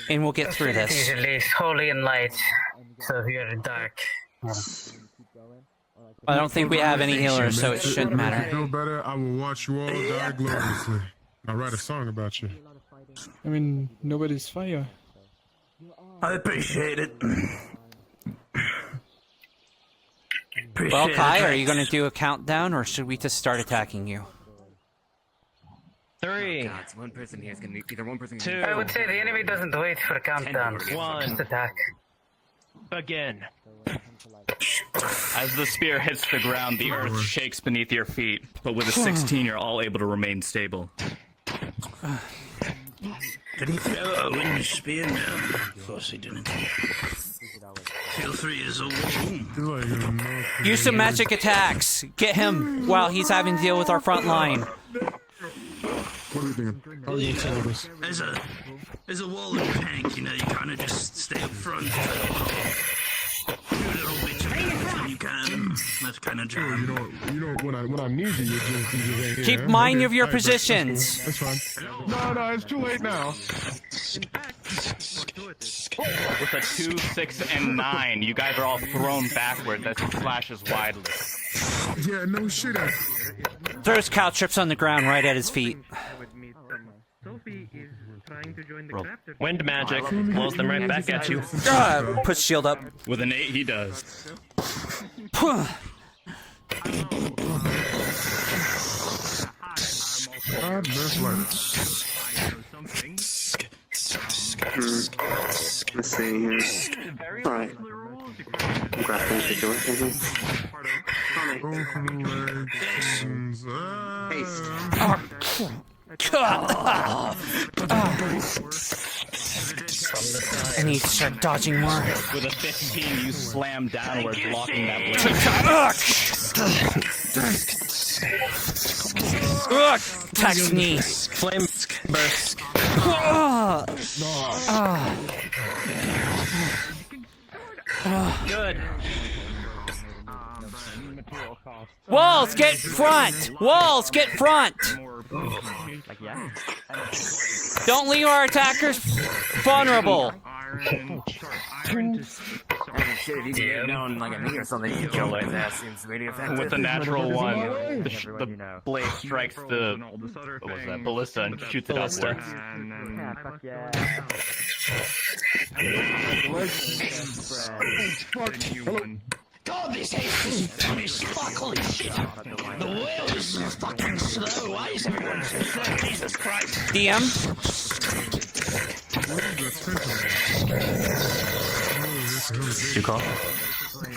and we'll get through this. Usually it's holy and light, so if you're in dark. I don't think we have any healers, so it shouldn't If matter. you feel better, I will watch you all die gloriously. I'll write a song about you. I mean, nobody's fire. I appreciate it. Well, Kai, are you going to do a countdown, or should we just start attacking you? 3. One person here is gonna be either one person. 2. I would say the enemy doesn't wait for countdowns. 1. Just attack. Begin. As the spear hits the ground, the earth shakes beneath your feet, but with a 16, you're all able to remain stable. Did he throw a wind spear? No. Of course he didn't. Skill 3 is a wall. Use some magic attacks. Get him while he's having to deal with our front line. What are you thinking? How are you telling us? There's a wall in tank, you know, you kind of just stay up front. Do a little bit of damage when you can. That's kind of jam. You know, when I need you, you just ain't here. Keep mind of your positions. That's fine. No, it's too late now. With a 2, 6, and 9, you guys are all thrown backwards as he slashes widely. Yeah, no shit. Throws caltrips on the ground right at his feet. Wind magic blows them right back at you. Puts shield up. With an 8, he does. Let's see here. Alright. Grappling situation. Haste. I need to start dodging more. With a 15, you slam downward, blocking that blade. Tax knee. Flame burst. Good. Walls, get front! Walls, get front! Don't leave our attackers vulnerable. With a natural 1, the blade strikes the ballista and shoots it outwards. God, this is sparkly shit. The whale is so fucking slow. Why is everyone so slow? Jesus Christ. DM? You call?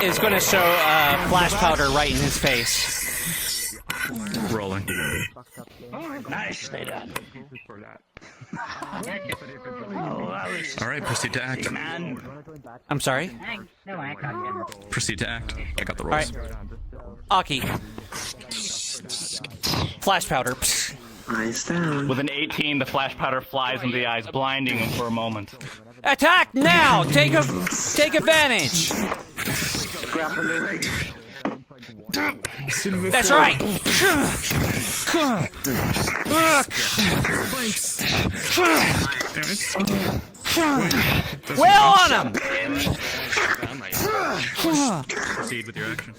Is going to show flash powder right in his face. Rolling. Nicely done. Alright, proceed to act. I'm sorry? No, I got him. Proceed to act. I got the rolls. Alright. Aki. Flash powder. Eyes down. With an 18, the flash powder flies into the eyes, blinding him for a moment. Attack now! Take advantage! That's right! Well on him! Proceed with your action.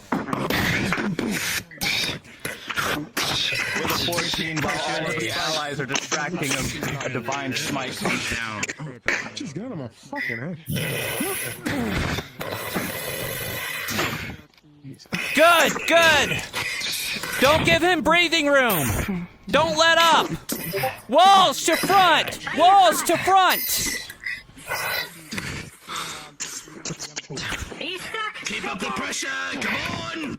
With a 14, while all of the allies are distracting him, a divine smite comes down. Just got him a fucking head. Good! Don't give him breathing room! Don't let up! Walls to front! Walls to front! Keep up the pressure! Come on!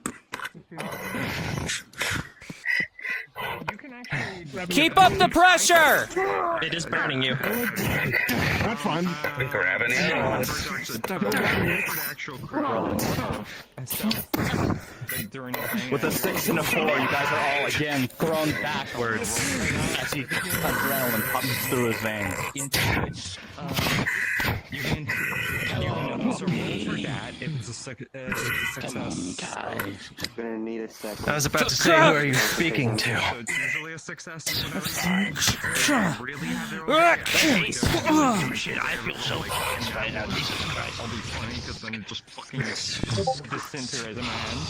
Keep up the pressure! It is burning you. That's fine. Grabbing it. With a 6 and a 4, you guys are all again thrown backwards as he adrenaline pumps through his veins. You can also roll for that if it's a success. Gonna need a second. I was about to say, who are you speaking to? So it's usually a success whenever really have their Shit, I feel so fucking right now. Jesus Christ. I'll be funny because then it just fucking disintegrates in my hand.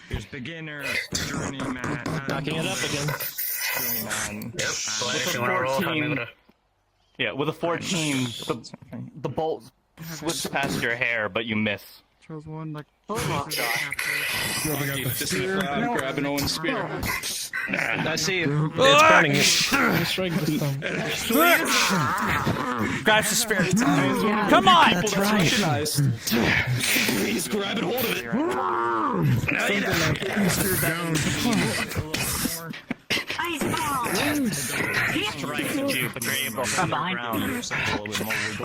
There's beginner, journeyman. Knocking it up again. Journeyman. With a 14, the bolt slips past your hair, but you miss. Chose one like. Grabbing Owen's spear. I see you. It's burning you. Strike this time. Grabs the spear. Come on! That's right. He's grabbing hold of it. Strikes at you, but you're able to come around.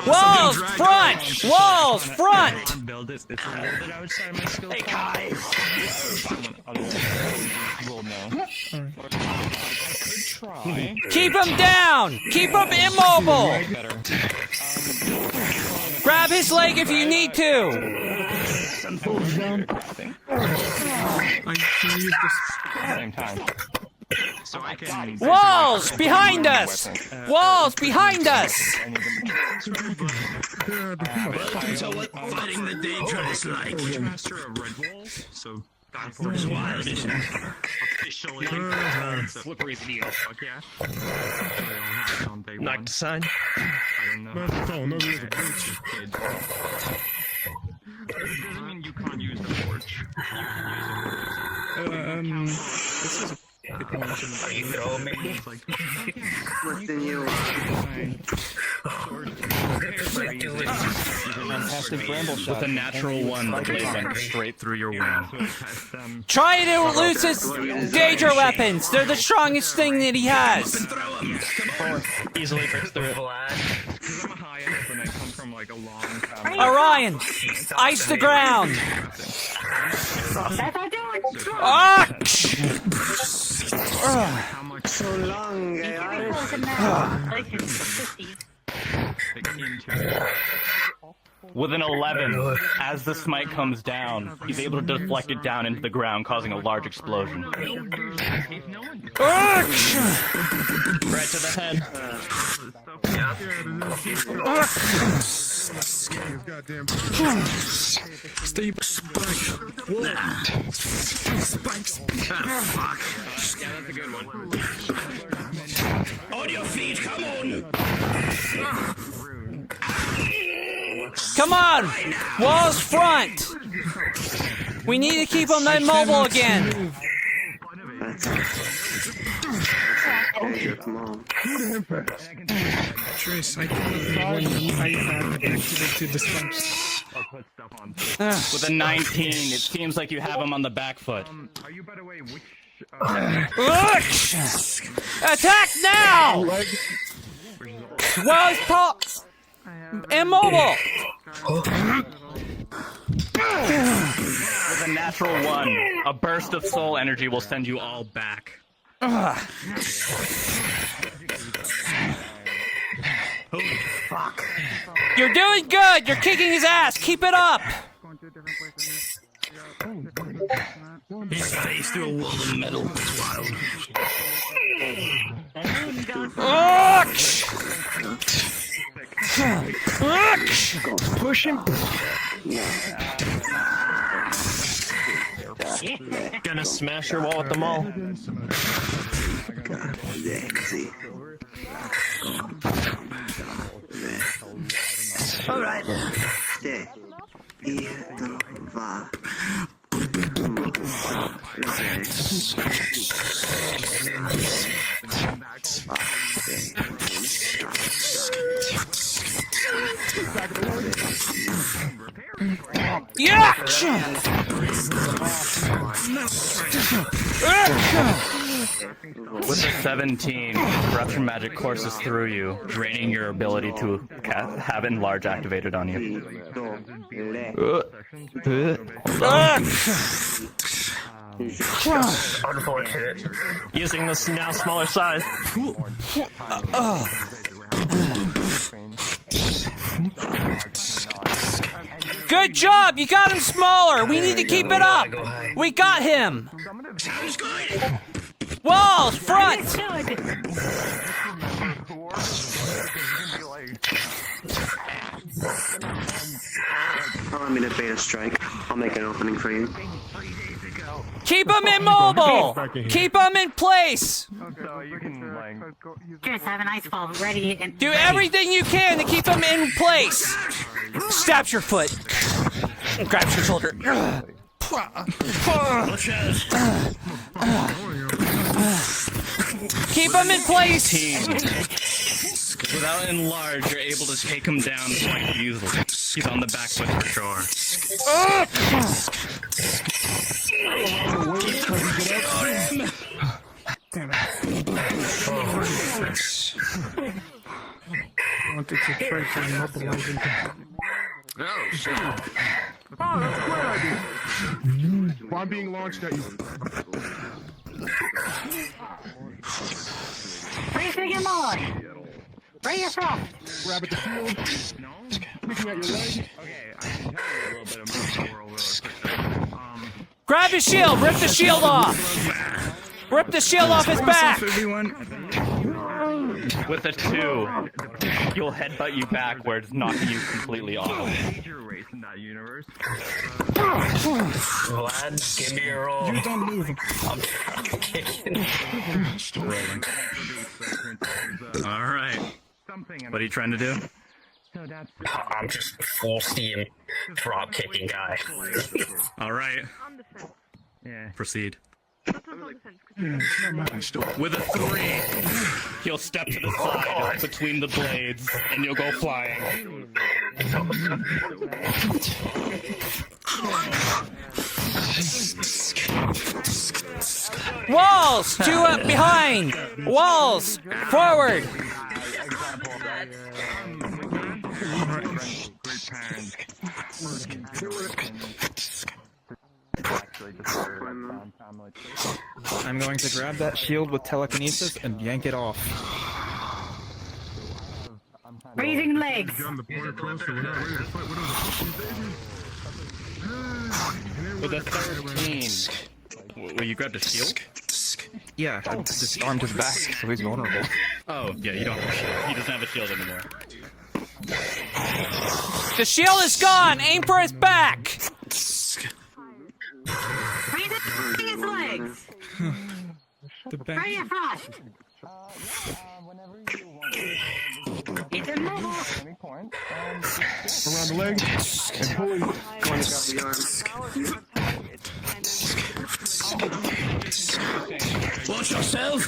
Walls front! Walls front! Build it. It's a little bit outside my skill. Hey guys! Keep him down! Keep him immobile! Grab his leg if you need to! Same time. So I can. Walls behind us! Walls behind us! Welcome to what fighting the Daedra is like. Master of Red Wolves, so It's wild, isn't it? officially slippery as needle. Fuck yeah. Knock to sign. I don't know. It doesn't mean you can't use the torch. This is a good one. Are you throwing me? What's in you? With a natural one, the blade went straight through your wing. Try to lose his Daedra weapons! They're the strongest thing that he has! Easily breaks through it. Orion! Ice the ground! Ah! So long, With an 11, as the smite comes down, he's able to deflect it down into the ground, causing a large explosion. Right to the head. Stay Spikes. Fuck. Yeah, that's a good one. On your feet, come on. Come on! Walls front! We need to keep them immobile again! Trace, I can't activated the spikes. With a 19, it seems like you have him on the back foot. Are you, by the way, which... Attack now! Walls immobile! With a natural 1, a burst of soul energy will send you all back. Holy fuck. You're doing good! You're kicking his ass! Keep it up! His face through a wall of metal. It's wild. Push him! Gonna smash your wall with the maul. Alright. Yeah! With a 17, corruption magic courses through you, draining your ability to have enlarge activated on you. Unfortunate. Using this now smaller size. Good job! You got him smaller! We need to keep it up! We got him! Walls, front! Allow me to beta strike. I'll make an opening for you. Keep him immobile! Keep him in place! Just have an ice ball ready and... Do everything you can to keep him in place! Stabs your foot. Grabs your shoulder. Keep him in place! Without enlarge, you're able to take him down quite easily. He's on the back foot for sure. Damn it. I wanted to try to immobilize him. Oh, shit. Oh, that's a great idea. Well, I'm being launched at you. Bring him on! Bring us off! Grab at the shield. Picking at your leg. Okay, I can tell you a little bit about the world really quick. Grab his shield! Rip the shield off! Rip the shield off his back! With a 2, you'll headbutt you backwards, knocking you completely off. Major race in that universe. Lad, give me a roll. You don't move. I'm kicking. Alright. What are you trying to do? I'm just full steam drop kicking guy. Alright. Yeah. Proceed. With a 3, he'll step to the side between the blades, and you'll go flying. Walls! 2 up behind! Walls! Forward! I'm going to grab that shield with telekinesis and yank it off. Raising legs. With a 13. Will you grab the shield? Yeah, I just armed his back, so he's vulnerable. Oh, yeah, you don't have a shield. He doesn't have a shield anymore. The shield is gone! Aim for his back! Raising his legs. The back. Right in front. It's a move. Around the leg and pulling. Going up the arm. Watch yourself.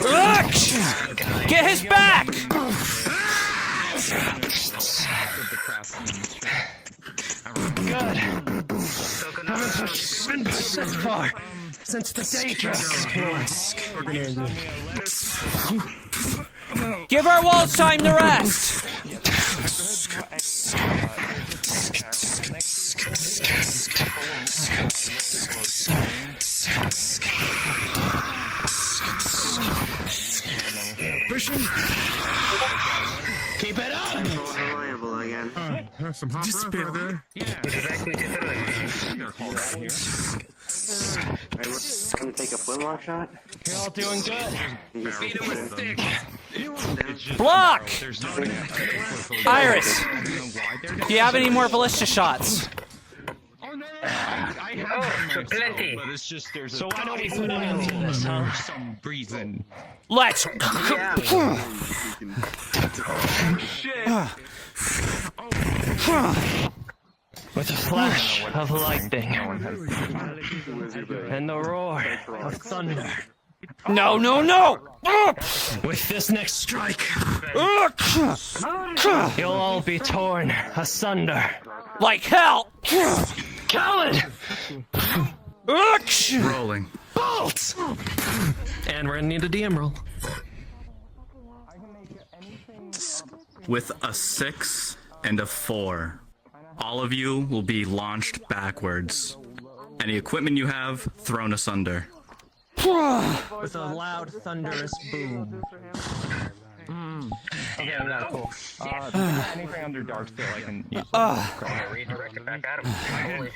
Look! Get his back! Good. Haven't been this far since the day. Give our walls time to rest! Pushing. Keep it up. Reliable again. Some hot breath right there. Alright, we're gonna take a flintlock shot. You're all doing good. Beat him with a stick. Block! Iris! Do you have any more ballista shots? Plenty. But it's just there's so why don't we put it on this, huh? For some reason. Let's. Shit. With a flash of lightning and the roar of thunder. No, no, no! With this next strike, you'll all be torn asunder. Like hell! Coward! Rolling. Bolt! And we're gonna need a DM roll. With a 6 and a 4, all of you will be launched backwards. Any equipment you have, thrown asunder. With a loud, thunderous boom. Okay, that's cool. Anything under dark still I can use. Redirect it back at him. We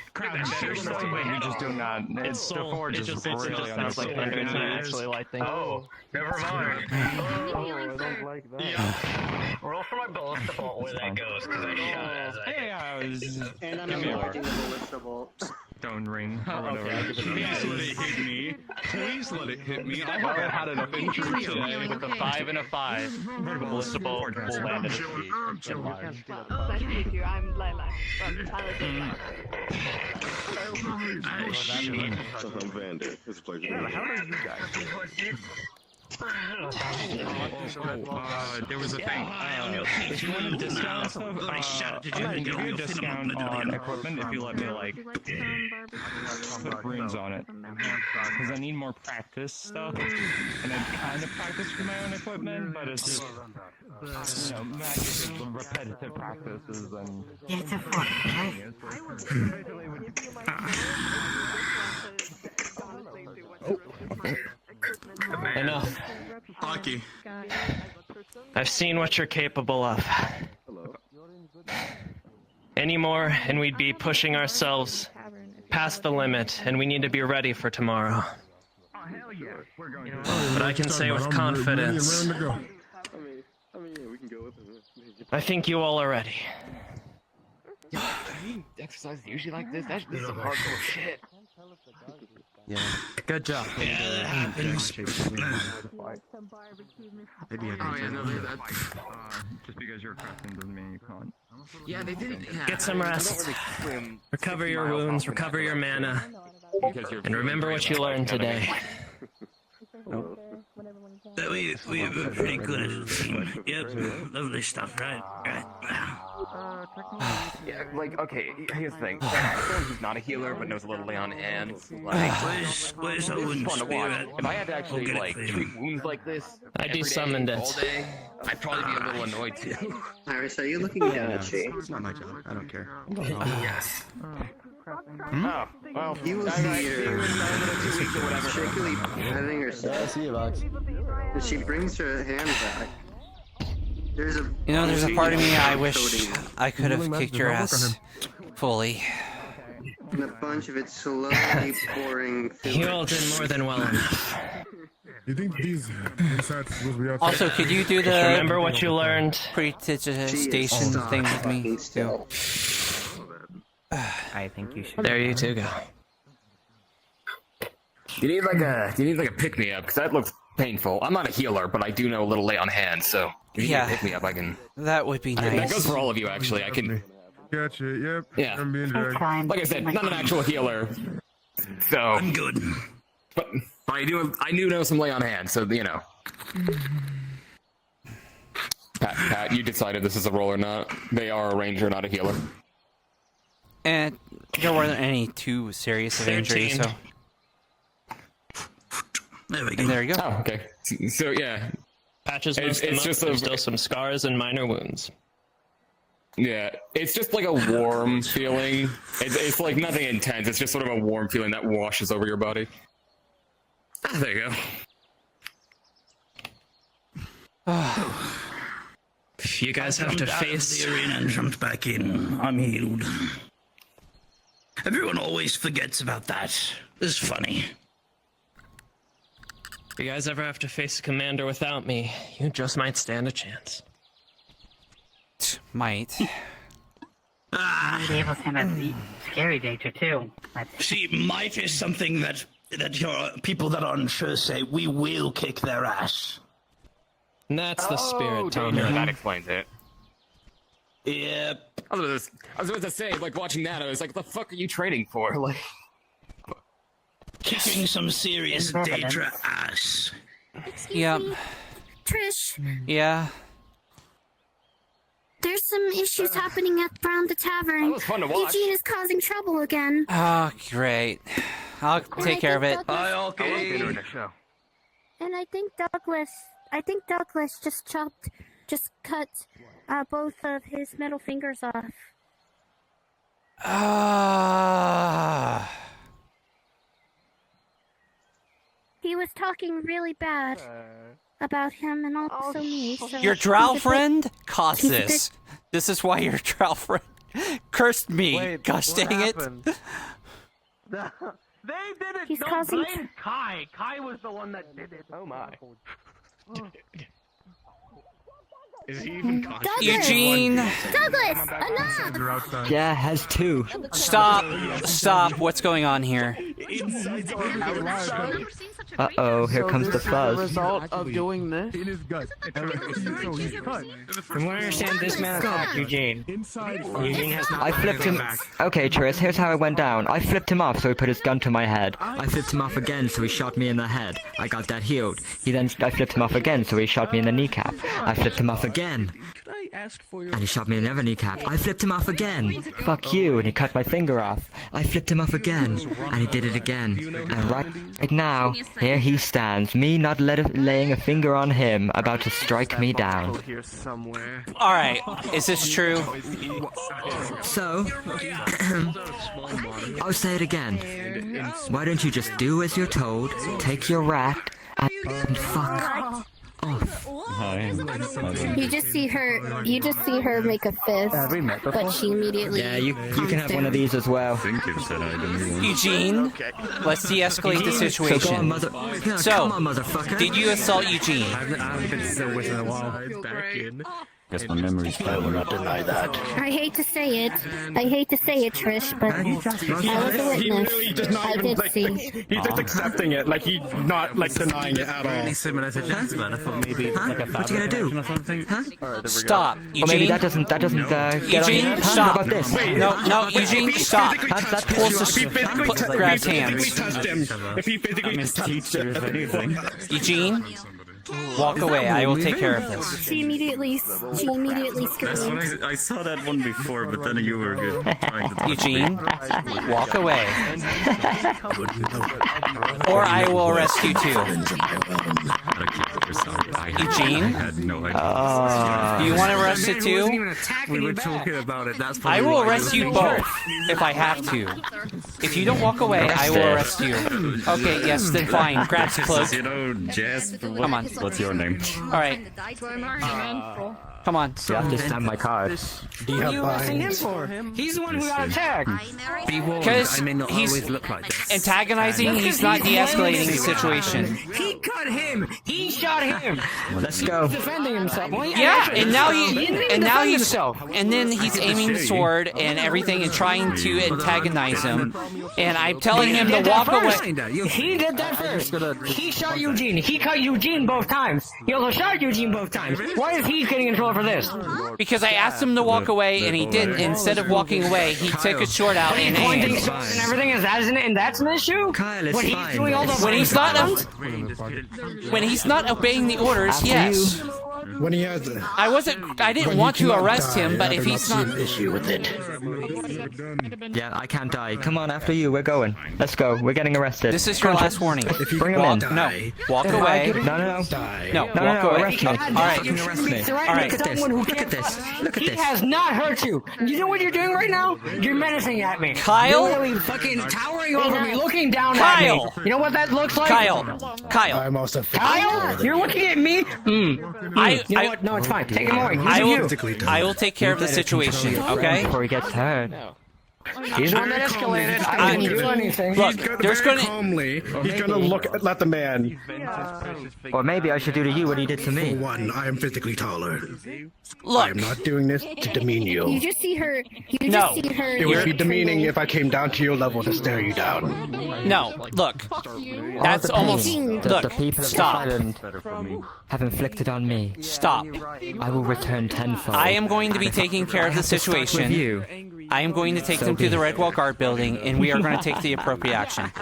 just do not. It's the forge is really sounds like thunder to actually light things. Oh, never mind. I don't like that. Yeah. Roll for my ballista bolt where that goes, because I shot as I And I'm avoiding the ballista bolt. Stone ring. Okay. Please let it hit me. Please let it hit me. I haven't had enough injury today. With a 5 and a 5, ballista bolt will land at his feet. Nice to meet you. I'm Lilac from Paladin. I'm Vander. It's a pleasure. How are you guys? There was a thing. If you want a discount, I can give you a discount on equipment if you let me like put runes on it. Because I need more practice stuff, and I kind of practice for my own equipment, but it's just repetitive practices and. It's a fuck, Enough. Hockey. I've seen what you're capable of. Any more, and we'd be pushing ourselves past the limit, and we need to be ready for tomorrow. But I can say with confidence, I think you all are ready. Exercise usually like this? This is some hardcore shit. Yeah. Good job. Yeah, that happens. Maybe Just because you're a craftsman doesn't mean you can't. Yeah, they didn't. Get some rest. Recover your wounds, recover your mana, and remember what you learned today. We were pretty good as a team. Yep, lovely stuff, right? Yeah, like, okay, here's the thing. Someone who's not a healer but knows a little lay on hands, like, where's it was Owen's fun to watch. spirit? If I had to actually, We'll get it like, for you. treat wounds like this I every day, desummoned all it. day, I'd probably be a little annoyed too. Iris, are you looking down at me? It's not my job. I don't care. Yes. Oh, well, You will see her shakily petting herself. Yeah, I see you, Vox. And she brings her hand back. There's a There's a part of me I wish I could have kicked your ass fully. and a bunch of it slowly pouring through. You all did more than well enough. You think these insights will be out? Also, could you do the Remember what you learned? pre-digitation thing with me too? I think you should. There you two go. You need like a pick me up because that looks painful. I'm not a healer, but I do know a little lay on hands, so if you need a pick me up, I can. That would be nice. That goes for all of you, actually. I can. Gotcha. Yep. Yeah. I'm being dragged. Like I said, not an actual healer, so. I'm good. But I do know some lay on hands, so you know. Pat, you decided this is a roll or not. They are a ranger, not a healer. And there weren't any too serious of injuries, so. There we go. And there you go. Oh, okay. So yeah. Patches It's most just there's still some scars and minor wounds. Yeah, it's just like a warm feeling. It's like nothing intense. It's just sort of a warm feeling that washes over your body. There you go. If you guys have to face the arena and jumped back in, I'm healed. Everyone always forgets about that. It's funny. If you guys ever have to face a commander without me, you just might stand a chance. Might. Be able to have the scary data too. See, might is something that your people that are unsure say, we will kick their ass. And that's the spirit, Tom. That explains it. Yep. I was about to say, like, watching that, I was like, what the fuck are you trading for? Like, Kicking some serious data ass. Yep. Trish, Yeah. there's some issues happening around the tavern. That was fun to watch. Eugene is causing trouble again. Oh, great. I'll take care of it. Hi, okay. And I think Douglas just cut both of his middle fingers off. He was talking really bad about him and also me. So Your drow friend caused this. This is why your drow friend cursed me. Wait, Gosh what dang happened? it. They did it! He's Don't causing blame Kai! Kai was the one that did it. Oh my. Is he even conscious? Eugene! Douglas, enough! Yeah, has two. Stop. What's going on here? Uh-oh, here comes the fuzz. Result of doing this? In his gut. From what I understand, this man attacked Eugene. Eugene has not. I flipped him. Okay, Tris, here's how it went down. I flipped him off, so he put his gun to my head. I flipped him off again, so he shot me in the head. I got that healed. I flipped him off again, so he shot me in the kneecap. I flipped him off again. And he shot me in the other kneecap. I flipped him off again. Fuck you, and he cut my finger off. I flipped him off again, and he did it again. And right now, here he stands, me not laying a finger on him, about to strike me down. Alright, is this true? So, I'll say it again. Why don't you just do as you're told, take your rat, and fuck off. Hi. You just see her make a fist, but she immediately. Yeah, you can have one of these as well. Eugene, let's de-escalate the situation. So, come on, motherfucker. Did you assault Eugene? I haven't been so with in a while. Guess my memory's fine. I will not deny that. I hate to say it, Trish, but I was a witness. I did see. He's just accepting it, like he's not like denying it at all. Really similar to Jasmine. I thought maybe like a What you gonna do? Huh? Stop, Eugene. Or maybe that doesn't get Eugene, on. stop. How about this? No, Eugene, stop. That Grabs hands. Touched him. If he physically touched him. Eugene, walk away. I will take care of this. She immediately screamed. I saw that one before, but then you were trying to Eugene, walk away. Or I will arrest you too. Eugene, do you want arrested too? We were talking about it. That's I will arrest you both if I have to. If you don't walk away, I will arrest you. Okay, yes, then fine. Grab the cloak. You know, Jess, Come on. what's your name? Alright. Come on. You have to stamp my card. What are you arresting him for? He's the one who got attacked. Because he's antagonizing, he's not de-escalating the situation. He cut him. He shot him. Let's go. He's defending himself. Well, Yeah, and now and then he's aiming the sword and everything and trying to antagonize him. And I'm telling him to walk away. He did that first. He shot Eugene. He cut Eugene both times. He also shot Eugene both times. Why is he getting in trouble for this? Because I asked him to walk away and he didn't. Instead of walking away, he took his sword out and Pointing aimed. swords and everything and that's an issue. Kyle, it's When he's fine. doing all the When he's not obeying the orders, yes. When he has, I didn't want to arrest him, but if he's not, issue with it. Yeah, I can't die. Come on, after you. We're going. Let's go. We're getting arrested. this is your last warning. Bring him in. No, walk away. No. No, walk away. Arrest me. All right. You can arrest me. All right. Look at this. Look at this. Look at He this. has not hurt you. You know what you're doing right now? You're menacing at me. You're literally fucking towering over me, looking down Kyle. at me. You know what that looks like? Kyle. I'm also. Kyle, you're looking at me. You know what? No, it's fine. Take him away. I will take care of the situation, okay? Before he gets hurt. He's the one that escalated. I didn't do anything. Look, There's gonna calmly. He's gonna look at the man. Or maybe I should do to you what he did to me. One, I am physically taller. Look. I am not doing this to demean you. You just see her. It would be demeaning if I came down to your level to stare you down. No, look. That's almost. Look, The people of stop. this island have inflicted on me. Stop. I will return tenfold. I am going to be taking care of the situation. You. I am going to take them to the Redwall Guard building, and we are going to take the appropriate action.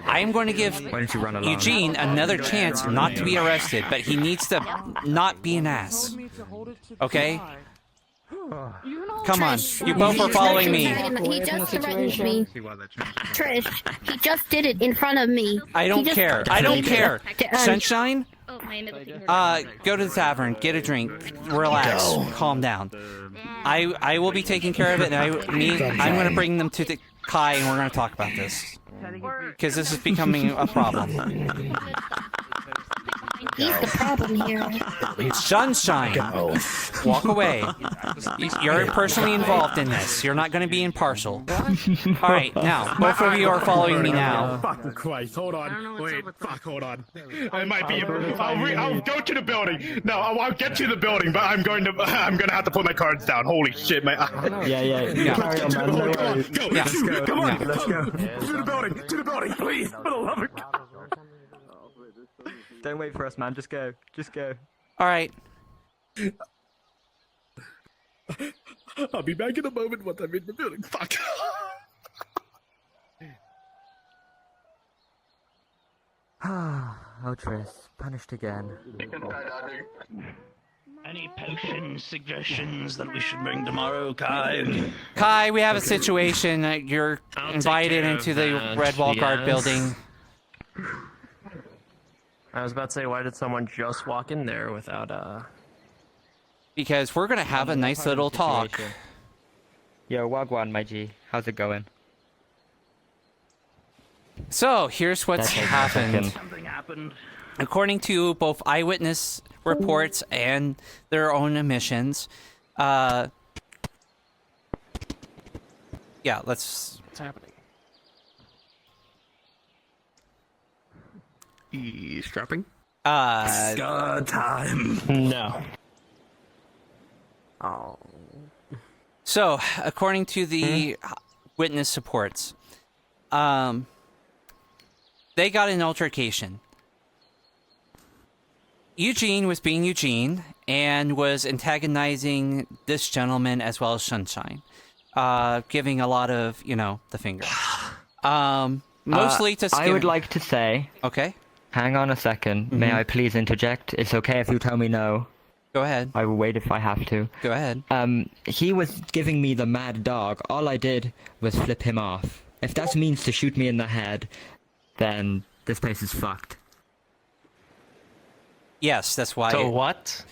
I am going to give Why don't you run along? Eugene another chance not to be arrested, but he needs to not be an ass. Okay? Come on. You both are following me. He just threatened me. Trish, he just did it in front of me. I don't care. I don't care. To- Sunshine? Go to the tavern, get a drink, relax, calm down. I will be taking care of it, and I'm going to bring them to the Kai, and we're going to talk about this. Because this is becoming a problem. He's the problem here. Sunshine, walk away. You're personally involved in this. You're not going to be impartial. All right, now, both of you are following me now. Fucking Christ, hold on. Wait, fuck, hold on. I might be. I'll go to the building. No, I'll get to the building, but I'm gonna have to put my cards down. Holy shit, man. Yeah. Carry on, man. No worries. Yeah. Let's go. Come on, let's go. To the building, please. For the love of God. Don't wait for us, man. Just go. All right. I'll be back in a moment once I'm in the building. Fuck. Oh, Tris, punished again. Any potion suggestions that we should bring tomorrow, Kai? Kai, we have a situation. You're invited into the Redwall Guard building. I was about to say, why did someone just walk in there without, Because we're going to have a nice little talk. Yo, Wagwan, my G. How's it going? So, here's what's happened. Something happened. according to both eyewitness reports and their own admissions, yeah, what's happening? Eavesdropping? Scar time. No. Oh. So, according to the witness reports, they got an altercation. Eugene was being Eugene and was antagonizing this gentleman as well as Sunshine, giving a lot of, the finger. Mostly to skim. I would like to say... Okay. Hang on a second. May I please interject? It's okay if you tell me no. Go ahead. I will wait if I have to. Go ahead. He was giving me the mad dog. All I did was flip him off. If that means to shoot me in the head, then this place is fucked. Yes, that's why. So what?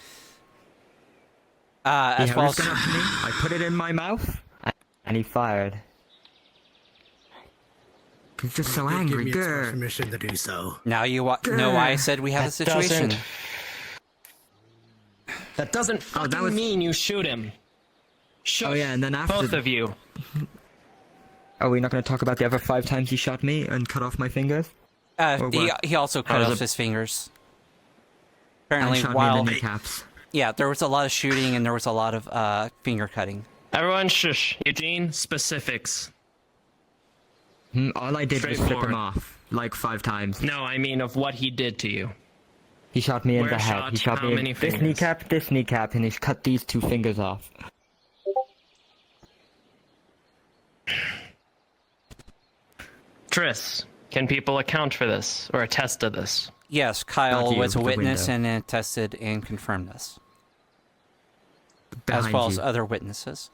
As well as... Gun up to me, I put it in my mouth, and he fired. He's just so angry. Give me permission to do so. Now you know why I said we have a situation. That doesn't fucking mean you shoot him. Oh yeah, and then after... Both of you. Are we not going to talk about the other 5 times he shot me and cut off my fingers? He also cut off his fingers. Apparently, shot while... me in the kneecaps. Yeah, there was a lot of shooting and there was a lot of finger cutting. Everyone shush. Eugene, specifics. All I did was flip him off, like 5 times. No, I mean of what he did to you. He shot me in Where the head. shot? He shot How me many in fingers? this kneecap, and he's cut these 2 fingers off. Tris, can people account for this or attest to this? Yes, Kyle was a the witness window. and attested and confirmed this. As Behind well as you. other witnesses.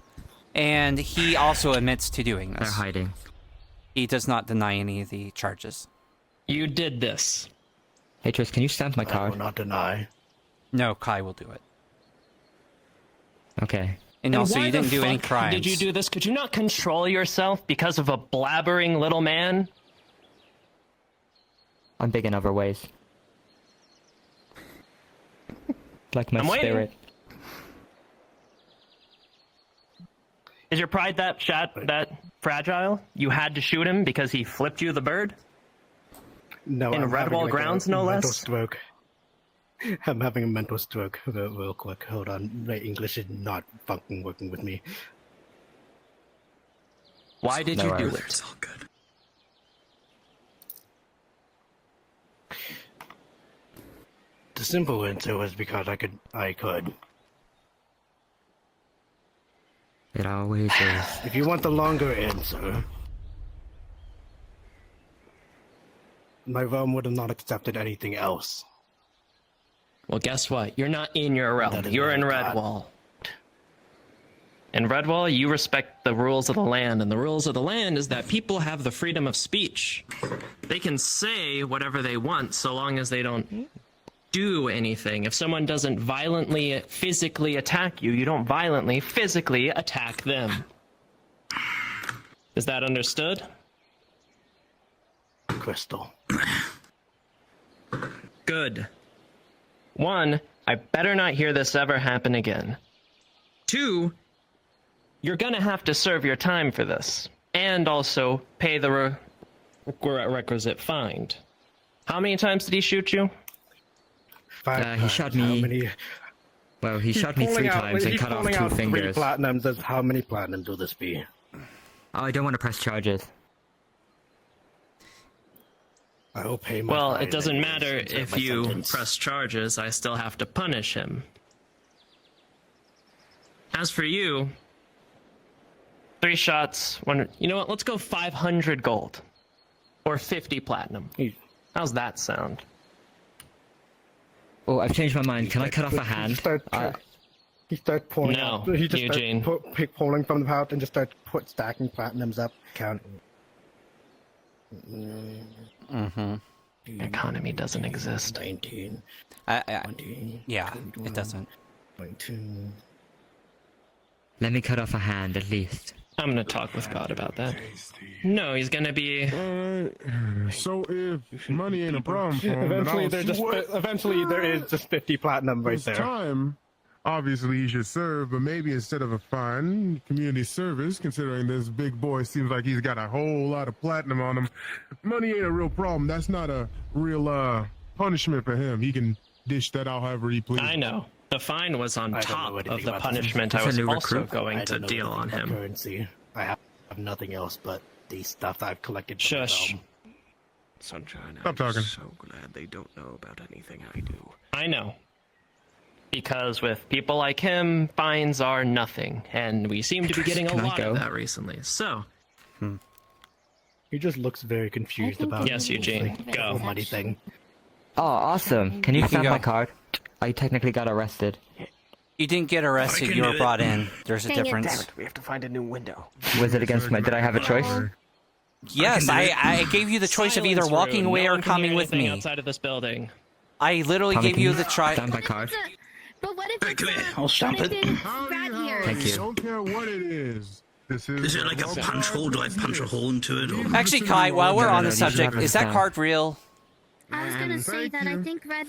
And he also admits to doing this. They're hiding. He does not deny any of the charges. You did this. Hey Tris, can you stamp my I card? will not deny. No, Kai will do it. Okay. And also, why you the didn't do any fuck crimes. Did you do this? Could you not control yourself because of a blabbering little man? I'm big in other ways. Like my I'm waiting. spirit. Is your pride that fragile? You had to shoot him because he flipped you the bird? No, In I'm Redwall having, like, grounds, a no mental less? Stroke. I'm having a mental stroke real quick. Hold on. My English is not fucking working with me. Why did you do it? It's all good. The simple answer was because I could. It always is. If you want the longer answer, my realm would have not accepted anything else. Well, guess what? You're not in your realm. That is You're in what I got. Redwall. In Redwall, you respect the rules of the land, and the rules of the land is that people have the freedom of speech. They can say whatever they want so long as they don't do anything. If someone doesn't violently, physically attack you, you don't violently, physically attack them. Is that understood? Crystal. Good. 1, I better not hear this ever happen again. 2, you're gonna have to serve your time for this. And also pay the requisite fine. How many times did he shoot you? He shot me... Well, he shot me 3 times and cut off 2 fingers. 3 platinums. How many platinums will this be? Oh, I don't want to press charges. I will pay my Well, fine it doesn't and matter serve if my you sentence. press charges, I still have to punish him. As for you, 3 shots, you know what, let's go 500 gold. Or 50 platinum. How's that sound? Oh, I've changed my mind. Can I cut off a hand? He starts pulling No, out. He just Eugene. starts pulling from the pouch and just starts stacking platinums up. Count. Mm-hmm. Economy doesn't exist. 19. 20, Yeah, 21, it doesn't. 22. Let me cut off a hand, at least. I'm gonna talk with God about that. No, he's gonna be. So if money ain't a problem for him, Eventually, there is just 50 platinum right it's there. time. Obviously, he should serve, but maybe instead of a fine, community service, considering this big boy seems like he's got a whole lot of platinum on him. Money ain't a real problem. That's not a real punishment for him. He can dish that out however he pleases. I know. The fine was on top of the punishment I was also going to deal on him. Currency. I have nothing else but the stuff I've collected. Shush. Sunshine, Stop talking. so glad they don't know about anything I do. I know. Because with people like him, fines are nothing, and we seem to be getting a lot of that recently. So, He just looks very confused about. Yes, Eugene, go. The money thing. Oh, awesome. Can you You can stamp go. my card? I technically got arrested. You didn't get arrested, you were brought in. There's a Dang it. difference. Damn it, we have to find a new window. Was it against my... Did I have a choice? Yes, I gave you the choice of either Silence, walking Rune. away No or one can coming hear with anything me. outside of this building. I literally Tommy, gave can you the try. Stamp my card. But what if Hey, come here. I'll what stamp if it. it's rat here? Thank you. Don't care what it is. This Is it like a punch hole? Do I punch a hole into it? Or... Actually, Kai, while we're on the you should subject, have is that stamp. card real? I was gonna say that I think red.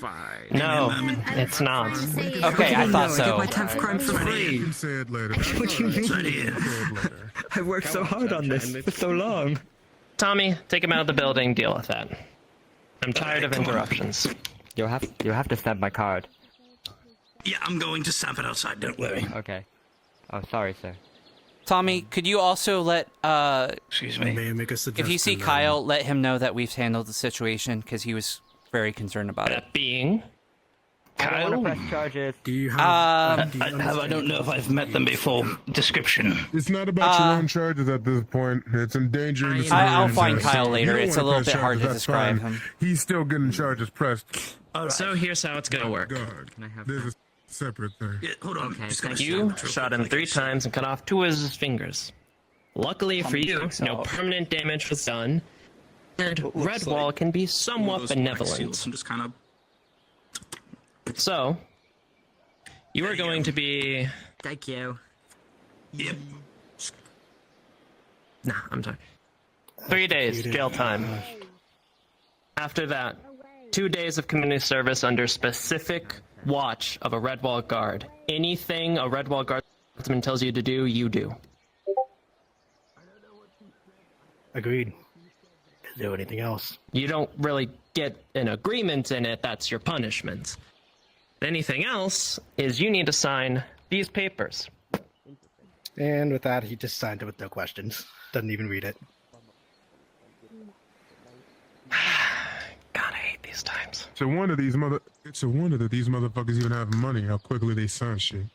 No, I it's not. Okay, I thought I get my so. 10th crime for You free. can say it later. What do you It's right mean? here. I worked so hard on this for so long. Tommy, take him out of the building, deal with that. I'm tired of interruptions. You'll have to stamp my card. Yeah, I'm going to stamp it outside. Don't worry. Okay. Oh, sorry, sir. Tommy, could you also let, Excuse me. May I make a suggestion? if you see Kyle, let him know that we've handled the situation, because he was very concerned about it. That being. I don't Kyle? want to press charges. Do you have? do you I don't know if I've met them before. Description. It's not about your own charges at this point. It's endangering the I'll civilians find here. Kyle So later. you don't It's a wanna little press bit hard to charges, that's describe fine. him. He's still getting charges pressed. So here's how it's gonna work. God, there's a separate thing. Yeah, hold on. Just gonna You stamp it real shot quick, him like 3 I said. times and cut off 2 of his fingers. Luckily for you, no permanent damage was done, and Redwall can be somewhat Those black benevolent. seals, I'm just kind of. So, you are going to be. Thank you. Yep. Nah, I'm sorry. 3 days jail time. After that, 2 days of community service under specific watch of a Redwall guard. Anything a Redwall guardsman tells you to do, you do. Agreed. Is there anything else? You don't really get an agreement in it, that's your punishment. Anything else is you need to sign these papers. And with that, he just signed it with no questions. Doesn't even read it. God, I hate these times. It's a wonder that these motherfuckers even have money. How quickly they sign shit.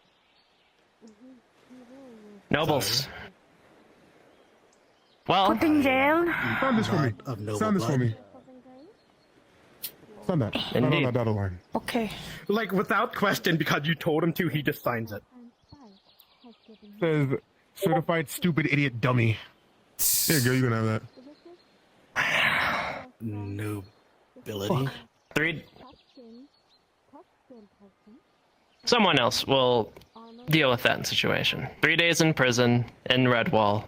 Nobles. Well, Put in jail. Sign this for me. Of noble Sign this for blood. me. Sign that. Sign on Indeed. that dotted line. Okay. Like without question, because you told him to, he just signs it. Says certified stupid idiot dummy. Here you go. You can have that. Nobility. 3. Someone else will deal with that situation. 3 days in prison in Redwall,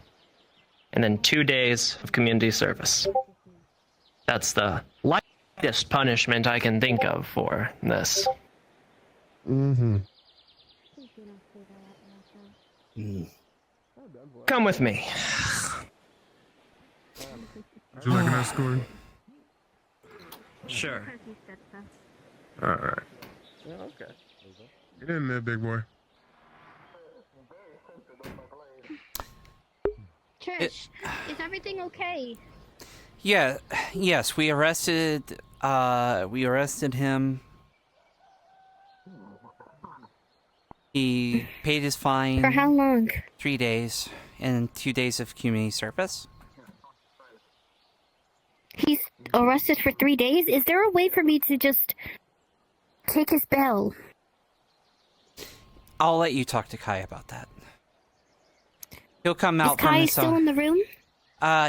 and then 2 days of community service. That's the lightest punishment I can think of for this. Mm-hmm. Come with me. Would you like an escort? Sure. All right. Yeah, okay. Get in there, big boy. Trish, is everything okay? Yeah, yes, we arrested him. He paid his fine. For how long? 3 days and 2 days of community service. He's arrested for 3 days? Is there a way for me to just take his bail? I'll let you talk to Kai about that. He'll come Is out from Kai the still in the room?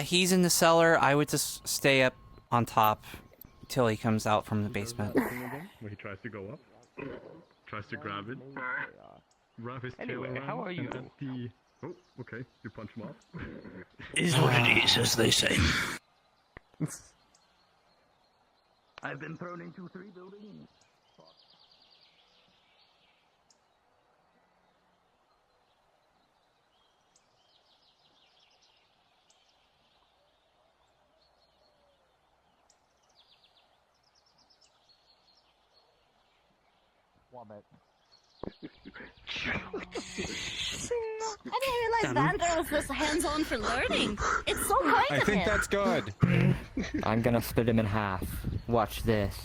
He's in the cellar. I would just stay up on top till he comes out from the basement. When he tries to go up, tries to grab it, wrap his tail Anyway, around, how are you? and at the Oh, okay. You punch him off. Is what it is, as they say. I've been thrown into 3 buildings. I didn't realize Vander was this hands-on for learning. It's so kind I of think him. that's good. I'm gonna split him in half. Watch this.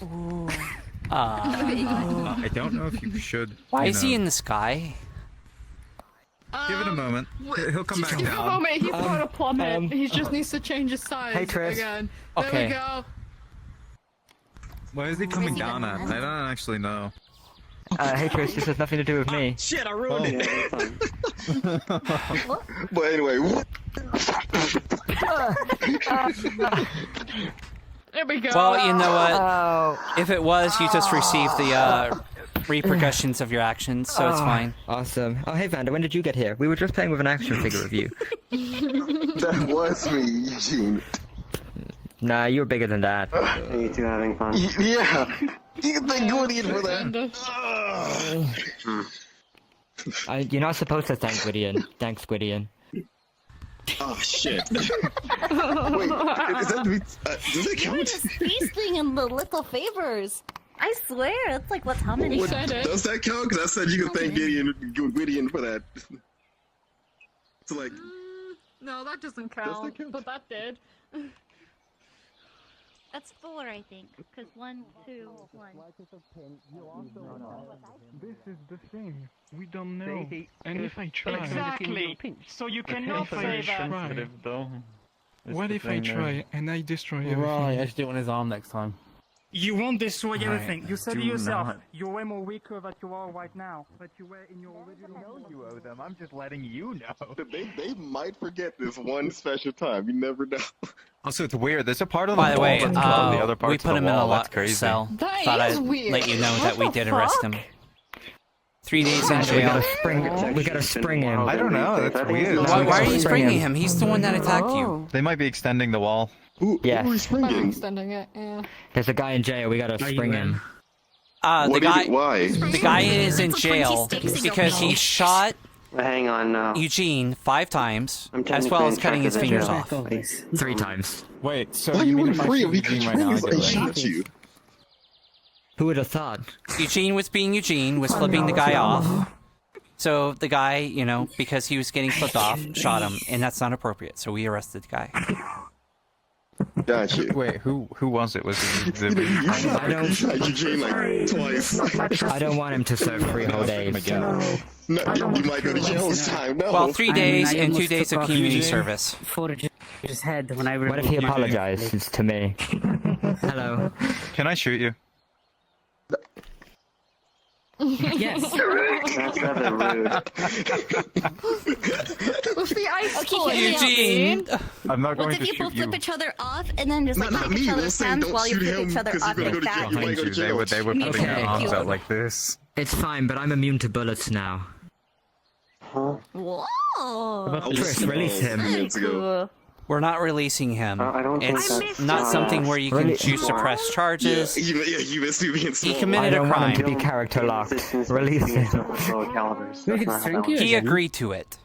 I don't know if you should. Why you is he know, in the sky? Give it a moment. He'll come back Just give a down. moment, he's got a plummet. He just needs to change his size Hey, Triss. again. There Okay. we go. Why is he coming down at? I don't actually know. Hey Trish, this has nothing to do with me. Shit, I ruined it. But anyway, There we go. Well, you know what? If it was, you just received the repercussions of your actions, so it's fine. Awesome. Oh, hey Vander, when did you get here? We were just playing with an action figure of you. that was me, Eugene. Nah, you were bigger than that. You two having fun? Yeah. You can thank Gwydion for that. You're not supposed to thank Gwydion. Thanks, Gwydion. Oh shit. Wait, is that does it count? This feasting and the little favors. I swear, it's like what's happening. What, does that count? Because I said you can thank Gwydion for that. So like. No, that doesn't count. But that did. That's 4, I think. Because 1, 2, 1. This is the thing. We don't know. And if I try... Exactly. So you cannot say that. Though. What if I try and I destroy everything? Right, I should do it on his arm next time. You won't destroy everything. You said Do it yourself. not. You're way more weaker than you are right now. But you were in your original. You owe them. I'm just letting you know. They might forget this one special time. You never know. Also, it's weird. There's a part of By the way, that's above the other parts we put of him the in a wall. That's lot crazy. cell. That Thought is I'd weird. let you know that we What the did arrest him. 3 days in We jail. gotta spring him. I don't know. That's weird. Why are you springing him? He's the one that attacked you. They might be extending the wall. Yes. I'm extending it, yeah. There's a guy in jail. We gotta spring him. The guy is in jail because he shot Hang on now. Eugene 5 times, I'm as well as cutting his fingers off. 3 times. Wait, so Why you mean you if I free shoot of Eugene right now? I get he arrested? shot you. Who would have thought? Eugene was being Eugene, was flipping the guy off. So the guy, you know, because he was getting flipped off, shot him, and that's not appropriate. So we arrested the guy. Got you. Wait, who was it? Was it the You shot Eugene like twice. I don't want him to serve 3 whole days. No, you might go to jail this time. No. Well, 3 days I and 2 almost days took of off community Eugene. service. For his head when I What if he apologizes to me? Hello. Can I shoot you? Yes. That's rather rude. With the ice Okay, Eugene. I'm not What going if to you shoot both you. flip each other off and then just like Not take me. each They'll other's say hands don't while you shoot flip him each other because off you're like gonna go to jail. that? You might go to jail. They were putting their Okay. arms out like this. It's fine, but I'm immune to bullets now. Whoa! Chris, release him. Very cool. We're not releasing him. I don't think It's that's not something where you can choose to press charges. Yeah, you missed me being small. He I committed a don't want him to crime. be character locked. Release him. He agreed to it.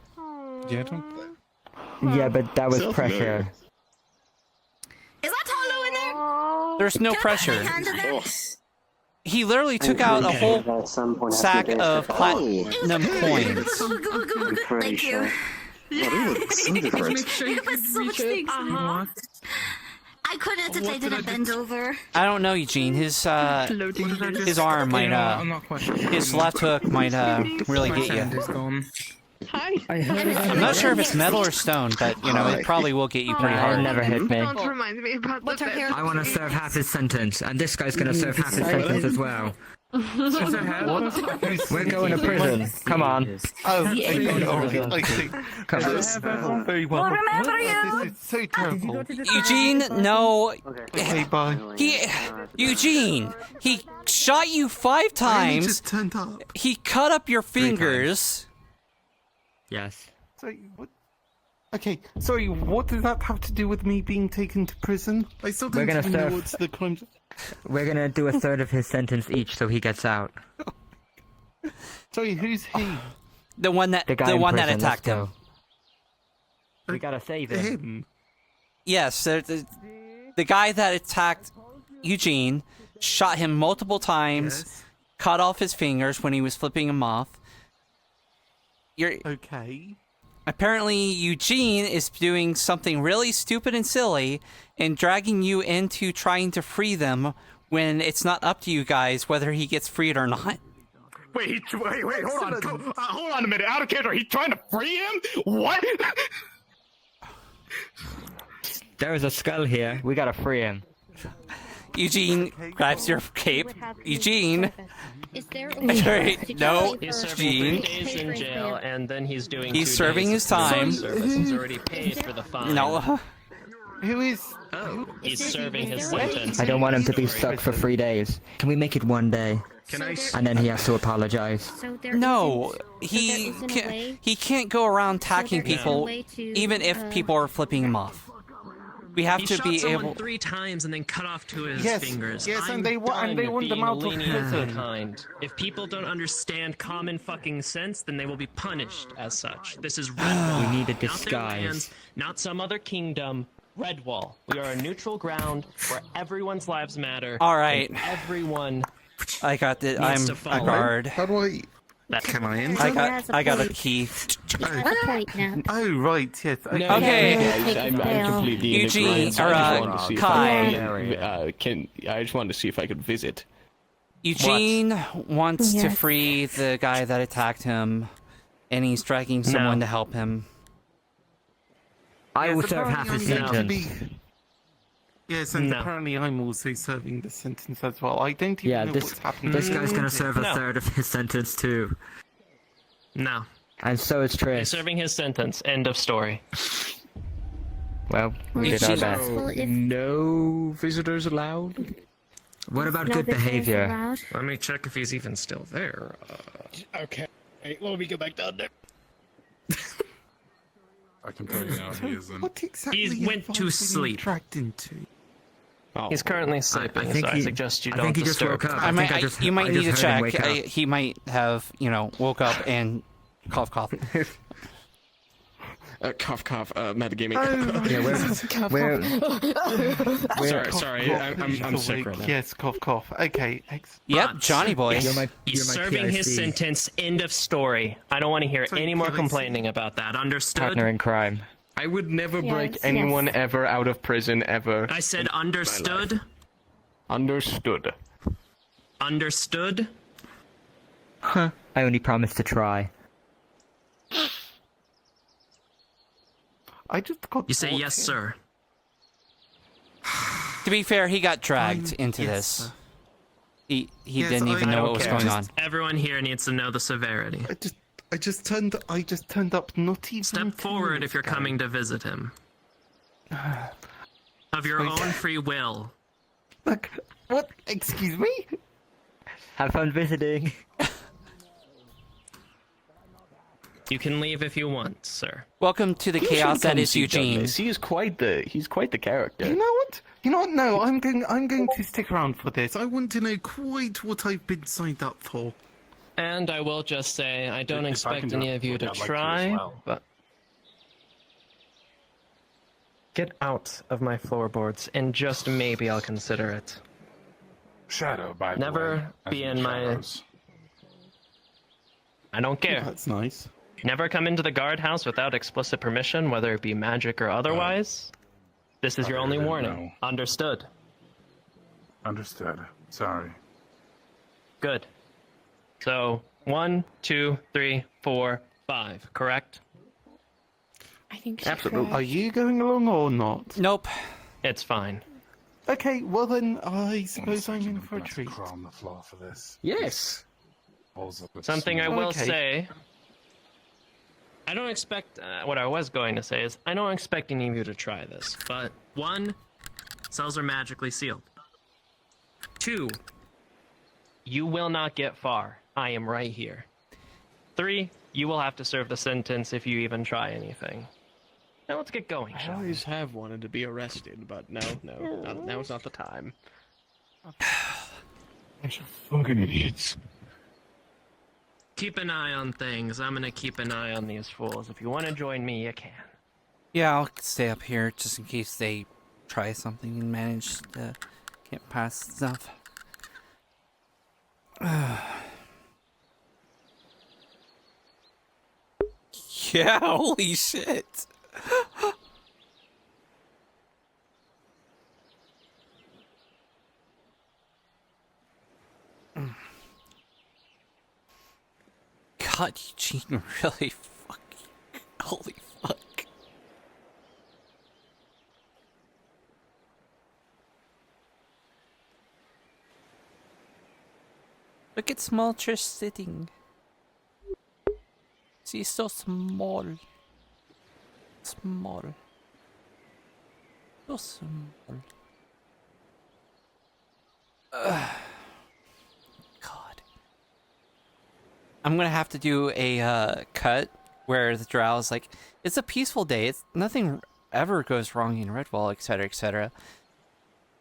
Yeah, but that was pressure. Is that Tolo in there? There's no Can I put my pressure. hand in there? He literally took out a whole sack of platinum coins. Thank you. Make sure you It was so much things. I couldn't if I didn't bend over. I don't know, Eugene. His arm might his left hook might really get you. Hi. I'm not sure if it's metal or stone, but you know it probably will get you pretty It hard. never hit me. Don't remind me about the bed. I want to serve half his sentence, and this guy's gonna serve half his sentence as well. We're going to prison. Come on. We'll remember you. It's so terrible. Eugene, no. Okay, bye. Eugene, he shot you 5 times. He cut up your fingers. Yes. Sorry, what? Okay, sorry, what does that have to do with me being taken to prison? I still don't even know what's the crimes. We're gonna do a third of his sentence each so he gets out. Sorry, who's he? The one that The guy the in one that prison, attacked let's him. go. We gotta save him. Yes, the guy that attacked Eugene shot him multiple times, cut off his fingers when he was flipping him off. Okay. Apparently, Eugene is doing something really stupid and silly and dragging you into trying to free them when it's not up to you guys whether he gets freed or not. Wait, hold on. Hold on a minute. Out of character. He's trying to free him? What? There is a skull here. We gotta free him. Eugene grabs your cape. Eugene. Is there No, He's serving Eugene. 3 days in jail, and then he's doing. He's 2 serving days his of time. service. He's already paid for the fine. No. Who is? Oh, he's serving his sentence. I don't want him to be stuck for 3 days. Can we make it 1 day? And then he has to apologize. No, he can't go around attacking people, even if people are flipping him off. We have He to shot be someone able. 3 times and then cut off 2 of his Yes, fingers. yes, and I'm they want done with them being out of lenient and prison. kind. If people don't understand common fucking sense, then they will be punished as such. This is We Redwall. need a Not their disguise. lands, not some other kingdom. Redwall. We are a neutral ground where everyone's lives matter. All right. and everyone. I got the. needs I'm to a follow. guard. How do I? Can I enter? I got a key. Oh right, yes. Okay. I'm completely in Eugene, agreement. or, I just wanted to see if Kai. I just wanted to see if I could visit. Eugene wants to Yes. free the guy that attacked him, and he's dragging someone to help him. I will serve half his sentence. Yes, and apparently I'm also serving the sentence as well. I don't even know what's happening. This guy's gonna serve a third of his sentence too. No. And so is He's Trish. serving his sentence. End of story. Well, we did our best. No visitors allowed? What about good behavior? Let me check if he's even still there. Okay. Hey, let me get back down there. I can tell you now he isn't. What exactly He went to sleep. Dragged into? He's currently sleeping, so I suggest you I don't think he just disturb. woke up. You might need to check. Wake up. He might have, woke up and cough. Cough, metagaming. Sorry, I'm sick right now. Yes, cough. Okay, Yep, Johnny boy. He's serving his sentence. End of story. I don't want to hear any more complaining about that. Understood? Partner in crime. I would never break anyone ever out of prison ever. I said understood. Understood. Understood? Huh. I only promised to try. I just got. You say yes, sir. To be fair, he got dragged into this. He didn't even know what was going on. Everyone here needs to know the severity. I just turned up not even. Step forward if you're coming to visit him. Of your own free will. Look, what? Excuse me? Have fun visiting. You can leave if you want, sir. Welcome to the chaos that is Eugene. He's quite the character. You know what? No, I'm going to stick around for this. I want to know quite what I've been signed up for. And I will just say, I don't expect any of you to try, but... Get out of my floorboards, and just maybe I'll consider it. Shadow, by the way. Never be in my... I don't care. That's nice. Never come into the guardhouse without explicit permission, whether it be magic or otherwise. This is your only warning. Understood? Understood. Sorry. Good. So, 1, 2, 3, 4, 5, correct? I think Absolutely. Are you going along or not? Nope. It's fine. Okay, well then, I suppose I'm in for a treat. Crawl on the floor for this. Yes. Something I will say... I don't expect... what I was going to say is, I don't expect any of you to try this, but 1, cells are magically sealed. 2, you will not get far. I am right here. 3, you will have to serve the sentence if you even try anything. Now let's get going, I shall we? always have wanted to be arrested, but now's not the time. Bunch of fucking idiots. Keep an eye on things. I'm gonna keep an eye on these fools. If you want to join me, you can. Yeah, I'll stay up here just in case they try something and manage to get past stuff. Yeah, holy shit. God, Eugene, really fucking... Holy fuck. Look at small Trish sitting. She's so small. Small. So small. God. I'm gonna have to do a cut where the drow is like, it's a peaceful day. It's nothing ever goes wrong in Redwall, etc., etc.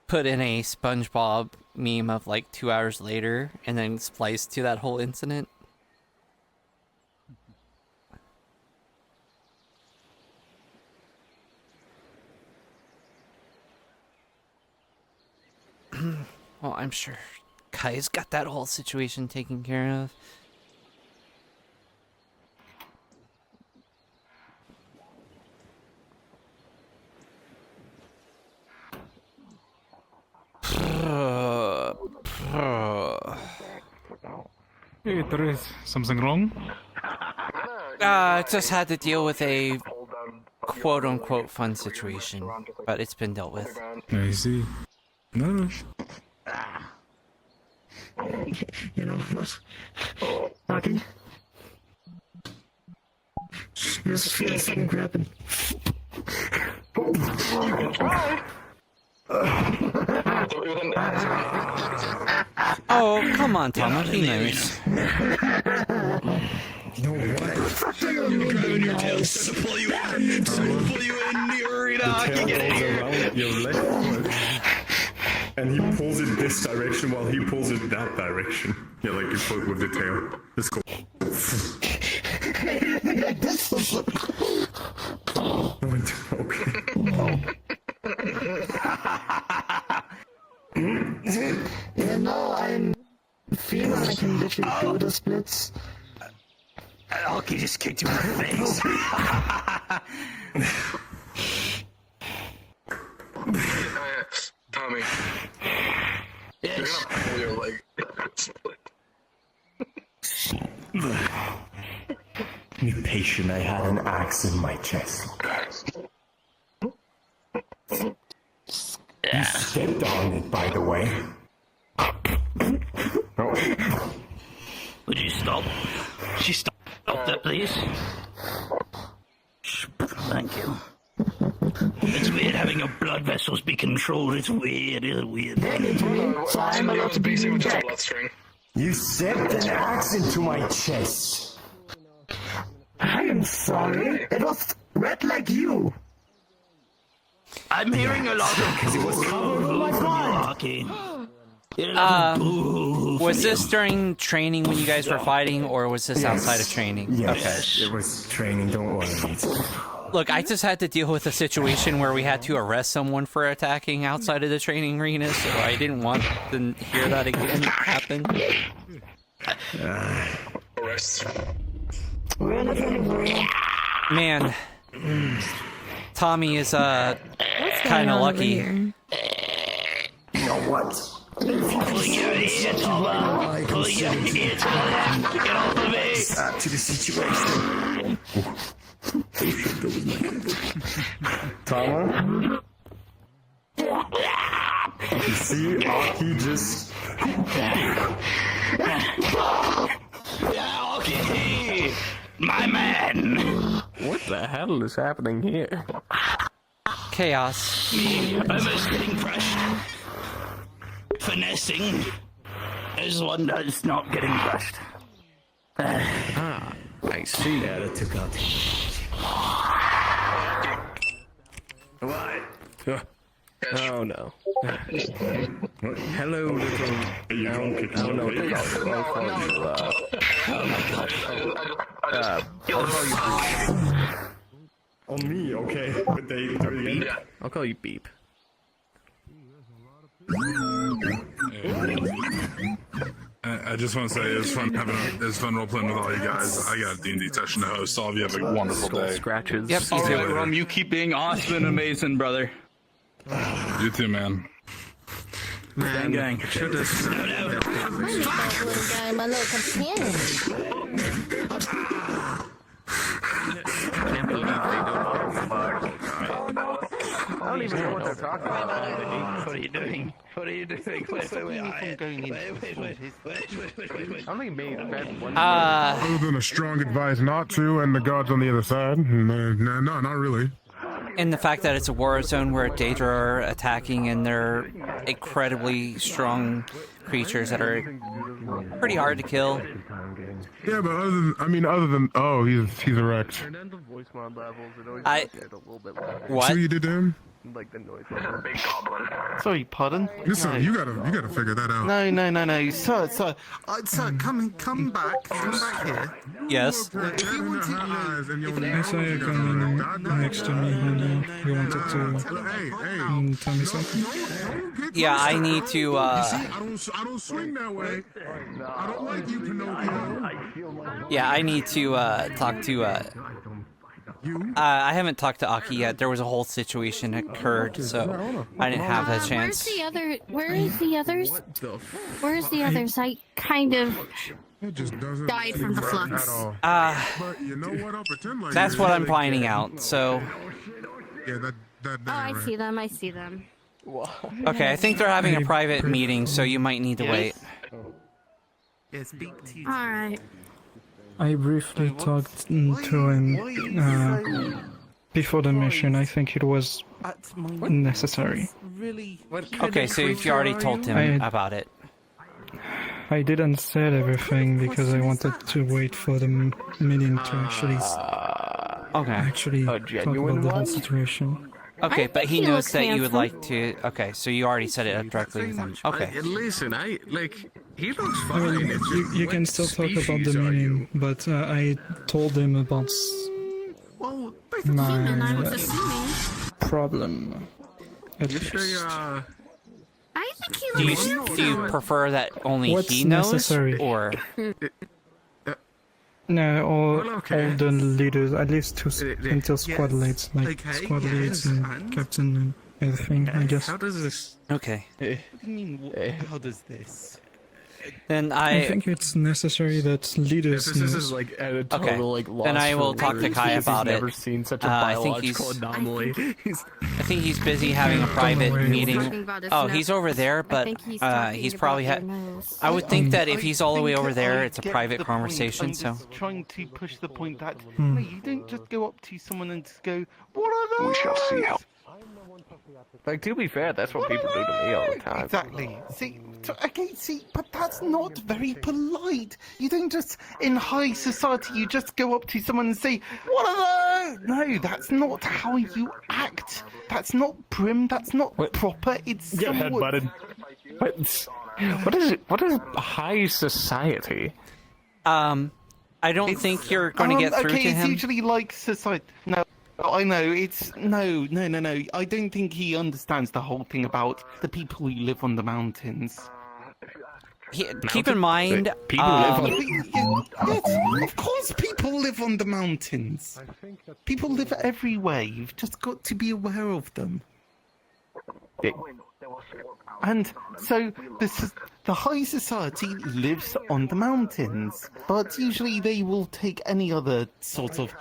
Put in a SpongeBob meme of like 2 hours later, and then splice to that whole incident. Well, I'm sure Kai's got that whole situation taken care of. Hey, Therese, something wrong? I just had to deal with a quote-unquote fun situation, but it's been dealt with. I see. No rush. You know, Lucky. Just feel something grabbing. Oh, come on, Tom, be nice. You know what? You're grabbing your tail to pull you in. Pull you in the arena. The tail goes around your left foot, and he pulls it this direction while he pulls it that direction. Yeah, like your foot with the tail. Let's go. You know, I'm feeling like I can literally do the splits. Alki just kicked you in the face. Tommy. Yes. You're gonna pull your leg. Be patient, I had an axe in my chest. You stepped on it, by the way. Would you stop? Stop that, please. Thank you. It's weird having your blood vessels be controlled. It's weird. It's weird. So I'm allowed to be in check. You stepped an axe into my chest. I am sorry. It was red like you. I'm hearing a lot of because it was covered in my blood. Was this during training when you guys were fighting, or was this outside of training? Yes, it was training, don't worry. Look, I just had to deal with a situation where we had to arrest someone for attacking outside of the training arena, so I didn't want to hear that again happen. Arrest. Man, Tommy is kind of lucky. You know what? Pulling your ear, Tommy. Pulling your ear to the left. Get off of me. Add to the situation. Tama? You see, Aki just... Yeah, okay. My man. What the hell is happening here? Chaos. Me, almost getting crushed. Finessing is one that's not getting crushed. I see. Yeah, that took out. What? Oh no. Hello, little. You drunk? I don't know what to call you. I'll call you. On me, okay. But they do it again. I'll call you Beep. I just want to say it's fun role playing with all you guys. I got a D&D session to host. All of you have a wonderful day. Scratches. Yep. All right, Rum. You keep being awesome and amazing, brother. You too, man. Gang, gang. My little guy, my little companion. I don't even know what they're talking about. What are you doing? What are you doing? Wait. I don't think me bad one. Other than a strong advice not to, and the gods on the other side. No, not really. And the fact that it's a war zone where Daedra are attacking and they're incredibly strong creatures that are pretty hard to kill. Yeah, but other than oh, he's erect. What? See what you did to him? Like the noise. Big goblin. Sorry, pardon? Listen, you gotta figure that out. No, sir, sir, come back here. Yes. Isaiah, come in next to me, honey. You wanted to tell me something? Yeah, I need to. You see, I don't swing that way. I don't like you, Pinocchio. Yeah, I need to talk to. I haven't talked to Aki yet. There was a whole situation occurred, so I didn't have that chance. Where is the others? Where's the others? I kind of died from the flux. But you know what? I'll pretend like That's what I'm finding out. So. Yeah, that. Oh, I see them. I see them. Okay, I think they're having a private meeting, so you might need to wait. Yeah, speak to you. All right. I briefly talked to him before the mission. I think it was necessary. Okay, so if you already told him about it. I didn't say everything because I wanted to wait for the meeting to actually talk about the whole situation. Okay, but he knows that you would like to. Okay, so you already said it directly with him. Okay. Listen, he looks I fine. mean, you can still talk about the meeting, but I told him about my problem. At least. I think he looks Do you prefer that only What's he knows, necessary? or? No, all the leaders, at least two until squad leads, like squad leads and captain and everything, I guess. How does this? Okay. What do you mean? How does this? Then I think it's necessary that leaders. This is like at a total loss. Then I will for talk to words. Kai He's about never it. seen such a I think biological anomaly. I think he's busy having a private meeting. Oh, he's over there, but he's probably. I would think that if he's all the way over there, it's a private conversation. So. Trying to push the point that no, you don't just go up to someone and just go, "What are those?" We shall see how. Like, to be fair, that's what people do to me all the time. Exactly. See, but that's not very polite. You don't just, in high society, you just go up to someone and say, "What are those?" No, that's not how you act. That's not prim. That's not proper. It's Get headbutted. What is it? What is high society? I don't think you're going to get through to him. It's usually like society. No. I know, no. I don't think he understands the whole thing about the people who live on the mountains. Keep in mind, people live on. Yes, of course, people live on the mountains. People live everywhere. You've just got to be aware of them. And so the high society lives on the mountains, but usually they will take any other sort of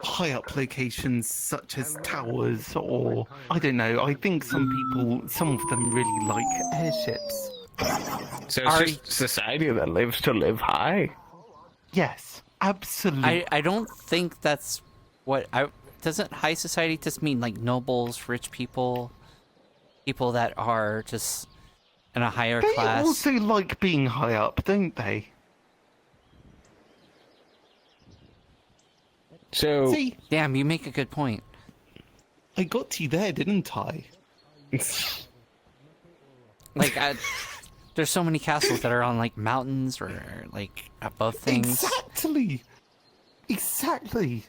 high up locations such as towers, or I don't know, I think some of them really like airships. So it's just society that lives to live high? Yes, absolutely. I don't think that's what doesn't high society just mean like nobles, rich people that are just in a higher class? They also like being high up, don't they? So, See, damn, you make a good point. I got you there, didn't I? Like, there's so many castles that are on like mountains or like above things. Exactly.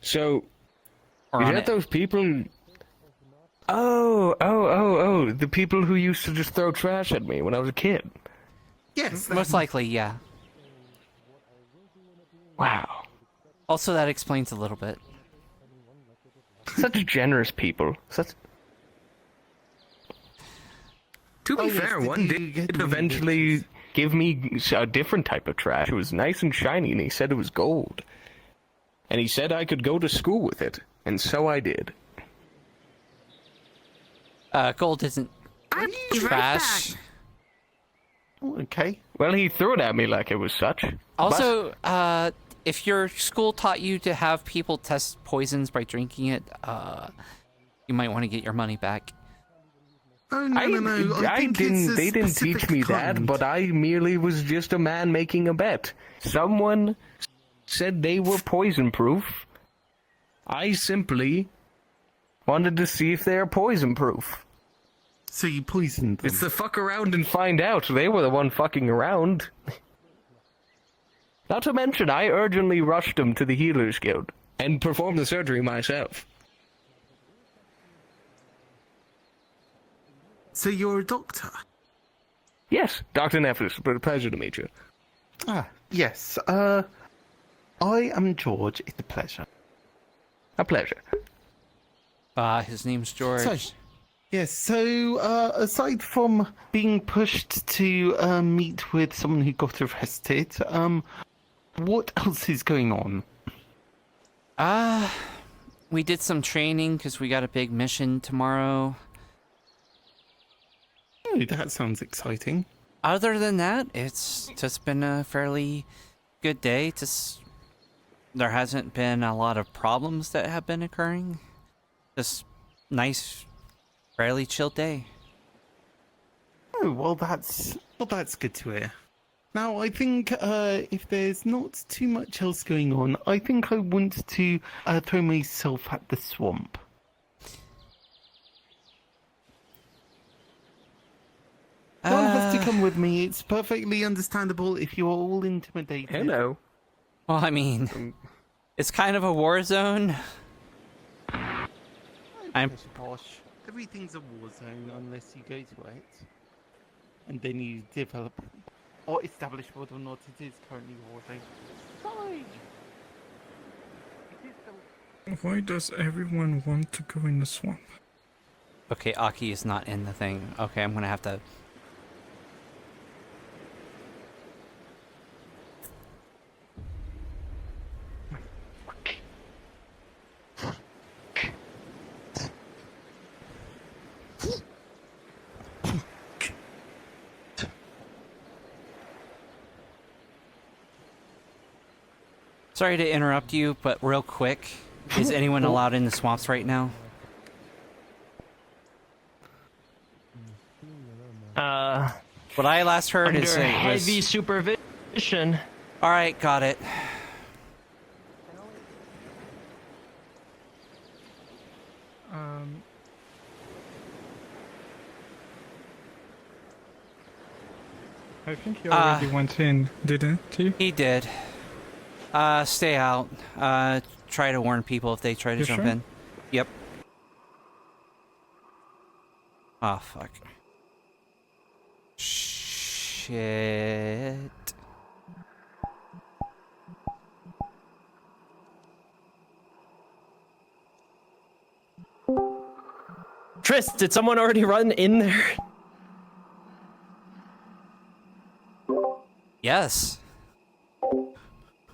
So, Or is on that it. those people? Oh, the people who used to just throw trash at me when I was a kid. Yes. Most likely, yeah. Wow. Also, that explains a little bit. Such generous people. To be fair, one did eventually give me a different type of trash. It was nice and shiny, and he said it was gold. And he said I could go to school with it, and so I did. Gold isn't trash. Okay. Well, he threw it at me like it was such. Also, if your school taught you to have people test poisons by drinking it, you might want to get your money back. Oh, no. I didn't. They didn't teach me that, but I merely was just a man making a bet. Someone said they were poison-proof. I simply wanted to see if they are poison-proof. So you poisoned them? It's the fuck around and find out. They were the one fucking around. Not to mention, I urgently rushed them to the Healers Guild and performed the surgery myself. So you're a doctor? Yes, Dr. Nephis, but a pleasure to meet you. Yes. I am George. It's a pleasure. A pleasure. His name's George. Yes, so aside from being pushed to meet with someone who got arrested, what else is going on? We did some training because we got a big mission tomorrow. Oh, that sounds exciting. Other than that, it's just been a fairly good day. There hasn't been a lot of problems that have been occurring. Just nice, fairly chill day. Oh, well, that's good to hear. Now, I think if there's not too much else going on, I think I want to throw myself at the swamp. You don't have to come with me. It's perfectly understandable if you're all intimidated. Hello. Well, I mean, it's kind of a war zone. Everything's a war zone unless you go to it. And then you develop or establish whether or not it is currently a war zone. Sorry! Why does everyone want to go in the swamp? Okay, Aki is not in the thing. Okay, I'm gonna have to... Sorry to interrupt you, but real quick, is anyone allowed in the swamps right now? What I last heard is under it was... heavy supervision. All right, got it. I think he already went in, didn't he? He did. Stay out. Try to warn people if they try to jump in. Yep. Oh, fuck. Shit. Tris, did someone already run in there? Yes.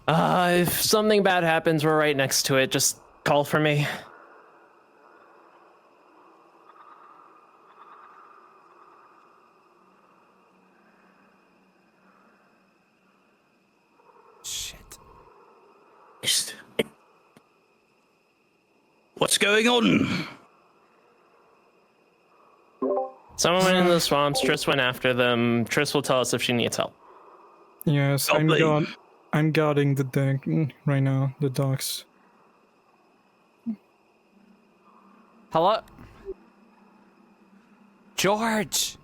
If something bad happens, we're right next to it. Just call for me. Shit. What's going on? Someone went into the swamps. Tris went after them. Tris will tell us if she needs help. Yes, I'm guarding the deck right now, the docks. Hello? George!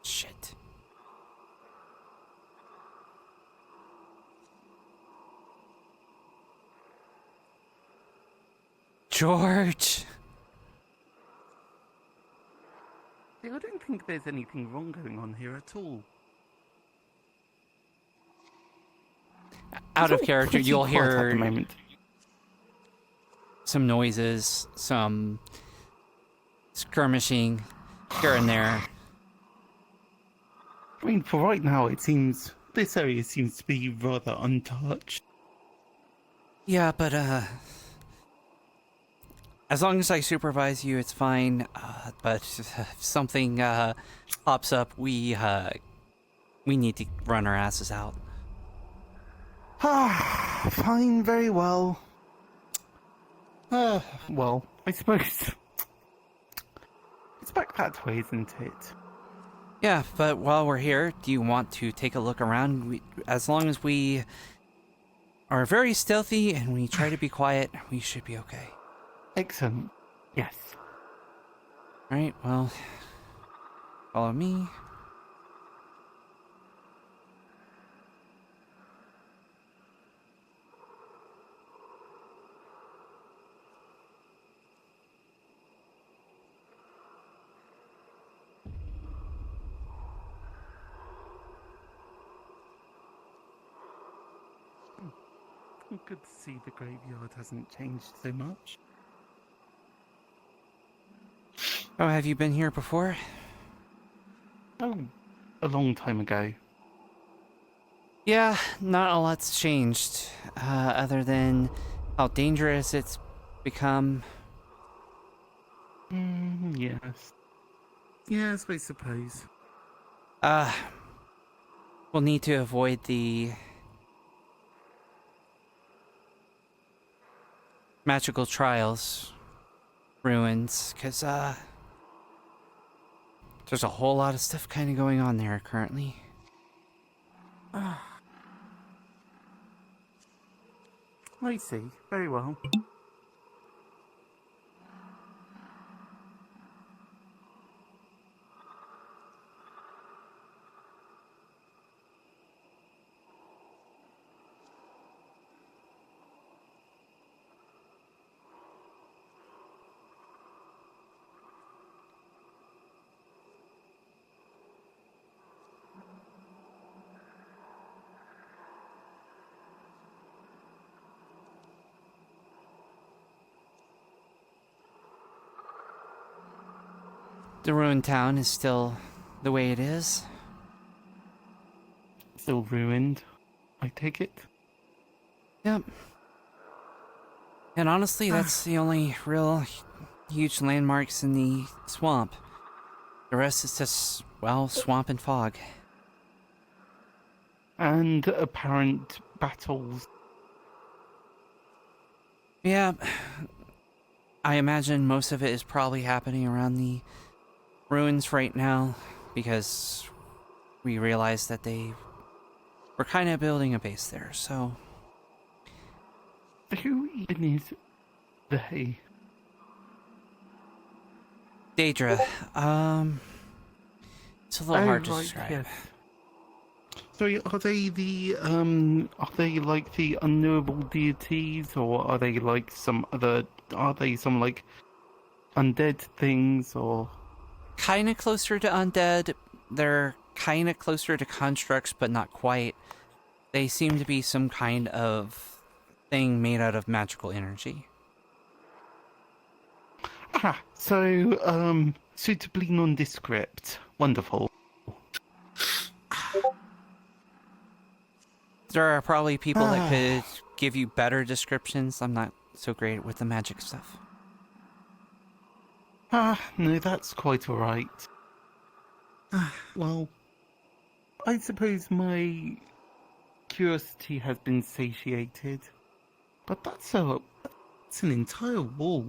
Shit. George! I don't think there's anything wrong going on here at all. Out It's of all character, pretty you'll quiet at the hear moment. some noises, some skirmishing here and there. I mean, for right now, it seems this area seems to be rather untouched. Yeah, but as long as I supervise you, it's fine. But if something pops up, we need to run our asses out. Ah, fine, very well. Well, I suppose it's back that way, isn't it? Yeah, but while we're here, do you want to take a look around? As long as we are very stealthy and we try to be quiet, we should be okay. Excellent. Yes. Alright, well, follow me. Good to see the graveyard hasn't changed so much. Oh, have you been here before? Oh, a long time ago. Yeah, not a lot's changed, other than how dangerous it's become. Yes. Yes, I suppose. We'll need to avoid the magical trials ruins, because there's a whole lot of stuff kind of going on there currently. I see. Very well. The ruined town is still the way it is. Still ruined, I take it? Yep. And honestly, that's the only real huge landmarks in the swamp. The rest is just, well, swamp and fog. And apparent battles. Yeah. I imagine most of it is probably happening around the ruins right now, because we realized that they were kind of building a base there, so... Who even is they? Daedra, it's a little hard to right, describe. Yes. So are they like the unknowable deities, or are they like some like undead things, or... Kinda closer to undead. They're kinda closer to constructs, but not quite. They seem to be some kind of thing made out of magical energy. Ah, so, suitably nondescript. Wonderful. There are probably people that could give you better descriptions. I'm not so great with the magic stuff. No, that's quite alright. Well, I suppose my curiosity has been satiated. But It's an entire wall.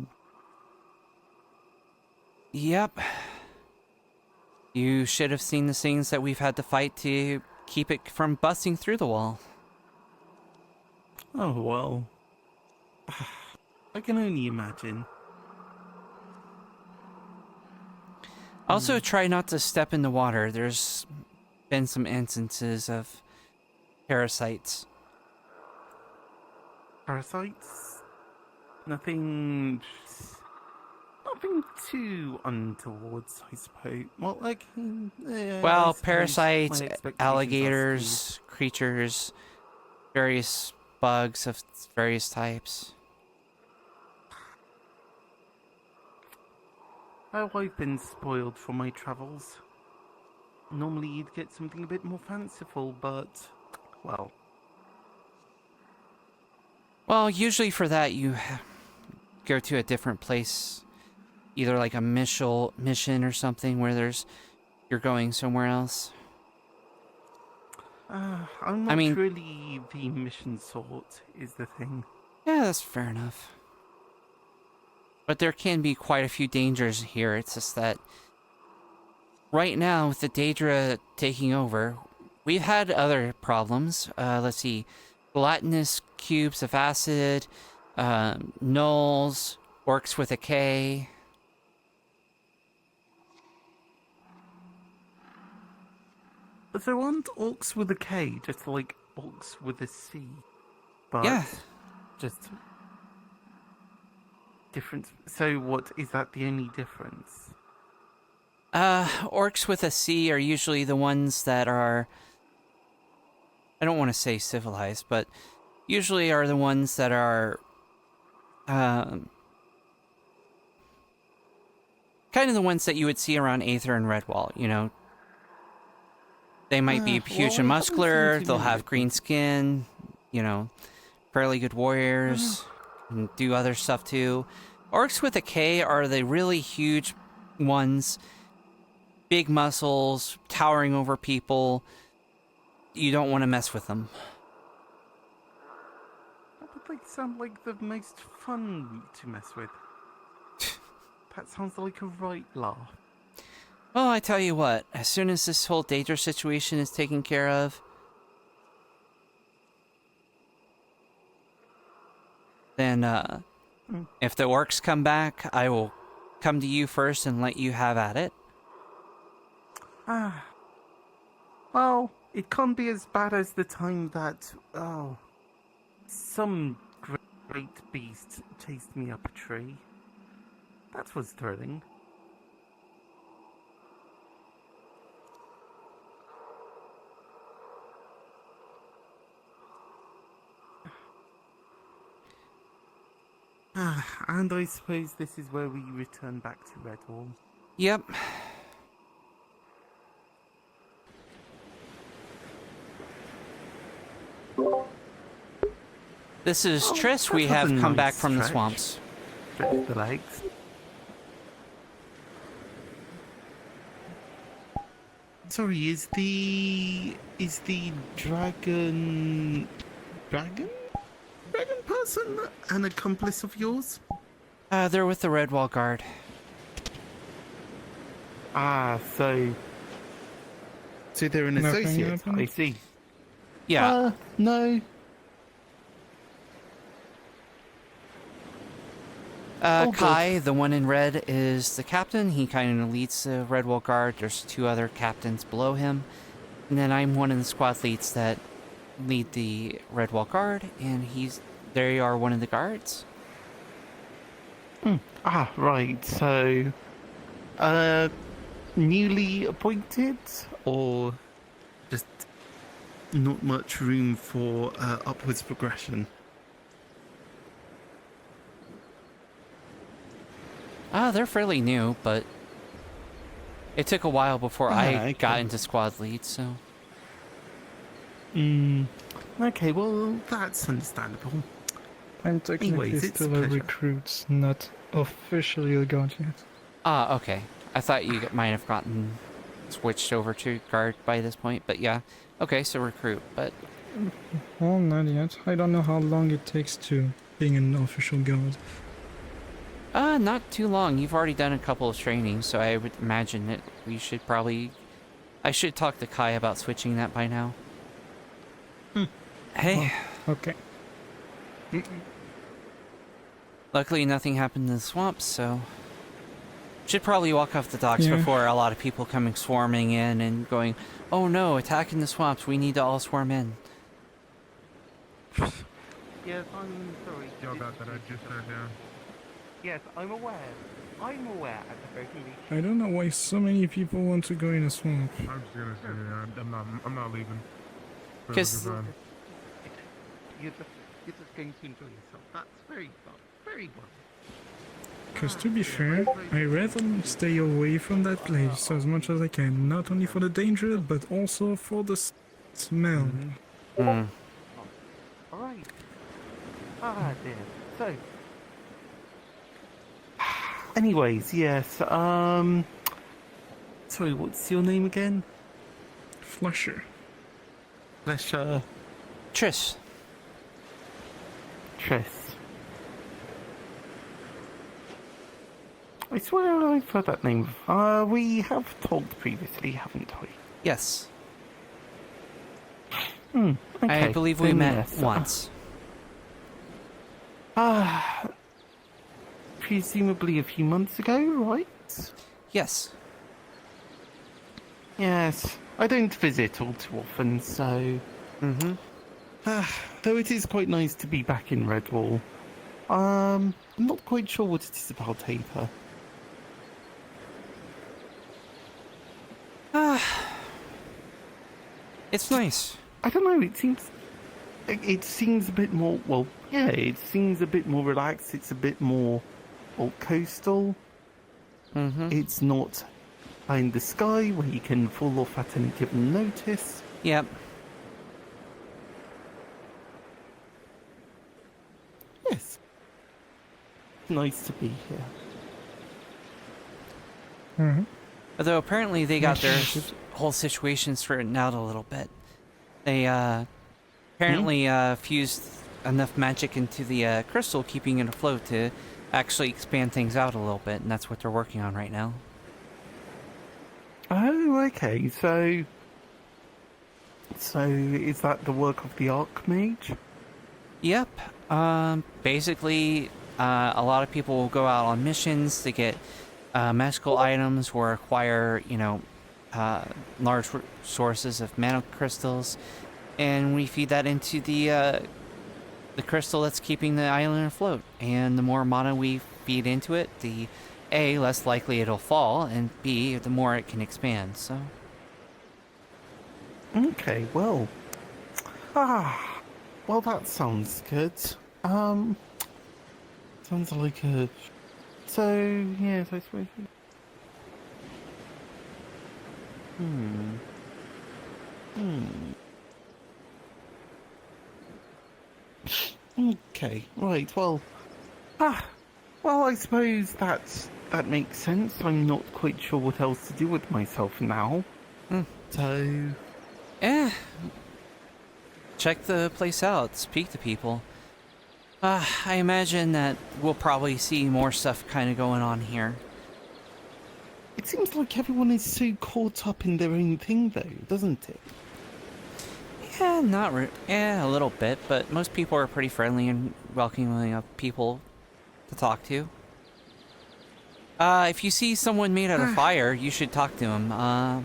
Yep. You should have seen the things that we've had to fight to keep it from busting through the wall. Oh, well. I can only imagine. Also, try not to step in the water. There's been some instances of parasites. Parasites? Nothing too untoward, I suppose. Well, like, yeah, Well, I suppose parasites, my expectations are alligators, creatures, various bugs of various types. Oh, I've been spoiled for my travels. Normally you'd get something a bit more fanciful, but, well. Well, usually for that you go to a different place, either like a mission or something where you're going somewhere else. I'm not really the mission sort, is the thing. Yeah, that's fair enough. But there can be quite a few dangers here. It's just that right now, with the Daedra taking over, we've had other problems. Let's see. Gelatinous cubes of acid, nulls, orcs with a K. But there aren't orcs with a K, just like orcs with a C. But yeah. Just different. So what, is that the only difference? Orcs with a C are usually the ones that are, I don't want to say civilized, but usually are the ones that are kind of the ones that you would see around Aether and Redwall, you know. They might be huge and muscular, they'll have green skin, you know, fairly good warriors, and do other stuff too. Orcs with a K are the really huge ones, big muscles, towering over people. You don't want to mess with them. But they sound like the most fun to mess with. That sounds like a right laugh. Well, I tell you what, as soon as this whole Daedra situation is taken care of, then, if the orcs come back, I will come to you first and let you have at it. Well, it can't be as bad as the time that, some great beast chased me up a tree. That was thrilling. And I suppose this is where we return back to Redwall. Yep. This is Triss. We have come back from the swamps. Stretch the legs. Sorry, is the dragon person an accomplice of yours? They're with the Redwall Guard. So they're an Nothing associate. happened? I see. Yeah. No. Kai, the one in red, is the captain. He kind of leads the Redwall Guard. There's 2 other captains below him. And then I'm one of the squad leads that lead the Redwall Guard, and they are one of the guards. Right. So, newly appointed, or just not much room for upwards progression? They're fairly new, but it took a while before I got into squad lead, so... Okay, well, that's understandable. I'm technically Anyways, it's still a a pleasure. recruit, not officially a guard yet. Okay. I thought you might have gotten switched over to guard by this point, but yeah. Okay, so recruit, but... Well, not yet. I don't know how long it takes to being an official guard? Not too long. You've already done a couple of trainings, so I would imagine that we should probably... I should talk to Kai about switching that by now. Hey. Oh, okay. Luckily, nothing happened in the swamps, so... Should probably walk off the docks before a lot of people coming swarming in and going, oh no, attacking the swamps, we need to all swarm in. Yes, I'm sorry. Y'all got that, I just heard down. Yes, I'm aware. I'm aware at the very least. I don't know why so many people want to go in a swamp. I'm just gonna say, I'm not leaving. Because... You're just going to enjoy yourself. That's very fun. Very well. Because to be fair, I rather stay away from that place as much as I can. Not only for the danger, but also for the smell. Alright. Dear. So... Anyways, yes, sorry, what's your name again? Flusher. Flusher. Triss. I swear I've heard that name. We have talked previously, haven't we? Yes. Okay. I believe we met yes. once. Presumably a few months ago, right? Yes. Yes. I don't visit all too often, so... though it is quite nice to be back in Redwall. I'm not quite sure what it is about Aether. It's nice. I don't know, it seems a bit more, well, yeah, it seems a bit more relaxed, it's a bit more, well, coastal. It's not in the sky where you can fall off at any given notice. Yep. Yes. Nice to be here. Although apparently they got their whole situation straightened out a little bit. They apparently fused enough magic into the crystal, keeping it afloat to actually expand things out a little bit, and that's what they're working on right now. Oh, okay. So is that the work of the Archmage? Yep. Basically, a lot of people will go out on missions to get magical items or acquire, large sources of mana crystals, and we feed that into the crystal that's keeping the island afloat. And the more mana we feed into it, the A, less likely it'll fall, and B, the more it can expand. So. Okay, well. Well, that sounds good. Sounds like a... So, yes, I suppose... Okay, right, well... well, I suppose that makes sense. I'm not quite sure what else to do with myself now. So... Check the place out, speak to people. I imagine that we'll probably see more stuff kind of going on here. It seems like everyone is so caught up in their own thing, though, doesn't it? Yeah, a little bit, but most people are pretty friendly and welcoming of people to talk to. If you see someone made out of fire, you should talk to him.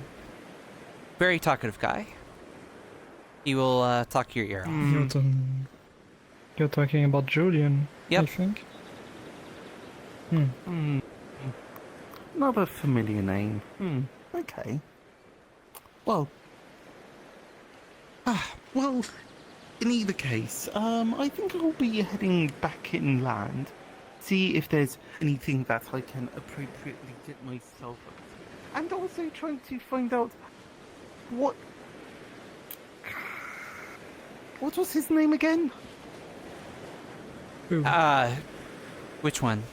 Very talkative guy. He will talk your ear off. You're talking about Julian, yep. I think. Another familiar name. Okay. Well. Well, in either case, I think I'll be heading back inland. See if there's anything that I can appropriately get myself up to. And also trying to find out what was his name again? Which one?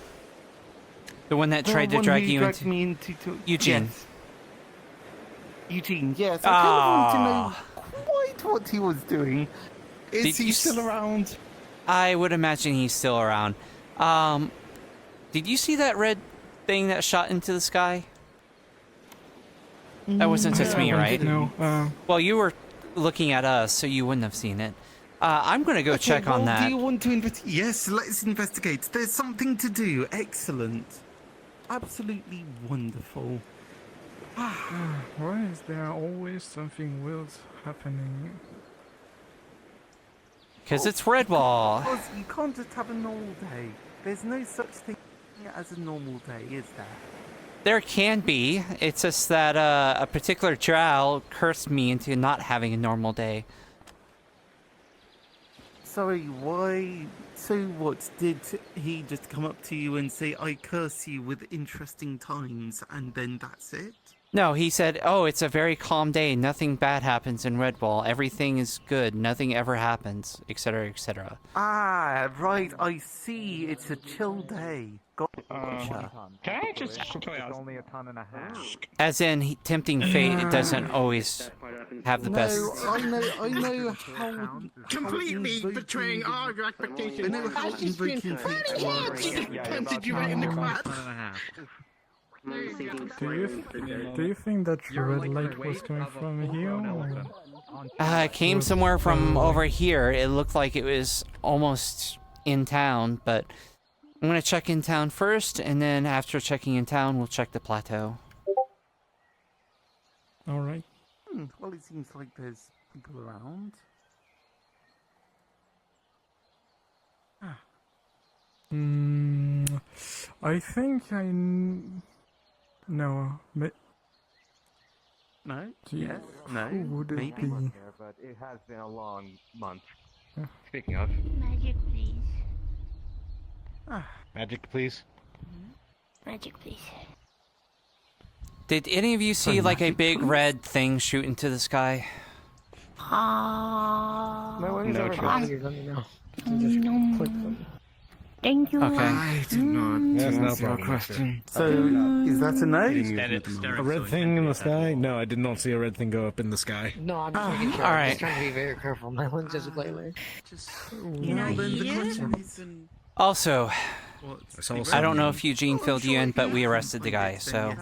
The one that tried to drag you into... me into Eugene. Yes. Eugene, yes. I kind of want to know quite what he was doing. Is he still around? I would imagine he's still around. Did you see that red thing that shot into the sky? That wasn't just me, right? No. Well, you were looking at us, so you wouldn't have seen it. I'm gonna go check on that. Do you want to investigate? Yes, let's investigate. There's something to do. Excellent. Absolutely wonderful. Why is there always something weird happening? Because it's Redwall. Because you can't just have a normal day. There's no such thing as a normal day, is there? There can be. It's just that a particular drow cursed me into not having a normal day. Sorry, why? So what, did he just come up to you and say, I curse you with interesting times, and then that's it? No, he said, oh, it's a very calm day. Nothing bad happens in Redwall. Everything is good. Nothing ever happens, etc., etc. Ah, right, I see. It's a chill day. Gotcha. Can I just quickly ask? Only a ton and a half. As in, tempting fate, it doesn't always have the best. I know how... Completely betraying all your expectations. I know how invoking fate works. Planted you right in the crotch. Do you think that red light was coming from here? Or? It came somewhere from over here. It looked like it was almost in town, but I'm gonna check in town first, and then after checking in town, we'll check the plateau. Alright. Well, it seems like there's people around. I think no. No? Yes? No? Who would it Maybe? be? But it has been a long month. Speaking of, Magic, please. magic, please. Magic, please. Did any of you see like a big red thing shoot into the sky? No choice. Thank you. Okay. I did not. That's no answer your problem. question. So, is that a no? A red thing in the sky? No, I did not see a red thing go up in the sky. No, I'm just making sure. All I'm right. just trying to be very careful. My lenses are lately. Also, saw I don't know if Eugene filled you in, but we arrested the guy, so...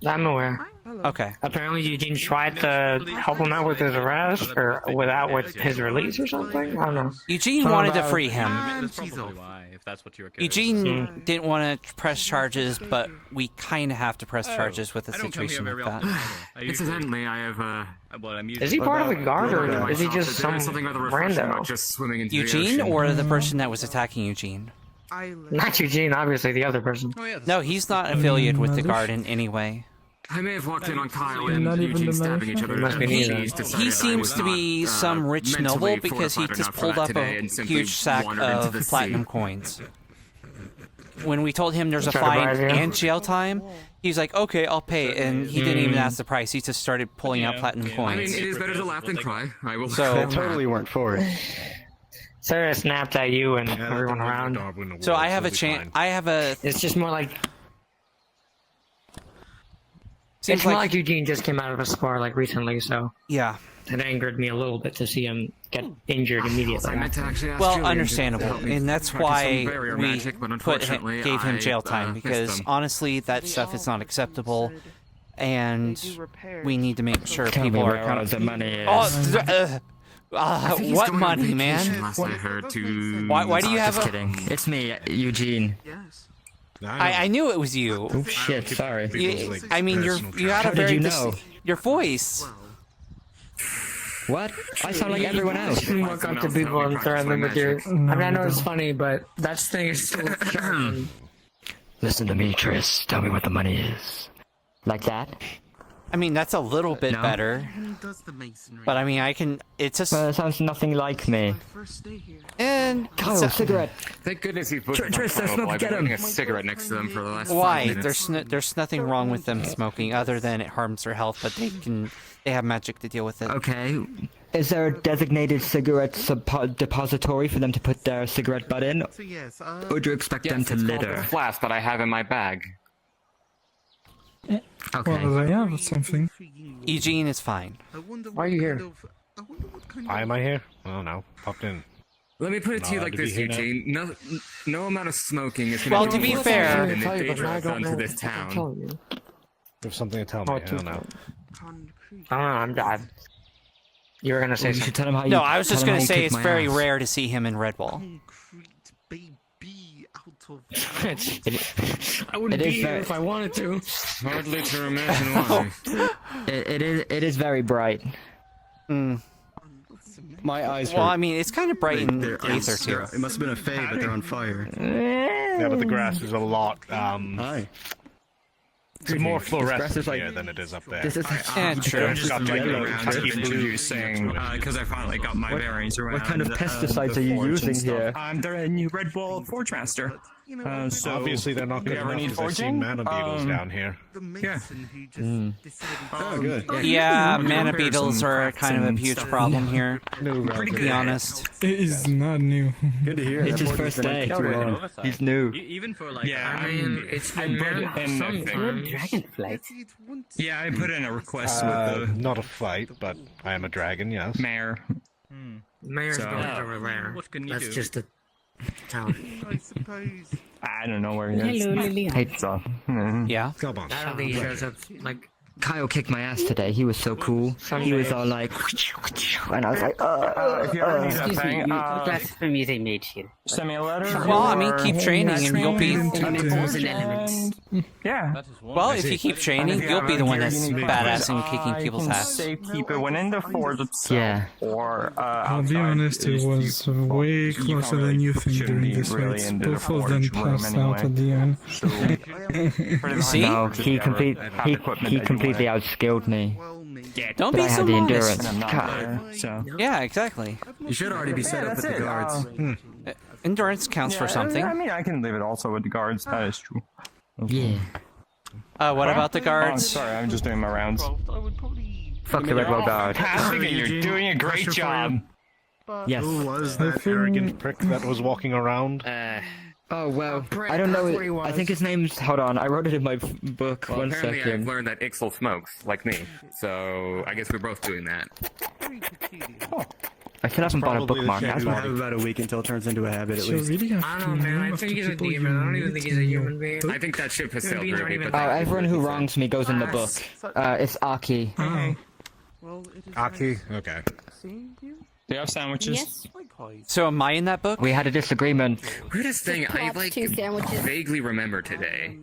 I'm aware. Okay. Apparently Eugene tried to help him out with his arrest, or with his release or something? I don't know. Eugene wanted to free him. That's probably why, if that's what you were Eugene didn't want to press charges, but we kind of have to press charges with a situation like that. Incidentally, I have Is he part of the guard, or is he just some rando? just swimming into Eugene, the ocean. or the person that was attacking Eugene? Not Eugene, obviously, the other person. No, he's not affiliated with the guard in any way. I may have walked in on Kyle and Not even Eugene the stabbing each other. Must be He, neither. he seems to be some rich noble because he just pulled up a huge sack of platinum coins. When we told him there's a fine and jail time, he's like, okay, I'll pay, and he didn't even ask the price. He just started pulling out platinum I mean, coins. it is better to laugh than cry. I will. So, totally weren't for it. Sarah snapped at you and everyone around. so I have a chance. I have a. It's just more like... Seems It's more like Eugene just came out of a spar like recently, so... Yeah. It angered me a little bit to see him get injured immediately. Well, understandable, and that's why we gave him jail time, because honestly, that stuff is not acceptable, and we need to make sure people are kind of... the money is. What money, man? Why do you have Just a... kidding. It's me, Eugene. I knew it was you. Oh shit, sorry. I mean, you had a How did very... you know? Your voice. What? I sound like everyone else. You walk up to people and threaten them with your... I mean, I know it's funny, but that thing is still... Listen to me, Tris. Tell me what the money is. Like that? I mean, that's a little bit better. But I mean, I can... It's just... Well, it sounds nothing like me. And... Kyle, cigarette. Thank goodness he put Tris, there's no get him. a cigarette next to them for the last 5 Why? minutes. There's nothing wrong with them smoking other than it harms their health, but they have magic to deal with it. Okay. Is there a designated cigarette depository for them to put their cigarette butt in? Or do you expect them to litter? The flask that I have in my bag. Okay. Well, I have something. Eugene is fine. Why are you here? Why am I here? I don't know. Popped in. Let me put it to you like this, Eugene. No amount of smoking is Well, going to be fair, in the danger done to this town. You have something to tell me. I don't know. I'm done. You were gonna say something. Tell him how no, I was just gonna say it's very rare to see him in Red Bull. I wouldn't be here if I wanted to. Hardly to imagine why. It is very bright. My eyes. Well, I mean, it's kind of bright in Aether too. It must have been a fade, but they're on fire. Yeah, but the grass is a lot. It's more fluorescent here than it is up there. This is true. I'm just introducing because I finally got my bearings around. What kind of pesticides are you using here? I'm the new Red Bull Forge Master. So obviously they're not good enough because I've seen mana beetles down here. Yeah. Oh, good. Yeah, mana beetles are kind of a huge problem here. Pretty to be honest. It is not new. Good to hear. It's his first day. He's new. Even for like, I mean, it's been Dragonflight. Yeah, I put in a request with the not a fight, but I am a dragon. Yes. mayor. Mayor's So- going over there. What can you That's do? just a town. I suppose. I don't know where he is. Hello, Lily. Hey, Yeah. Come on. I don't think he shows up like. Kyle kicked my ass today. He was so cool. He was all like, and I was like, If you ever need Excuse me, anything, blasphemy is a mage here. send me a letter. Well, I mean, or- keep training and you'll be. Elementals and elements. Yeah. Well, if you keep training, you'll be the one that's badass and kicking people's ass. Say keep it when in the forge itself. yeah. Or I'll be honest, it was way closer than you think during this fight. Both of them passed out at the end. See? No, he completely outskilled me. Don't But be I so had the modest. endurance. I'm not God. there, so. Yeah, exactly. You should already be set up with the guards. Endurance counts for something. I mean, I can leave it also with the guards. That is true. Yeah. What about the Oh, guards? sorry, I'm just doing my rounds. Fuck the Red Bull guard. Fantastic, and you're doing a great job. Yes. Who was that arrogant prick that was walking around? Oh well, I don't know. I think his name's. Hold on, I wrote it in my book. Well, One apparently I've second. learned that Ixel smokes, like me. So I guess we're both doing that. I still haven't bought a bookmark. I That's have about a week until it turns into a habit at So least. really have I to don't know, man. I name think after he's a people demon. you I don't even need think to he's a know. human being. I think that ship has sailed, Beans aren't Ruby, even but everyone who wrongs me goes in the book. It's Aki. Aki? Okay. Do you have sandwiches? Yes. So am I in that book? We had a disagreement. weirdest thing I Plops, 2 sandwiches. vaguely remember today.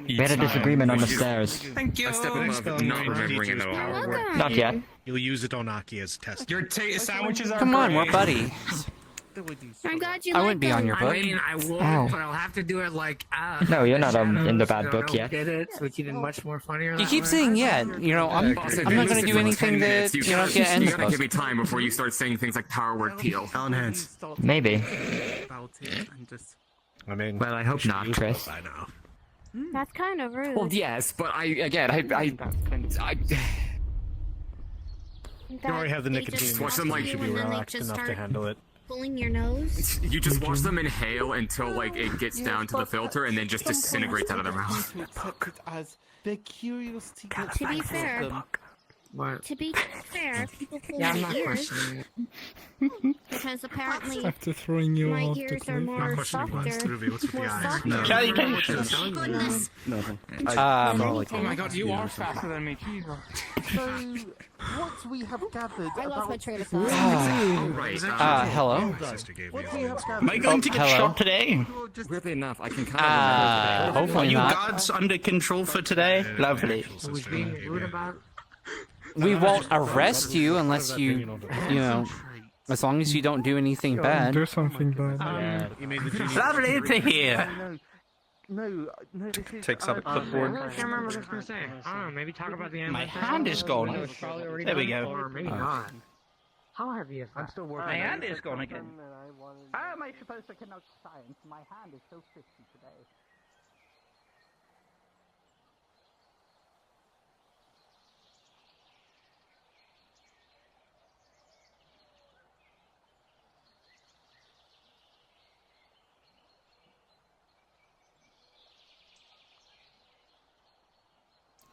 We had a disagreement on the stairs. Thank you. A step above not remembering it at all. Not yet. You'll use it on Aki as test. Your sandwiches are Come on, great. we're buddies. I'm glad you I like wouldn't be on your I book. mean, I would, Ow. but I'll have to do it like. No, you're not in the bad book yet. Get it? Which even much more funnier. You that keep way. saying yeah. You know, I'm not going to do anything that You get ends you gotta give book. me time before you start saying things like power word peel. On hands. Maybe. I mean, Well, I hope not, Chris. I know. That's kind of rude. Well, yes, but I You already have the nicotine. watch them, like, you should be relaxed enough to handle it. Pulling your nose. you just watch them inhale until like it gets down to the filter and then just disintegrates out of their mouth. As their curiosity. To be fair, What? to be fair, people pull Yeah, I'm my not ears questioning it. because apparently After throwing you my off the ears are cliff. more softer. More softer. No. Goodness. Nothing. Oh my god, you are faster than me. Jesus. So, what we have gathered I lost my about train of thought. Hello. what we have gathered Am I going to get hello. shot today? Weirdly enough, I can kind of remember today. Are Hopefully you not. guards under control for today? Lovely. Was being rude about. We won't arrest you unless you know, as long as you don't do anything bad. Do something bad. Lovely to hear. No, this is. Takes up a clipboard. I can't remember what I was gonna say. I don't know. Maybe talk about the My animal. hand is gone. There we go. Or maybe not. How have you? I'm still working. My hand is gone again. How am I supposed to connote science? My hand is so fishy today.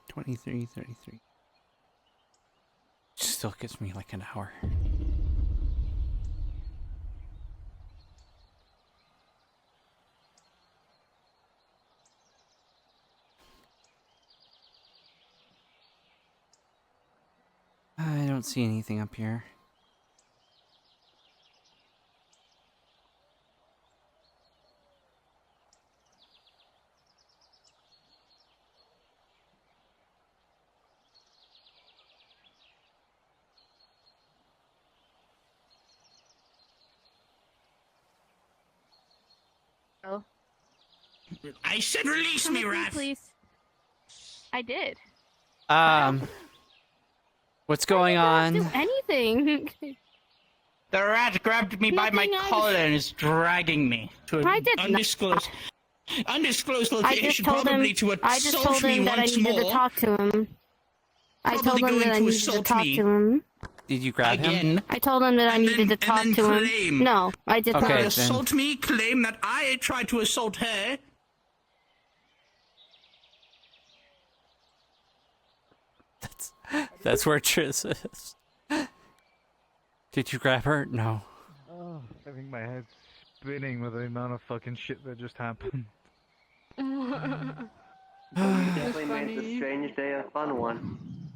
23:33. Still gives me like an hour. don't see anything up here. Oh. I said release me, Wrath. Please. I did. What's going on? Do anything. The rat grabbed me by my collar and is dragging me to an undisclosed location, probably to assault me once more. To talk to him. I told him that I needed to talk to him. Did you grab him? I told him that I needed to talk to him. No, I did not. Assault me, claim that I tried to assault her. That's where Tris is. Did you grab her? No. Oh, I think my head's spinning with the amount of fucking shit that just happened. Definitely made the strange day a fun one.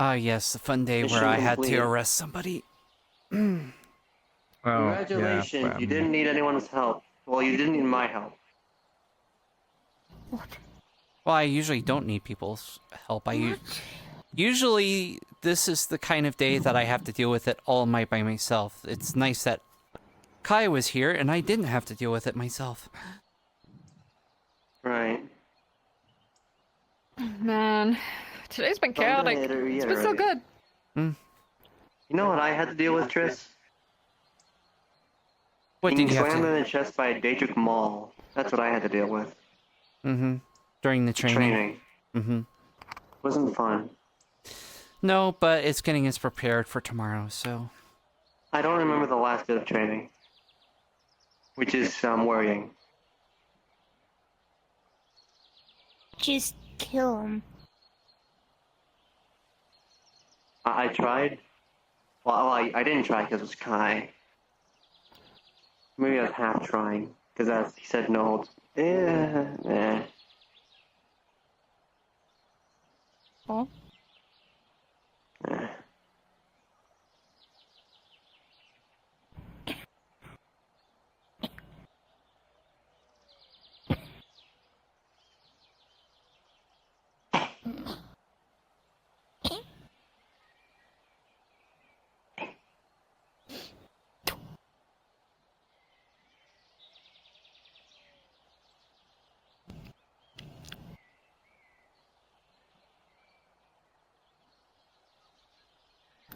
Yes, the fun day where I had to arrest somebody. Congratulations, you didn't need anyone's help. Well, you didn't need my help. Well, I usually don't need people's help. Usually, this is the kind of day that I have to deal with it all by myself. It's nice that Kai was here and I didn't have to deal with it myself. Right. Man, today's been chaotic. It's been so good. You know what I had to deal with, Triss? What did you have to? Slammed in the chest by Daedric Maul. That's what I had to deal with. Mm-hmm. During the training. Mm-hmm. Wasn't fun. No, but it's getting us prepared for tomorrow, so... I don't remember the last bit of training. Which is worrying. Just kill him. I tried. Well, I didn't try because it was Kai. Maybe I was half trying. Because he said no. Oh.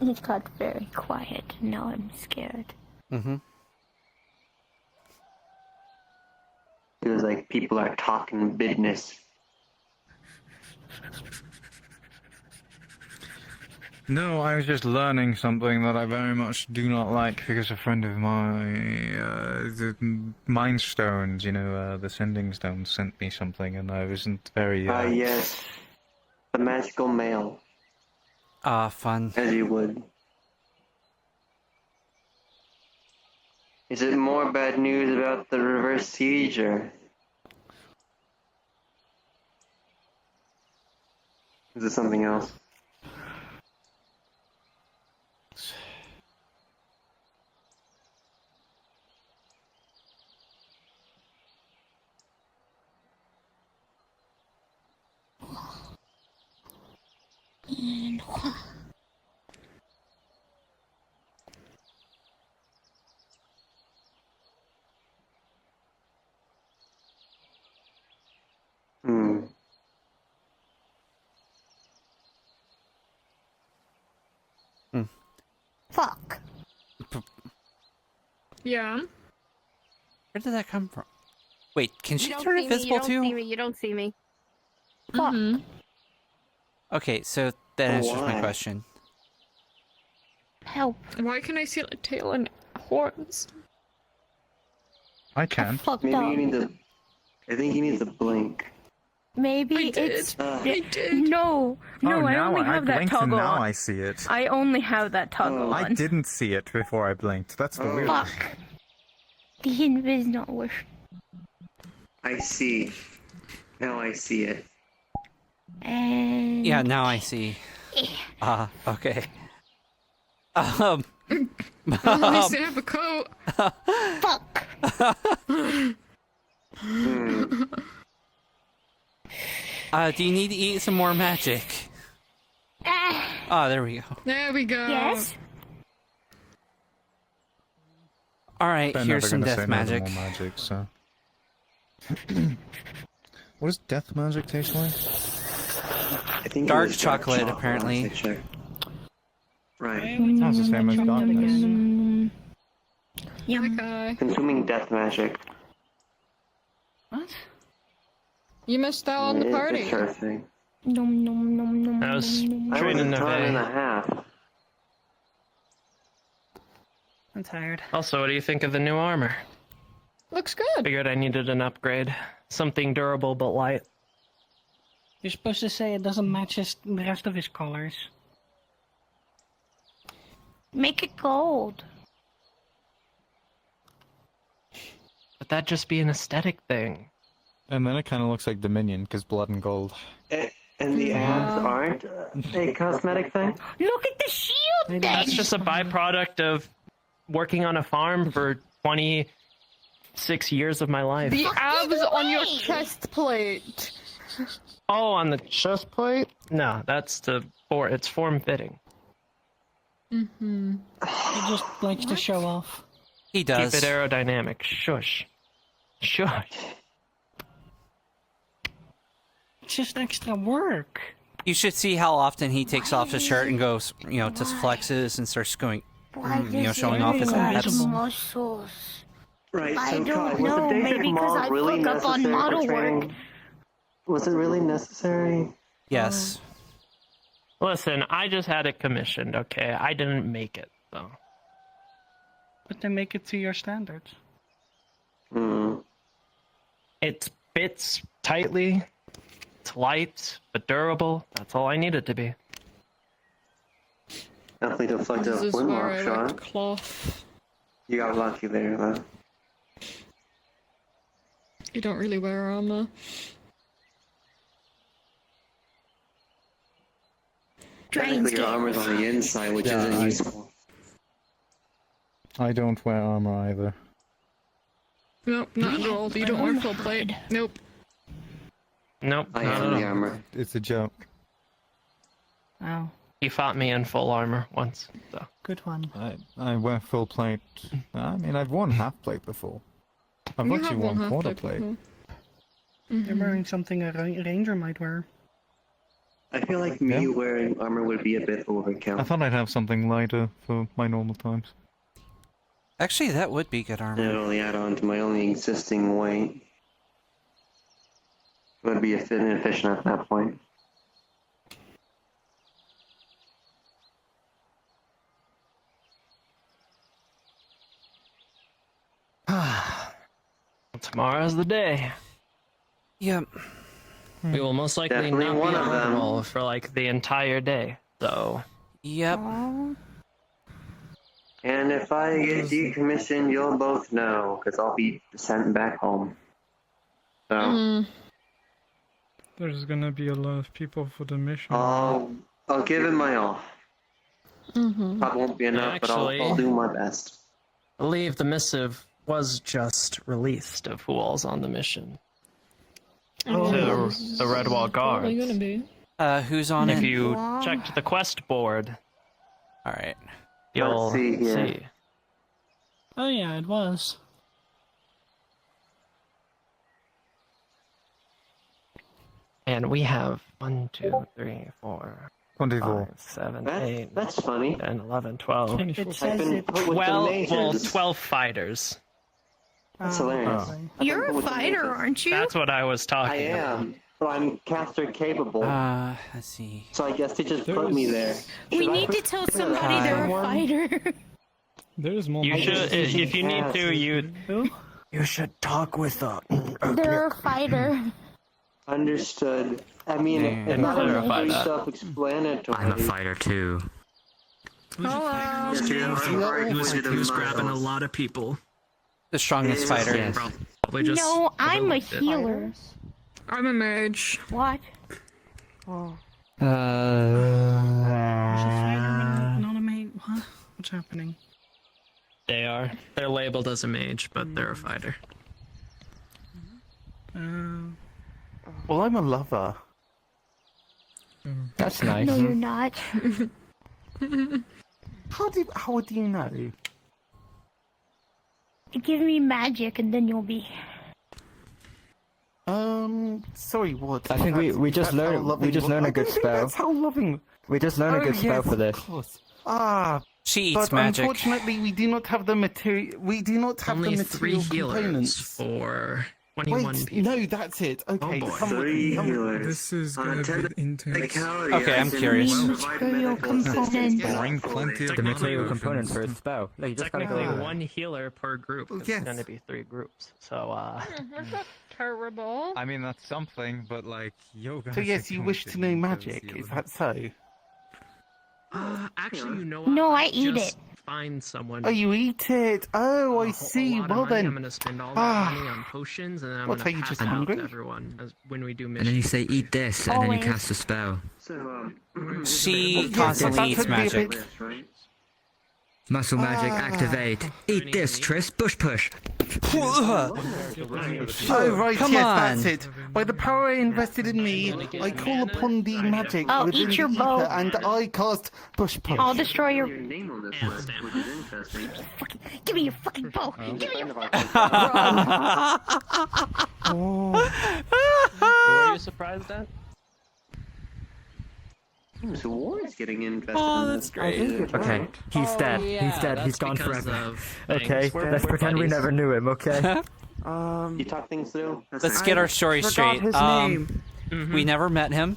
It got very quiet. Now I'm scared. Mm-hmm. It was like people are talking business. No, I was just learning something that I very much do not like because a friend of mine, the Mind Stones, the Sending Stones, sent me something and I wasn't very... Yes. The magical mail. Fun. As you would. Is it more bad news about the reverse siege, or is it something else? Fuck. Yeah. Where did that come from? Wait, can she You don't turn see me, invisible you don't too? See me, you don't see me. Fuck. Okay, so that answers my why? question. Help. Why can I see like tail and horns? I can. Maybe you need to. I think you need to blink. Maybe it's... No, Oh, I now only I have that blinked and toggle now on. I see it. I only have that toggle I on. didn't see it before I blinked. That's the weird. Fuck. The invis not working. I see. Now I see it. And... Yeah, now I see. Okay. At least they have a coat. Fuck. Do you need to eat some more magic? There we go. There we go. Yes. All right, They're here's never some gonna say death no to magic. more magic, so. What does death magic taste like? I think Dark it was chocolate, apparently. last I checked. Right. Sounds the same as darkness. Okay. Consuming death magic. What? You missed out on the party. It's a sure thing. Nom nom nom nom. I was nom, nom. I was training a ton and a Neve. half. I'm tired. Also, what do you think of the new armor? Looks good. Figured I needed an upgrade. Something durable but light. You're supposed to say it doesn't match the rest of his colors. Make it gold. But that'd just be an aesthetic thing. And then it kind of looks like Dominion, because blood and gold. And the abs aren't a cosmetic thing? Look at the shield then. That's just a byproduct of working on a farm for 26 years of my life. The abs on your chest plate. Oh, on the chest plate? No, that's it's form fitting. Mm-hmm. He just likes to show off. He does. Keep it aerodynamic. Shush. Shush. It's just extra work. You should see how often he takes off his shirt and goes, to flexes and starts going, showing off his abs. Muscles. Right, I so don't Kai, was know, the basic maybe 'cause mod I really fuck up on necessary model for training? work. Was it really necessary? Yes. Listen, I just had it commissioned, okay? I didn't make it, so. But then make it to your standards. It fits tightly, it's light, but durable. That's all I need it to be. Definitely deflected This a is where flintlock I shot. like cloth. You got lucky there, though. You don't really wear armor. Technically, your armor's on the inside, which isn't useful. I don't wear armor either. Nope, not at all. You don't wear full plate. Nope. Nope, I not am at all. the armor. It's a joke. Oh, He fought me in full armor once, so. good one. I wear full plate. I mean, I've worn half plate before. I've You actually have worn half quarter plate plate. before. You're wearing something a ranger might wear. I feel like me wearing armor would be a bit overkill. I thought I'd have something lighter for my normal times. Actually, that would be good armor. It would only add on to my only existing weight. It would be inefficient at that point. Tomorrow's the day. Yep. We will most likely Definitely not one be of on them. roll for like the entire day, so. Yep. And if I get decommissioned, you'll both know, because I'll be sent back home. So, There's gonna be a lot of people for the mission. I'll give it my all. Probably won't be enough, but I'll do my best. I believe the missive was just released of who all's on the mission. To the Redwall Guards. Probably gonna be. Who's on If it? you checked the quest board, Alright. you'll Let's see here. see. Oh yeah, it was. And we have 1, 2, 3, 4, 24. 5, 7, That's, 8, that's funny. 10, 11, 12. It I've says been it. put with the 12 fighters. That's hilarious. You're a fighter, aren't you? That's what I was I talking about. am, but I'm caster capable. Let's see. So I guess they just put me there. We Should I need to put tell the somebody they're a one? fighter. There's more. You should, if you need to, You should talk with them. They're a fighter. Understood. I mean, Yeah, it's not clarify very that. self-explanatory. I'm a fighter too. Hello. Who's grabbing a lot of people? The strongest fighter. Yes. probably just. No, I'm a overlooked it. healer. I'm a mage. What? Oh. labeled as a mage, but they're a fighter. Well, I'm a lover. That's nice. No, you're not. How do you know? Give me magic and then you'll be. Sorry, what? I think we just learned a good spell. That's how loving. We just learned a good spell for this. Of course. Ah, she eats but magic. Unfortunately, we do not have the material. We do not have Only the 3 material healers components. for 21 Wait, people. no, that's it. Okay, boy. come with me. 3 Come with me. healers. This is gonna be intense. Okay, I'm curious. Material components. Bring plenty of The material Technically- component for a spell. No, you just gotta Technically, go. 1 healer per group. It's yes. gonna be 3 groups. So, That's not terrible. I mean, that's something, but like, yo guys. So yes, you wish to know magic. Is that so? actually, you know what? No, I eat Just it. Find someone. Oh, you eat it. Oh, I see. A lot of Well money. then. I'm gonna spend all that money on potions, and then I'm What, gonna are you pass just them out hungry? to everyone when we do And then you missions. say, eat this, and then you Always. cast a spell. So, She Yes, constantly that eats could be a magic. bit- right? Muscle magic, activate. Eat this, Triss, bush push. Oh, right, Come yes, on. that's it. By the power invested in me, I call upon the magic Oh, within eat your the bow. ether, and I cast push push. I'll destroy your. Your name on this list, which is interesting. Give me your fucking bow. Give me your. Were you surprised at? So Warren's getting invested Oh, in that's this. great. Okay, he's dead. yeah, He's dead. He's That's gone because forever. of Okay, things. let's pretend we buddies. never knew him, okay? You talk things through? That's Let's nice. get our story straight. We never met him.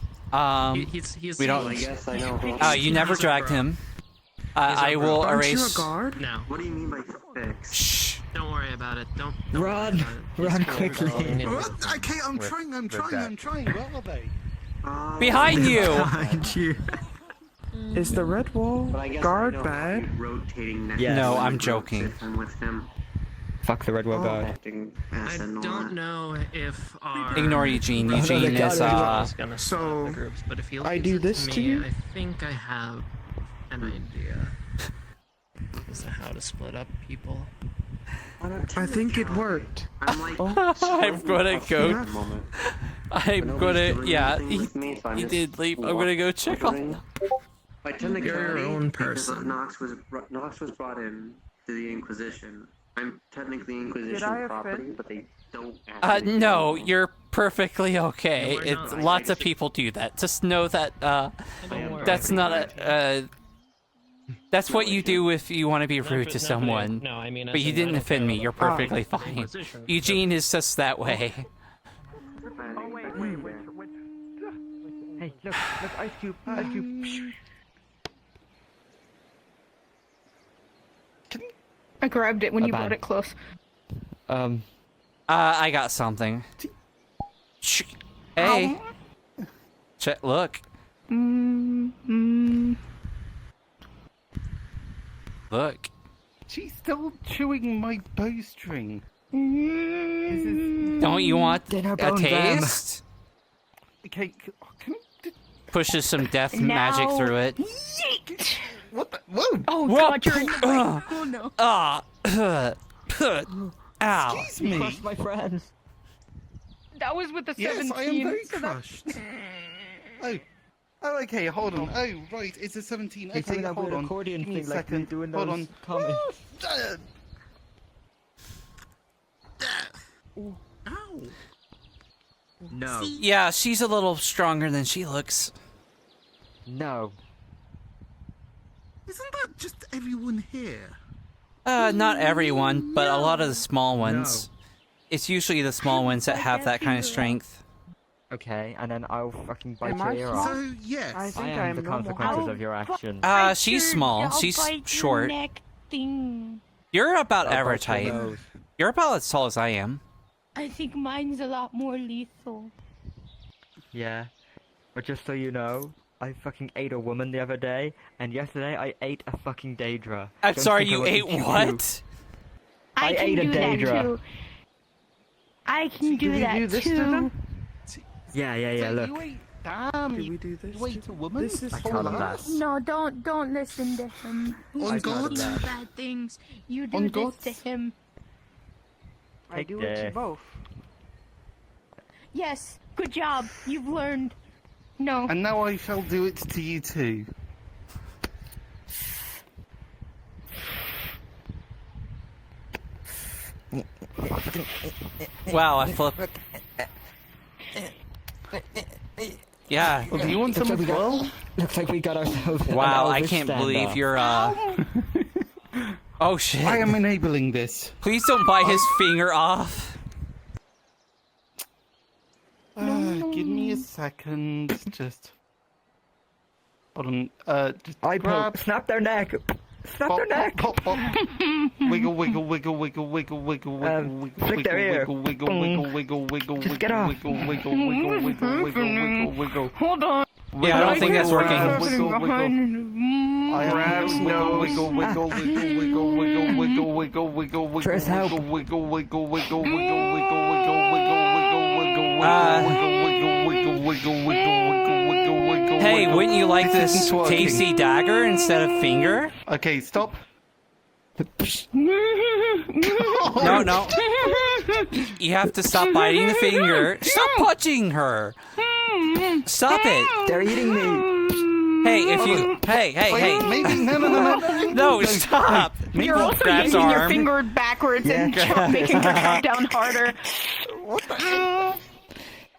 He's we don't. I guess I know. You never dragged him. I will erase. No. What do you mean by fix? Shh. Don't worry about it. Don't Run! Run quickly! Okay, I'm trying. Where are they? Behind you. Behind you. Is the red wall But I guess guard I know bad? rotating next Yes. No, to I'm the joking. if I'm with him. Fuck the red wall guard. Acting I ass and all don't that. know if our Ignore Eugene. brother Eugene is gonna So, split the groups, but if he I leaves do it this to to me, you? I think I have an idea as to how to split up people. I think it worked. I'm like, I'm gonna go. But I'm nobody's gonna. doing Yeah, anything with me, so I'm he just did leave. I'm gonna go check on. wondering. By technicality, You're your own because person. Nox was brought in to the Inquisition. I'm technically Inquisition I property, offend? but they don't. actually No, know. you're perfectly okay. No, we're It's not. lots of people do that. Just know that worry. that's not a. That's what you do if you want to be rude to someone. No, I mean, But you didn't offend me. You're perfectly fine. Eugene is just that way. Hey, look, Ice Cube, Ice Cube. I grabbed it when you Bye-bye. brought it close. I got something. Shh. Hey. Check. Look. Look. She's still chewing my bowstring. Don't you want Dinner a bone taste? Okay, can Pushes some death magic Now- through it. Yeet! what the? Whoa! Oh Whoop. God, you're in the way. Oh no. Ow. Excuse me. Crush my friends. That was with the Yes, 17. I am very so that- crushed. Oh, okay, hold on. Oh, right, it's a 17. He's Okay, doing that hold weird on. accordion Give me a thing like we second. do in Hold those on. comics. No. Yeah, she's a little stronger than she looks. No. Isn't that just everyone here? Not everyone, but a lot of the small ones. It's usually the small ones that have that kind of strength. Okay, and then I'll fucking bite Am your I ear so- off. So, yes. I think I I am am the normal. consequences of your actions. She's small. She's short. You're about I'll average bite your height. nose. You're about as tall as I am. I think mine's a lot more lethal. Yeah. But just so you know, I fucking ate a woman the other day, and yesterday I ate a fucking Daedra. I'm Don't sorry, think I you wouldn't ate shoot you. what? I can ate a do that Daedra. too. I can do Did we that do this to too. them? Yeah, So look. you ate, damn, Did we do this? you ate a woman? This is I can't laugh. No, don't listen to him. On He's God? doing bad things. You do On this God? to him. Take do it to this. both. Yes, good job. You've learned. No. And now I shall do it to you too. Wow, I flipped. Yeah. Well, do you want some as well? Looks like we got ourselves. Wow, an I Elvis can't believe standoff. you're Oh shit. I am enabling this. Please don't bite his finger off. Give me a second. Just. Hold on. Just I grab. snap their neck. Snap Pop, their neck. pop, pop, pop. Wiggle, wiggle, wiggle, wiggle, wiggle, wiggle, wiggle, wiggle, flick their ear. wiggle, wiggle, wiggle, wiggle, wiggle, Just wiggle, get off. wiggle, wiggle, wiggle, wiggle, wiggle, wiggle. Hold on. Yeah, I don't think that's working. Wiggle, wiggle. I grabs wiggle, wiggle, wiggle, wiggle, wiggle, wiggle, wiggle, wiggle, wiggle, wiggle, Tris, help. wiggle, wiggle, wiggle, wiggle, wiggle, wiggle, wiggle, wiggle, wiggle, wiggle, wiggle, wiggle, wiggle, wiggle. Hey, wouldn't you like this isn't working. tasty dagger instead of finger? Okay, stop. No, no. You have to stop biting the finger. Stop punching her. Stop it. They're eating me. Hey, if you... Hey, hey, hey. Maybe, no. No, stop. You're also Grabs yanking your arm. finger backwards and Yeah. making her come down harder.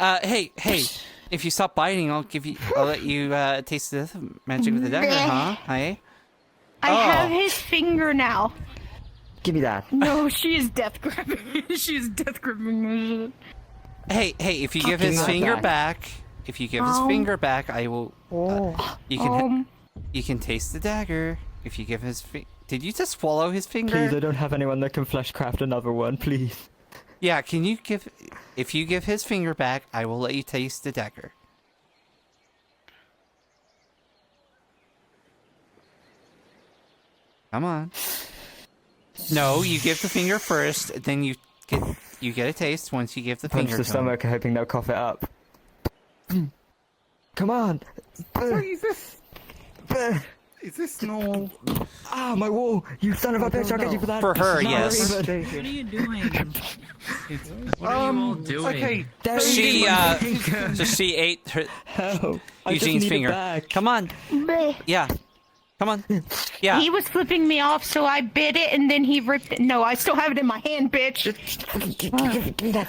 Hey. If you stop biting, I'll let you taste the magic with the dagger, huh? Hey? I have his finger now. Give me that. No, she is death gripping. She is death gripping. Hey, if you give his Fucking finger that. back, I will. You can taste the dagger. If you give his did you just swallow his finger? Please, I don't have anyone that can fleshcraft another one, please. Yeah, can you give... If you give his finger back, I will let you taste the dagger. Come on. No, you give the finger first, then you get a taste once you give the Punch finger the to him. stomach, hoping they'll cough it up. Come on. Is this normal? Ah, my wall! You son of a bitch! I'll get you for that. For her, Not yes. even. What are you doing? What are you all doing? Okay. She ate her How? I just Eugene's need it finger. back. Come on. Yeah. Come on. Yeah. He was flipping me off, so I bit it, and then he ripped it. No, I still have it in my hand, bitch. Give me that.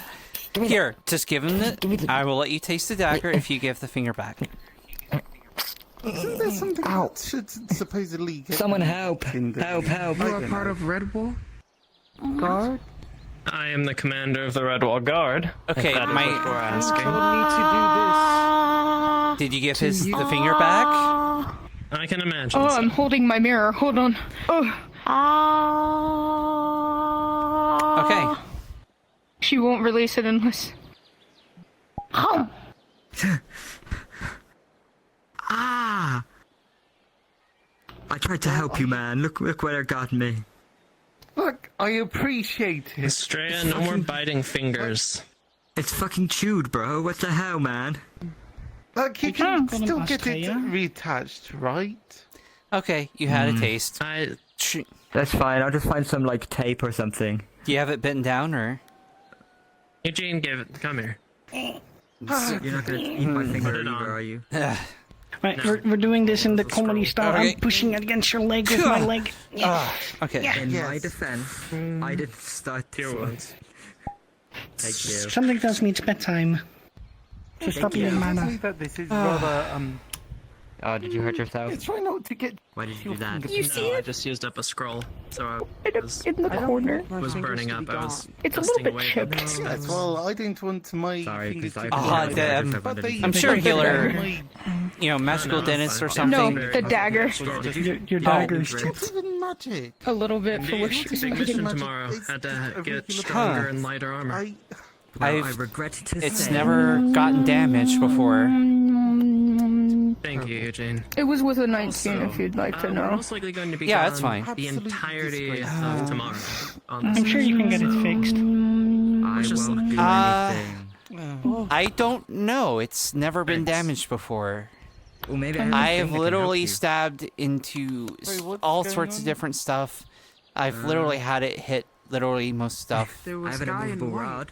Here, just give him the... I will let you taste the dagger if you give the finger back. Isn't there something that should supposedly get... Someone help! in the- Help! You are part of Red Wall? Guard? I am the commander of the Red Wall Guard. Okay, if that is my... what we're asking. I need to do this. Did you give the finger back? I can imagine. Oh, so. I'm holding my mirror. Hold on. Okay. She won't release it unless... Oh! Ah! I tried to help you, man. Look where it got me. Look, I appreciate it. Estrella, no more biting fingers. It's fucking chewed, bro. What the hell, man? Look, you can still get it reattached, right? Okay, you had a taste. That's fine. I'll just find some like tape or something. Do you have it bitten down, or? Eugene, come here. You're not gonna eat my finger either, are you? Right, we're doing this in the comedy style. Okay. I'm pushing it against your leg with my leg. Okay. In my defense, I didn't start this one. Thank you. Something tells me it's bedtime. So stop being mana. That this is rather Oh, did you hurt yourself? try not to get. Why did you do that? You see I it? just used up a scroll, so I was In the corner. burning up. I was It's a dusting little bit away chipped. the Yes, specks. well, I didn't want my Sorry, fingers because to I. damn. But they- I'm sure a healer, My- magical no, dentist or it's fine. No, something. the dagger. Your dagger is It's chipped. even magic. A little bit for what she Big mission tomorrow. Had to get stronger and lighter armor. I I've- regret to It's say. never gotten damaged before. Thank you, Eugene. It was with a 19, if you'd like to We're know. most likely going to be Yeah, that's gone fine. the entirety of tomorrow. On I'm this sure you can get it fixed. I won't do anything. I don't know. It's never been damaged before. Well, maybe I have a I thing have that can literally help you. stabbed into Wait, what's all going sorts of on? different stuff. I've literally had it hit literally most stuff. There I was have an guy in immovable white. rod.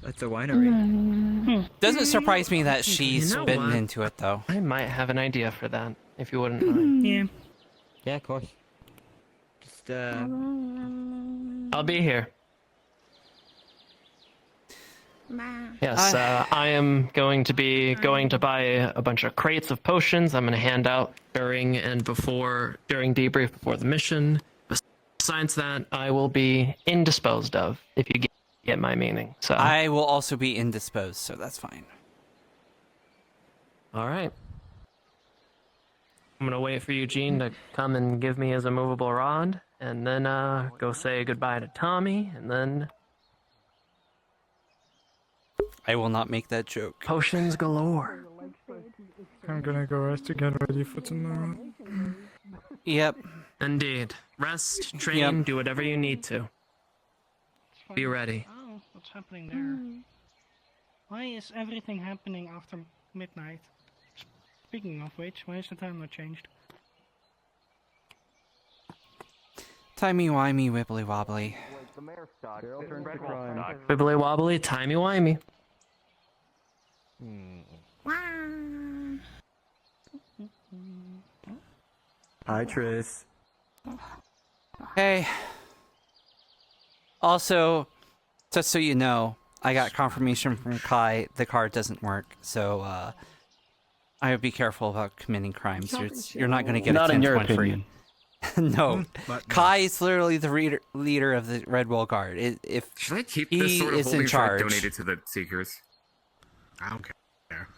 That's a winery. Doesn't surprise me that she's You know bitten what? into it, though. I might have an idea for that, if you wouldn't mind. Yeah. Yeah, of course. Just, I'll be here. Yes, I am going to be going to buy a bunch of crates of potions. I'm going to hand out during debrief before the mission. Besides that, I will be indisposed of, if you get my meaning. So I will also be indisposed, so that's fine. all right. I'm gonna wait for Eugene to come and give me his immovable rod, and then go say goodbye to Tommy, and then I will not make that joke. potions galore. I'm gonna go rest to get ready for tomorrow. Yep. Indeed. Rest, train, do whatever you need to. Be ready. Oh, what's happening there? Why is everything happening after midnight? Speaking of which, why is the time not changed? Timey-wimey, wibbly-wobbly. Wibbly wobbly, timey wimey. Hi, Tris. Hey. Also, just so you know, I got confirmation from Kai the card doesn't work, so I would be careful about committing crimes. You're not going to get Not a in your 10 point free. opinion. No. But Kai is literally the leader of the Red Wall Guard. If Should I keep he this sort of is in holding so I charge, donate it to the Seekers? I don't care.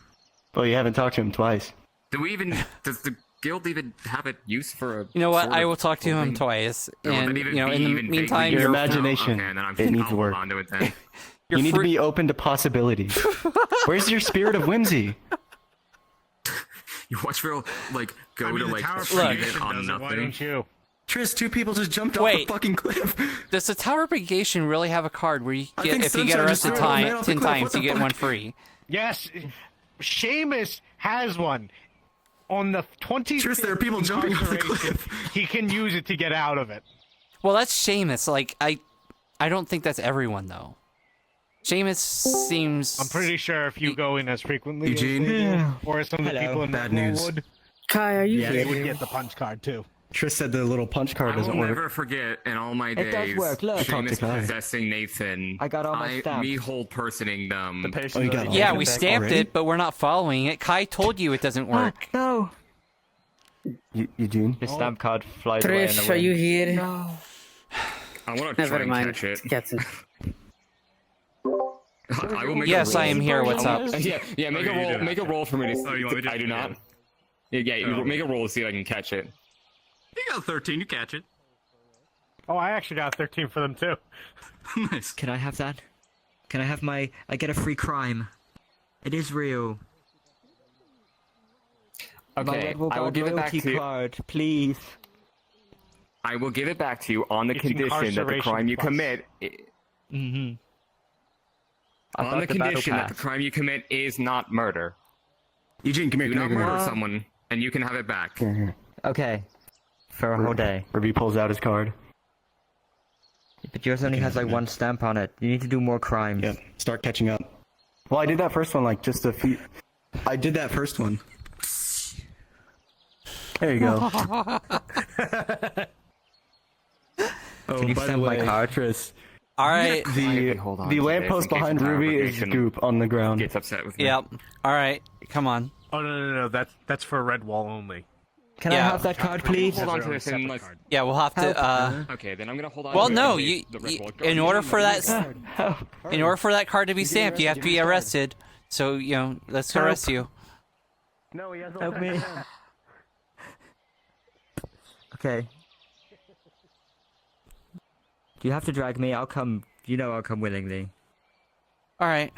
Well, you haven't talked to him twice. Do we even? Does the guild even have it use for a? you know what? sort I of will talk to him holding? twice, Or will and it even you know, be in the even meantime, Your you're imagination, Okay, then it needs I'll work. hold on to it then. You need to be open to possibilities. Where's your spirit of whimsy? You watch Phil like go to the like tower achieve it propagation on does it, why nothing. don't you? Tris, 2 people just jumped off the fucking cliff. Does the Tower Brigation really have a card where you I get think if you get Sunshine arrested just threw a man off the 10 cliff. times, What you the get fuck? one free? Yes, Seamus has one. On the 20th Tris, there are people jumping off the cliff. He can use it to get out of it. Well, that's Seamus. Like I don't think that's everyone though. Seamus seems. I'm pretty sure if you go in as frequently Eugene? as they do, Yeah. or as some of the Hello. people in Bad the news. would, Kai, are you Yeah, they here? would get the punch card too. Tris said the little punch card I will doesn't work. never forget in all my days. It does work, look. Seamus Kai. possessing Nathan. I got all my stamps. Me whole personing them. Oh, you got all Yeah, of we them stamped already? it, but we're not following it. Kai told you it doesn't work. No. Eugene? Your stamp card flies away in the Trish, wind. are you here? No. I want to try Never and mind. catch it. Captain. I will make Yes, a roll. I am here. What's up? Yeah, make Oh, a you roll. do Make a roll for me to. Oh, you want me to I do do not. it? Yeah, you make a roll to see if I can catch it. You got 13, you catch it. Oh, I actually got 13 for them too. Nice. Can I have that? Can I have my... I get a free crime. It is real. My Okay, Red Bull I will Guard give it back loyalty to you. card, please. I will give it back to you on the It's condition that the incarceration crime you plus. commit. Mm-hmm. On the condition that the crime you commit is not murder. Eugene, come here, Do come not here, come murder here. someone, and you can have it back. Here. Okay. For a whole day. Ruby pulls out his card. But yours only has like one stamp on it. You need to do more crimes. Yep, start catching up. Well, I did that first one like just a few... I did that first one. There you go. Can you by the stamp my way, card? Tris, Alright. the lamppost behind Ruby is goop on the ground. Gets upset with me. Yep. Alright. Come on. Oh no! That's for Red Wall only. Can I have that card, please? Hold on to this unless... Yeah, we'll have to. Okay, then I'm gonna hold on. Well, to no. it. In order for that, in order for that card to be stamped, you have to be arrested. So let's arrest you. No, he has Help me. Okay. Do you have to drag me? I'll come. You know I'll come willingly. All right.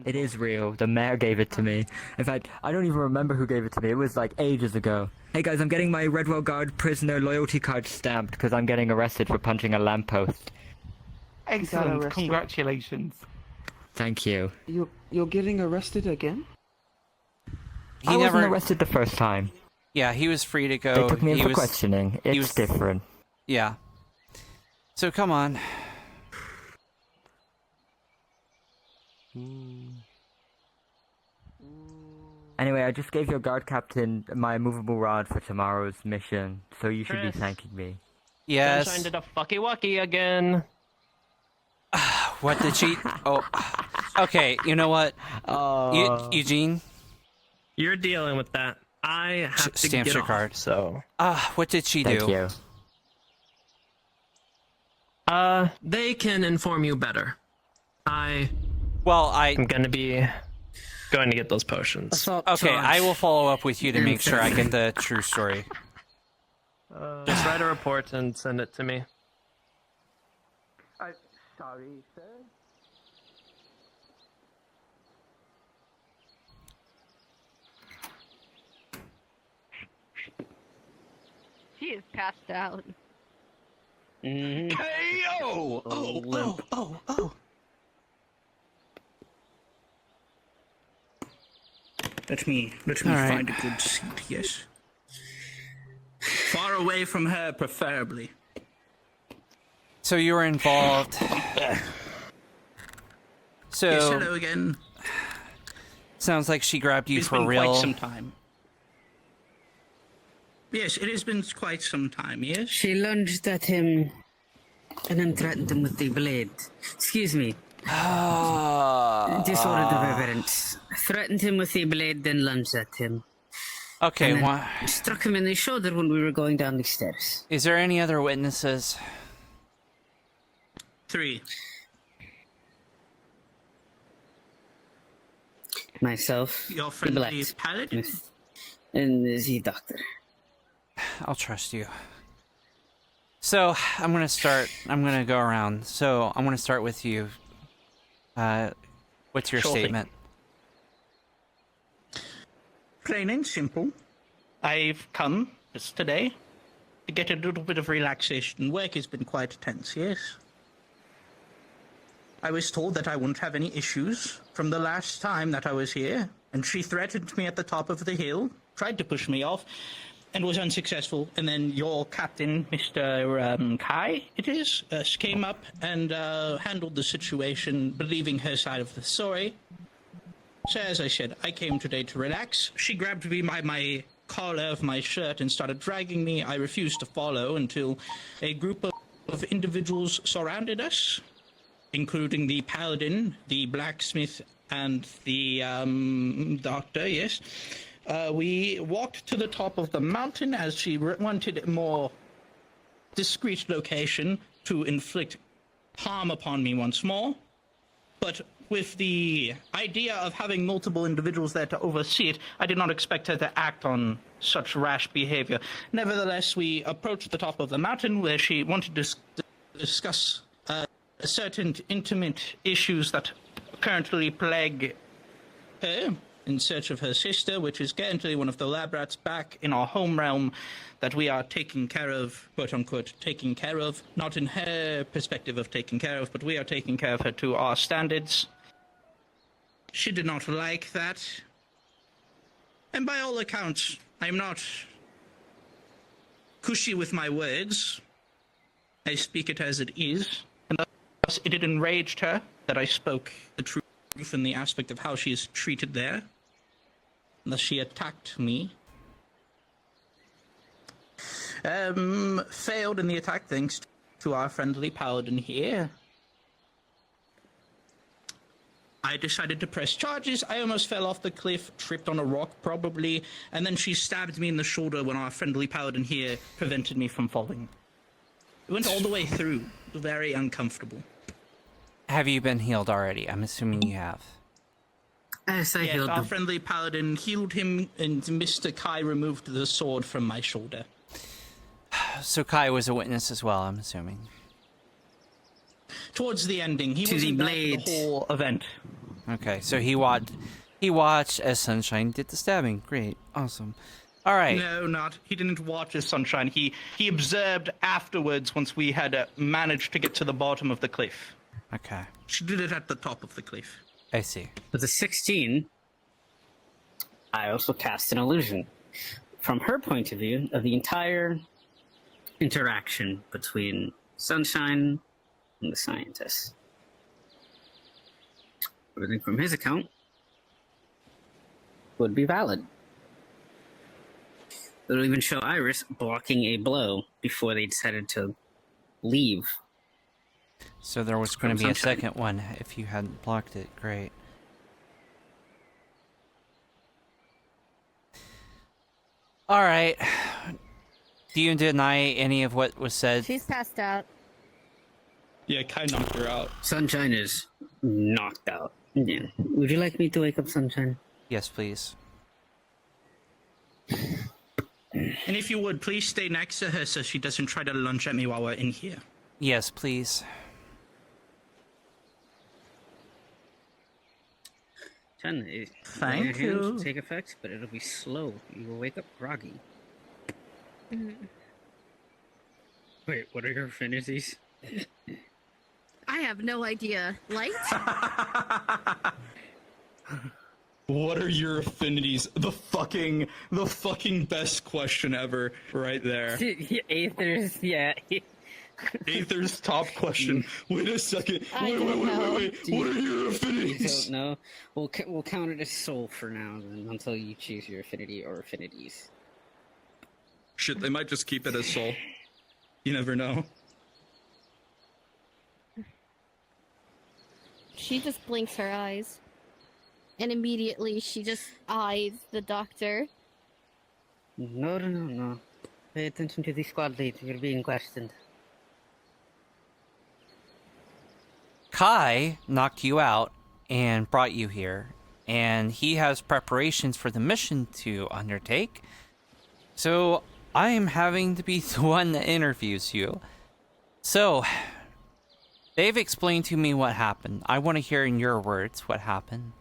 It is real. The mayor gave it to me. In fact, I don't even remember who gave it to me. It was like ages ago. Hey guys, I'm getting my Redwell Guard prisoner loyalty card stamped because I'm getting arrested for punching a lamppost. Excellent. Congratulations. Thank you. You're getting arrested again? I wasn't arrested the first time. Yeah, he was free to go. They took me in He for was- questioning. he It's was- different. Yeah. So come on. Anyway, I just gave your guard captain my movable rod for tomorrow's mission, so you should be Chris. thanking me. Yes. Sunshine did a fucky wucky again. What did she? Oh. Okay. You know what? Eugene. You're dealing with that. I have to Stamps get your off, card. So. What did she do? Thank you. They can inform you better. I'm gonna be going to get those potions. Okay, I will follow up with you to make sure I get the true story. Just write a report and send it to me. Sorry, sir. She is passed out. KO! Oh. Let me All right. find a good seat, yes. Far away from her, preferably. So you were involved. So. Yes, hello again. Sounds like she grabbed you It's for been real. quite some time. Yes, it has been quite some time, yes? She lunged at him and then threatened him with the blade. Excuse me. Disordered of reverence. Threatened him with the blade, then lunged at him. Okay, And then what? struck him in the shoulder when we were going down the stairs. Is there any other witnesses? 3. Myself. Your the friendly blacksmith, paladin? and the doctor. I'll trust you. So, I'm gonna go around. So, I'm gonna start with you. What's your Sure thing. statement? Plain and simple. I've come just today to get a little bit of relaxation. Work has been quite tense, yes? I was told that I wouldn't have any issues from the last time that I was here, and she threatened me at the top of the hill, tried to push me off, and was unsuccessful. And then your captain, Mr. Kai, it is, came up and handled the situation, believing her side of the story. So as I said, I came today to relax. She grabbed me by my collar of my shirt and started dragging me. I refused to follow until a group of individuals surrounded us, including the paladin, the blacksmith, and the doctor, yes. We walked to the top of the mountain as she wanted a more discreet location to inflict harm upon me once more. But with the idea of having multiple individuals there to oversee it, I did not expect her to act on such rash behavior. Nevertheless, we approached the top of the mountain where she wanted to discuss certain intimate issues that currently plague her in search of her sister, which is currently one of the lab rats back in our home realm that we are taking care of, quote-unquote, taking care of. Not in her perspective of taking care of, but we are taking care of her to our standards. She did not like that. And by all accounts, I'm not cushy with my words. I speak it as it is. And thus it enraged her that I spoke the truth in the aspect of how she is treated there. And thus she attacked me. Failed in the attack thanks to our friendly paladin here. I decided to press charges. I almost fell off the cliff, tripped on a rock probably, and then she stabbed me in the shoulder when our friendly paladin here prevented me from falling. It went all the way through. Very uncomfortable. Have you been healed already? I'm assuming you have. Yes, I Yes, healed our him. friendly paladin healed him, and Mr. Kai removed the sword from my shoulder. So Kai was a witness as well, I'm assuming. Towards the ending, he To was the in the blade. whole event. Okay, so he watched as Sunshine did the stabbing. Great, awesome. All right. No, not. He didn't watch his sunshine. He observed afterwards once we had managed to get to the bottom of the cliff. Okay. She did it at the top of the cliff. I see. With a 16, I also cast an illusion. from her point of view, of the entire interaction between Sunshine and the scientists. Everything from his account would be valid. It'll even show Iris blocking a blow before they decided to leave. So there was going to be a second one if you hadn't blocked it. Great. All right. Do you deny any of what was said? She's passed out. Yeah, Kai knocked her out. Sunshine is knocked out. Yeah. Would you like me to wake up Sunshine? Yes, please. And if you would, please stay next to her so she doesn't try to lunge at me while we're in here. Yes, please. Thank you. Take effect, but it'll be slow. You will wake up groggy. Wait, what are your affinities? I have no idea. Light? What are your affinities? The fucking best question ever, right there. Aether's, yeah. Aether's top question. Wait a second. Wait. What are your affinities? You don't know? We'll count it as soul for now, then, until you choose your affinity or affinities. Shit, they might just keep it as soul. You never know. She just blinks her eyes. And immediately she just eyes the doctor. No. Pay attention to the squad lead. You're being questioned. Kai knocked you out and brought you here, and he has preparations for the mission to undertake. So I am having to be the one that interviews you. So they've explained to me what happened. I want to hear in your words what happened.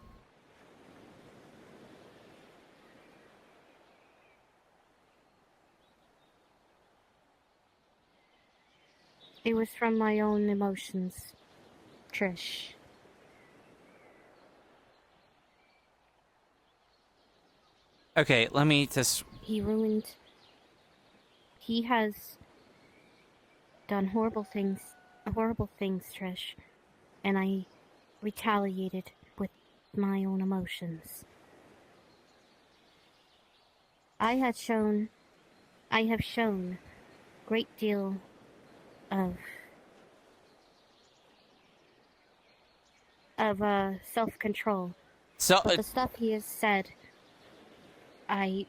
It was from my own emotions, Trish. Okay, let me just... He has done horrible things, Trish. And I retaliated with my own emotions. I have shown great deal of self-control. But the stuff he has said, I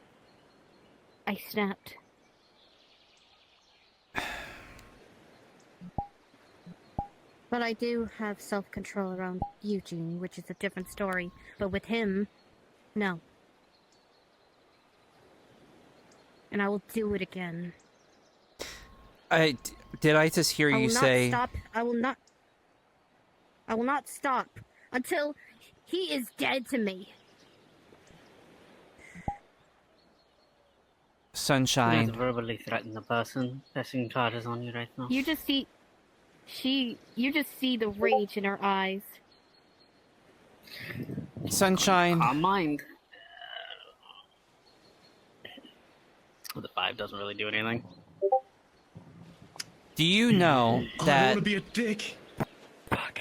snapped. But I do have self-control around Eugene, which is a different story. But with him, no. And I will do it again. Did I just hear you say... I will not stop until he is dead to me. Sunshine. You don't verbally threaten the person pressing charges on you right now. You just see the rage in her eyes. Sunshine. Calm mind. The 5 doesn't really do anything. Do you know that... I don't want to be a dick. Fuck.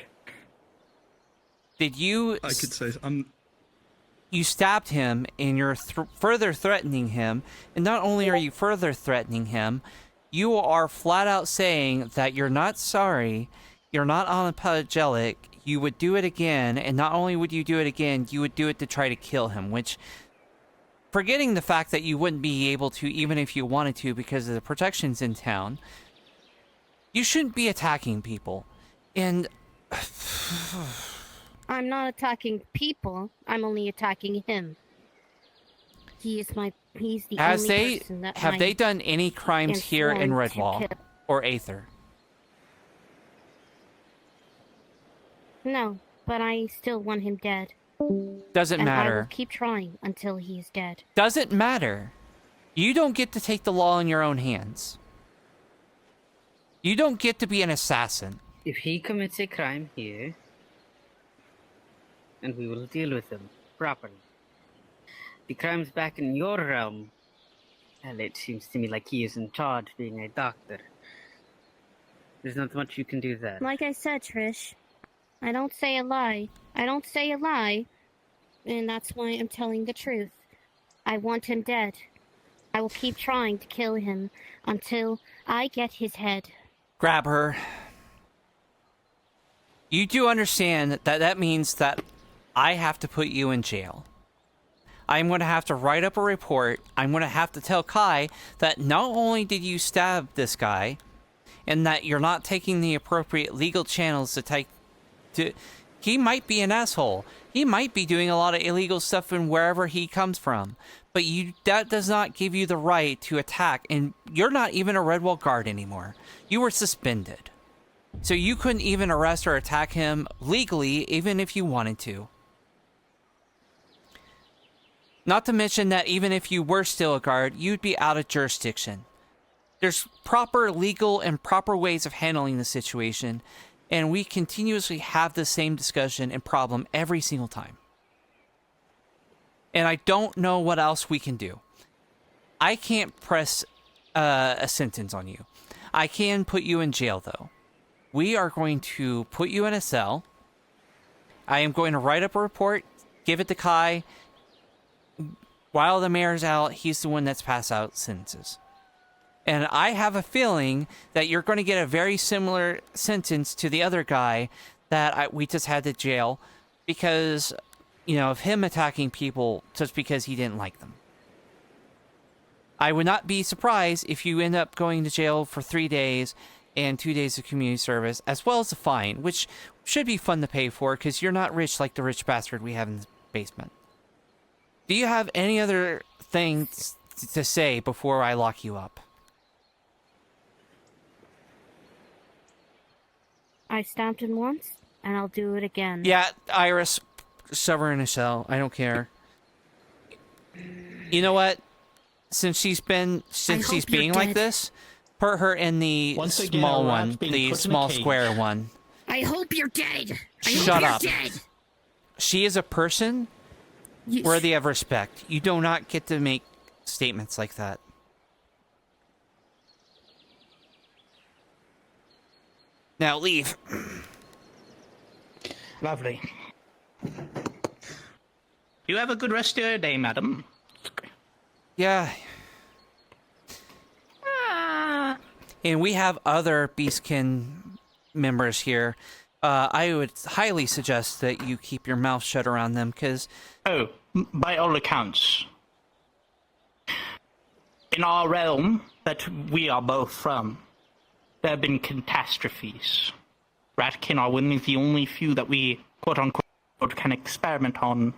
Did you... I could say... You stabbed him, and you're further threatening him. And not only are you further threatening him, you are flat out saying that you're not sorry, you're not unapologetic, you would do it again, and not only would you do it again, you would do it to try to kill him, which... Forgetting the fact that you wouldn't be able to, even if you wanted to, because of the protections in town... You shouldn't be attacking people. And... I'm not attacking people. I'm only attacking him. He's the only person that have they done any crimes here in Redwall or Aether? No, but I still want him dead. Doesn't and matter. I will keep trying until he is dead. Doesn't matter. You don't get to take the law in your own hands. You don't get to be an assassin. If he commits a crime here, and we will deal with him properly. The crimes back in your realm, Well, it seems to me like he is in charge, being a doctor. There's not much you can do there. Like I said, Trish, I don't say a lie. I don't say a lie. And that's why I'm telling the truth. I want him dead. I will keep trying to kill him until I get his head. Grab her. You do understand that that means that I have to put you in jail. I'm going to have to write up a report. I'm going to have to tell Kai that not only did you stab this guy, and that you're not taking the appropriate legal channels to take... He might be an asshole. He might be doing a lot of illegal stuff in wherever he comes from. But that does not give you the right to attack. And you're not even a Redwall guard anymore. You were suspended. So you couldn't even arrest or attack him legally, even if you wanted to. Not to mention that even if you were still a guard, you'd be out of jurisdiction. There's proper legal and proper ways of handling the situation, and we continuously have the same discussion and problem every single time. And I don't know what else we can do. I can't press a sentence on you. I can put you in jail, though. We are going to put you in a cell. I am going to write up a report, give it to Kai. While the mayor's out, he's the one that's passed out sentences. And I have a feeling that you're going to get a very similar sentence to the other guy that we just had to jail because, you know, of him attacking people just because he didn't like them. I would not be surprised if you end up going to jail for 3 days and 2 days of community service, as well as a fine, which should be fun to pay for because you're not rich like the rich bastard we have in the basement. Do you have any other things to say before I lock you up? I stabbed him once, and I'll do it again. Yeah, Iris, shove her in a cell. I don't care. You know what? Since she's being like this, put her in the small one, the small square one. I hope you're dead. Shut up. She is a person worthy of respect. You do not get to make statements like that. Now leave. Lovely. You have a good rest of your day, madam. Yeah. And we have other Beastkin members here. I would highly suggest that you keep your mouth shut around them, because... Oh, by all accounts, in our realm that we are both from, there have been catastrophes. Ratkin are one of the only few that we, quote-unquote, can experiment on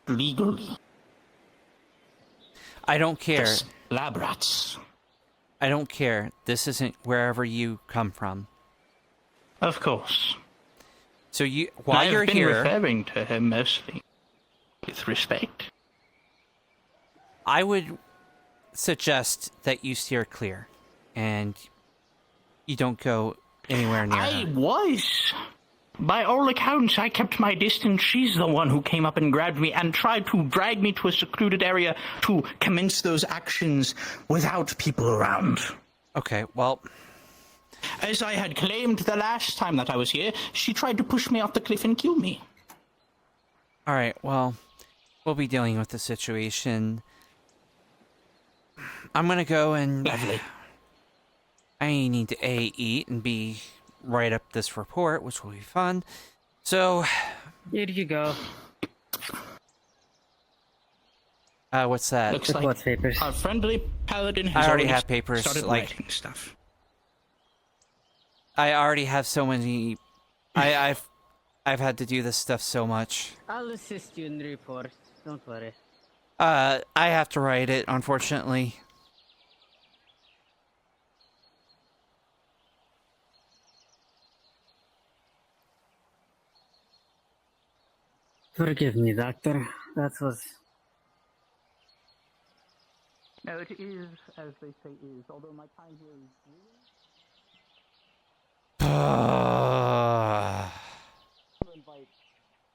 legally. I don't care. Lab rats. I don't care. This isn't wherever you come from. Of course. So while you're here... I've been referring to him mostly with respect. I would suggest that you steer clear, and you don't go anywhere near her. Was. By all accounts, I kept my distance. She's the one who came up and grabbed me and tried to drag me to a secluded area to commence those actions without people around. Okay, well... As I had claimed the last time that I was here, she tried to push me off the cliff and kill me. Alright, well, we'll be dealing with the situation. I'm gonna go and... Lovely. I need to A, eat, and B, write up this report, which will be fun. So... Here you go. What's that? Looks like papers. Our friendly paladin has I already have papers, started like... writing stuff. I already have so many... I've had to do this stuff so much. I'll assist you in the report. Don't worry. I have to write it, unfortunately. Forgive me, Doctor. That was... No, it is, as they say, is. Although my time here is... invite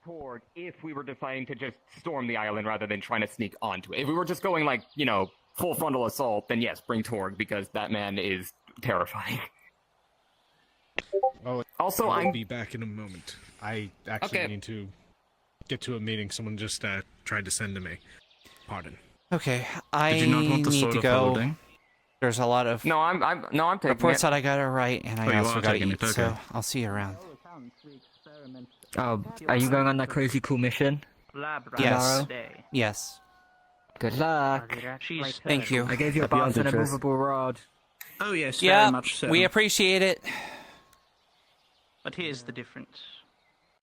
Torg if we were deciding to just storm the island rather than trying to sneak onto it. If we were just going, like, you know, full frontal assault, then yes, bring Torg, because that man is terrifying. Oh, Also, I'll be back in a moment. I actually need to get to a meeting. Someone just tried to send to me. Pardon. Okay, I Did you not want the need sword to of go. holding? There's a lot of I'm taking reports it. that I gotta write, and Oh, I you also are gotta taking eat. it, okay. So I'll see you around. Oh, are you going on that crazy cool mission? Yes. Yes. Good luck. Thank you. I gave you a box and a movable rod. Oh yes, Yeah, very much so. we appreciate it. But here's the difference.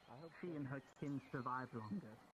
I hope she and her kin survive longer.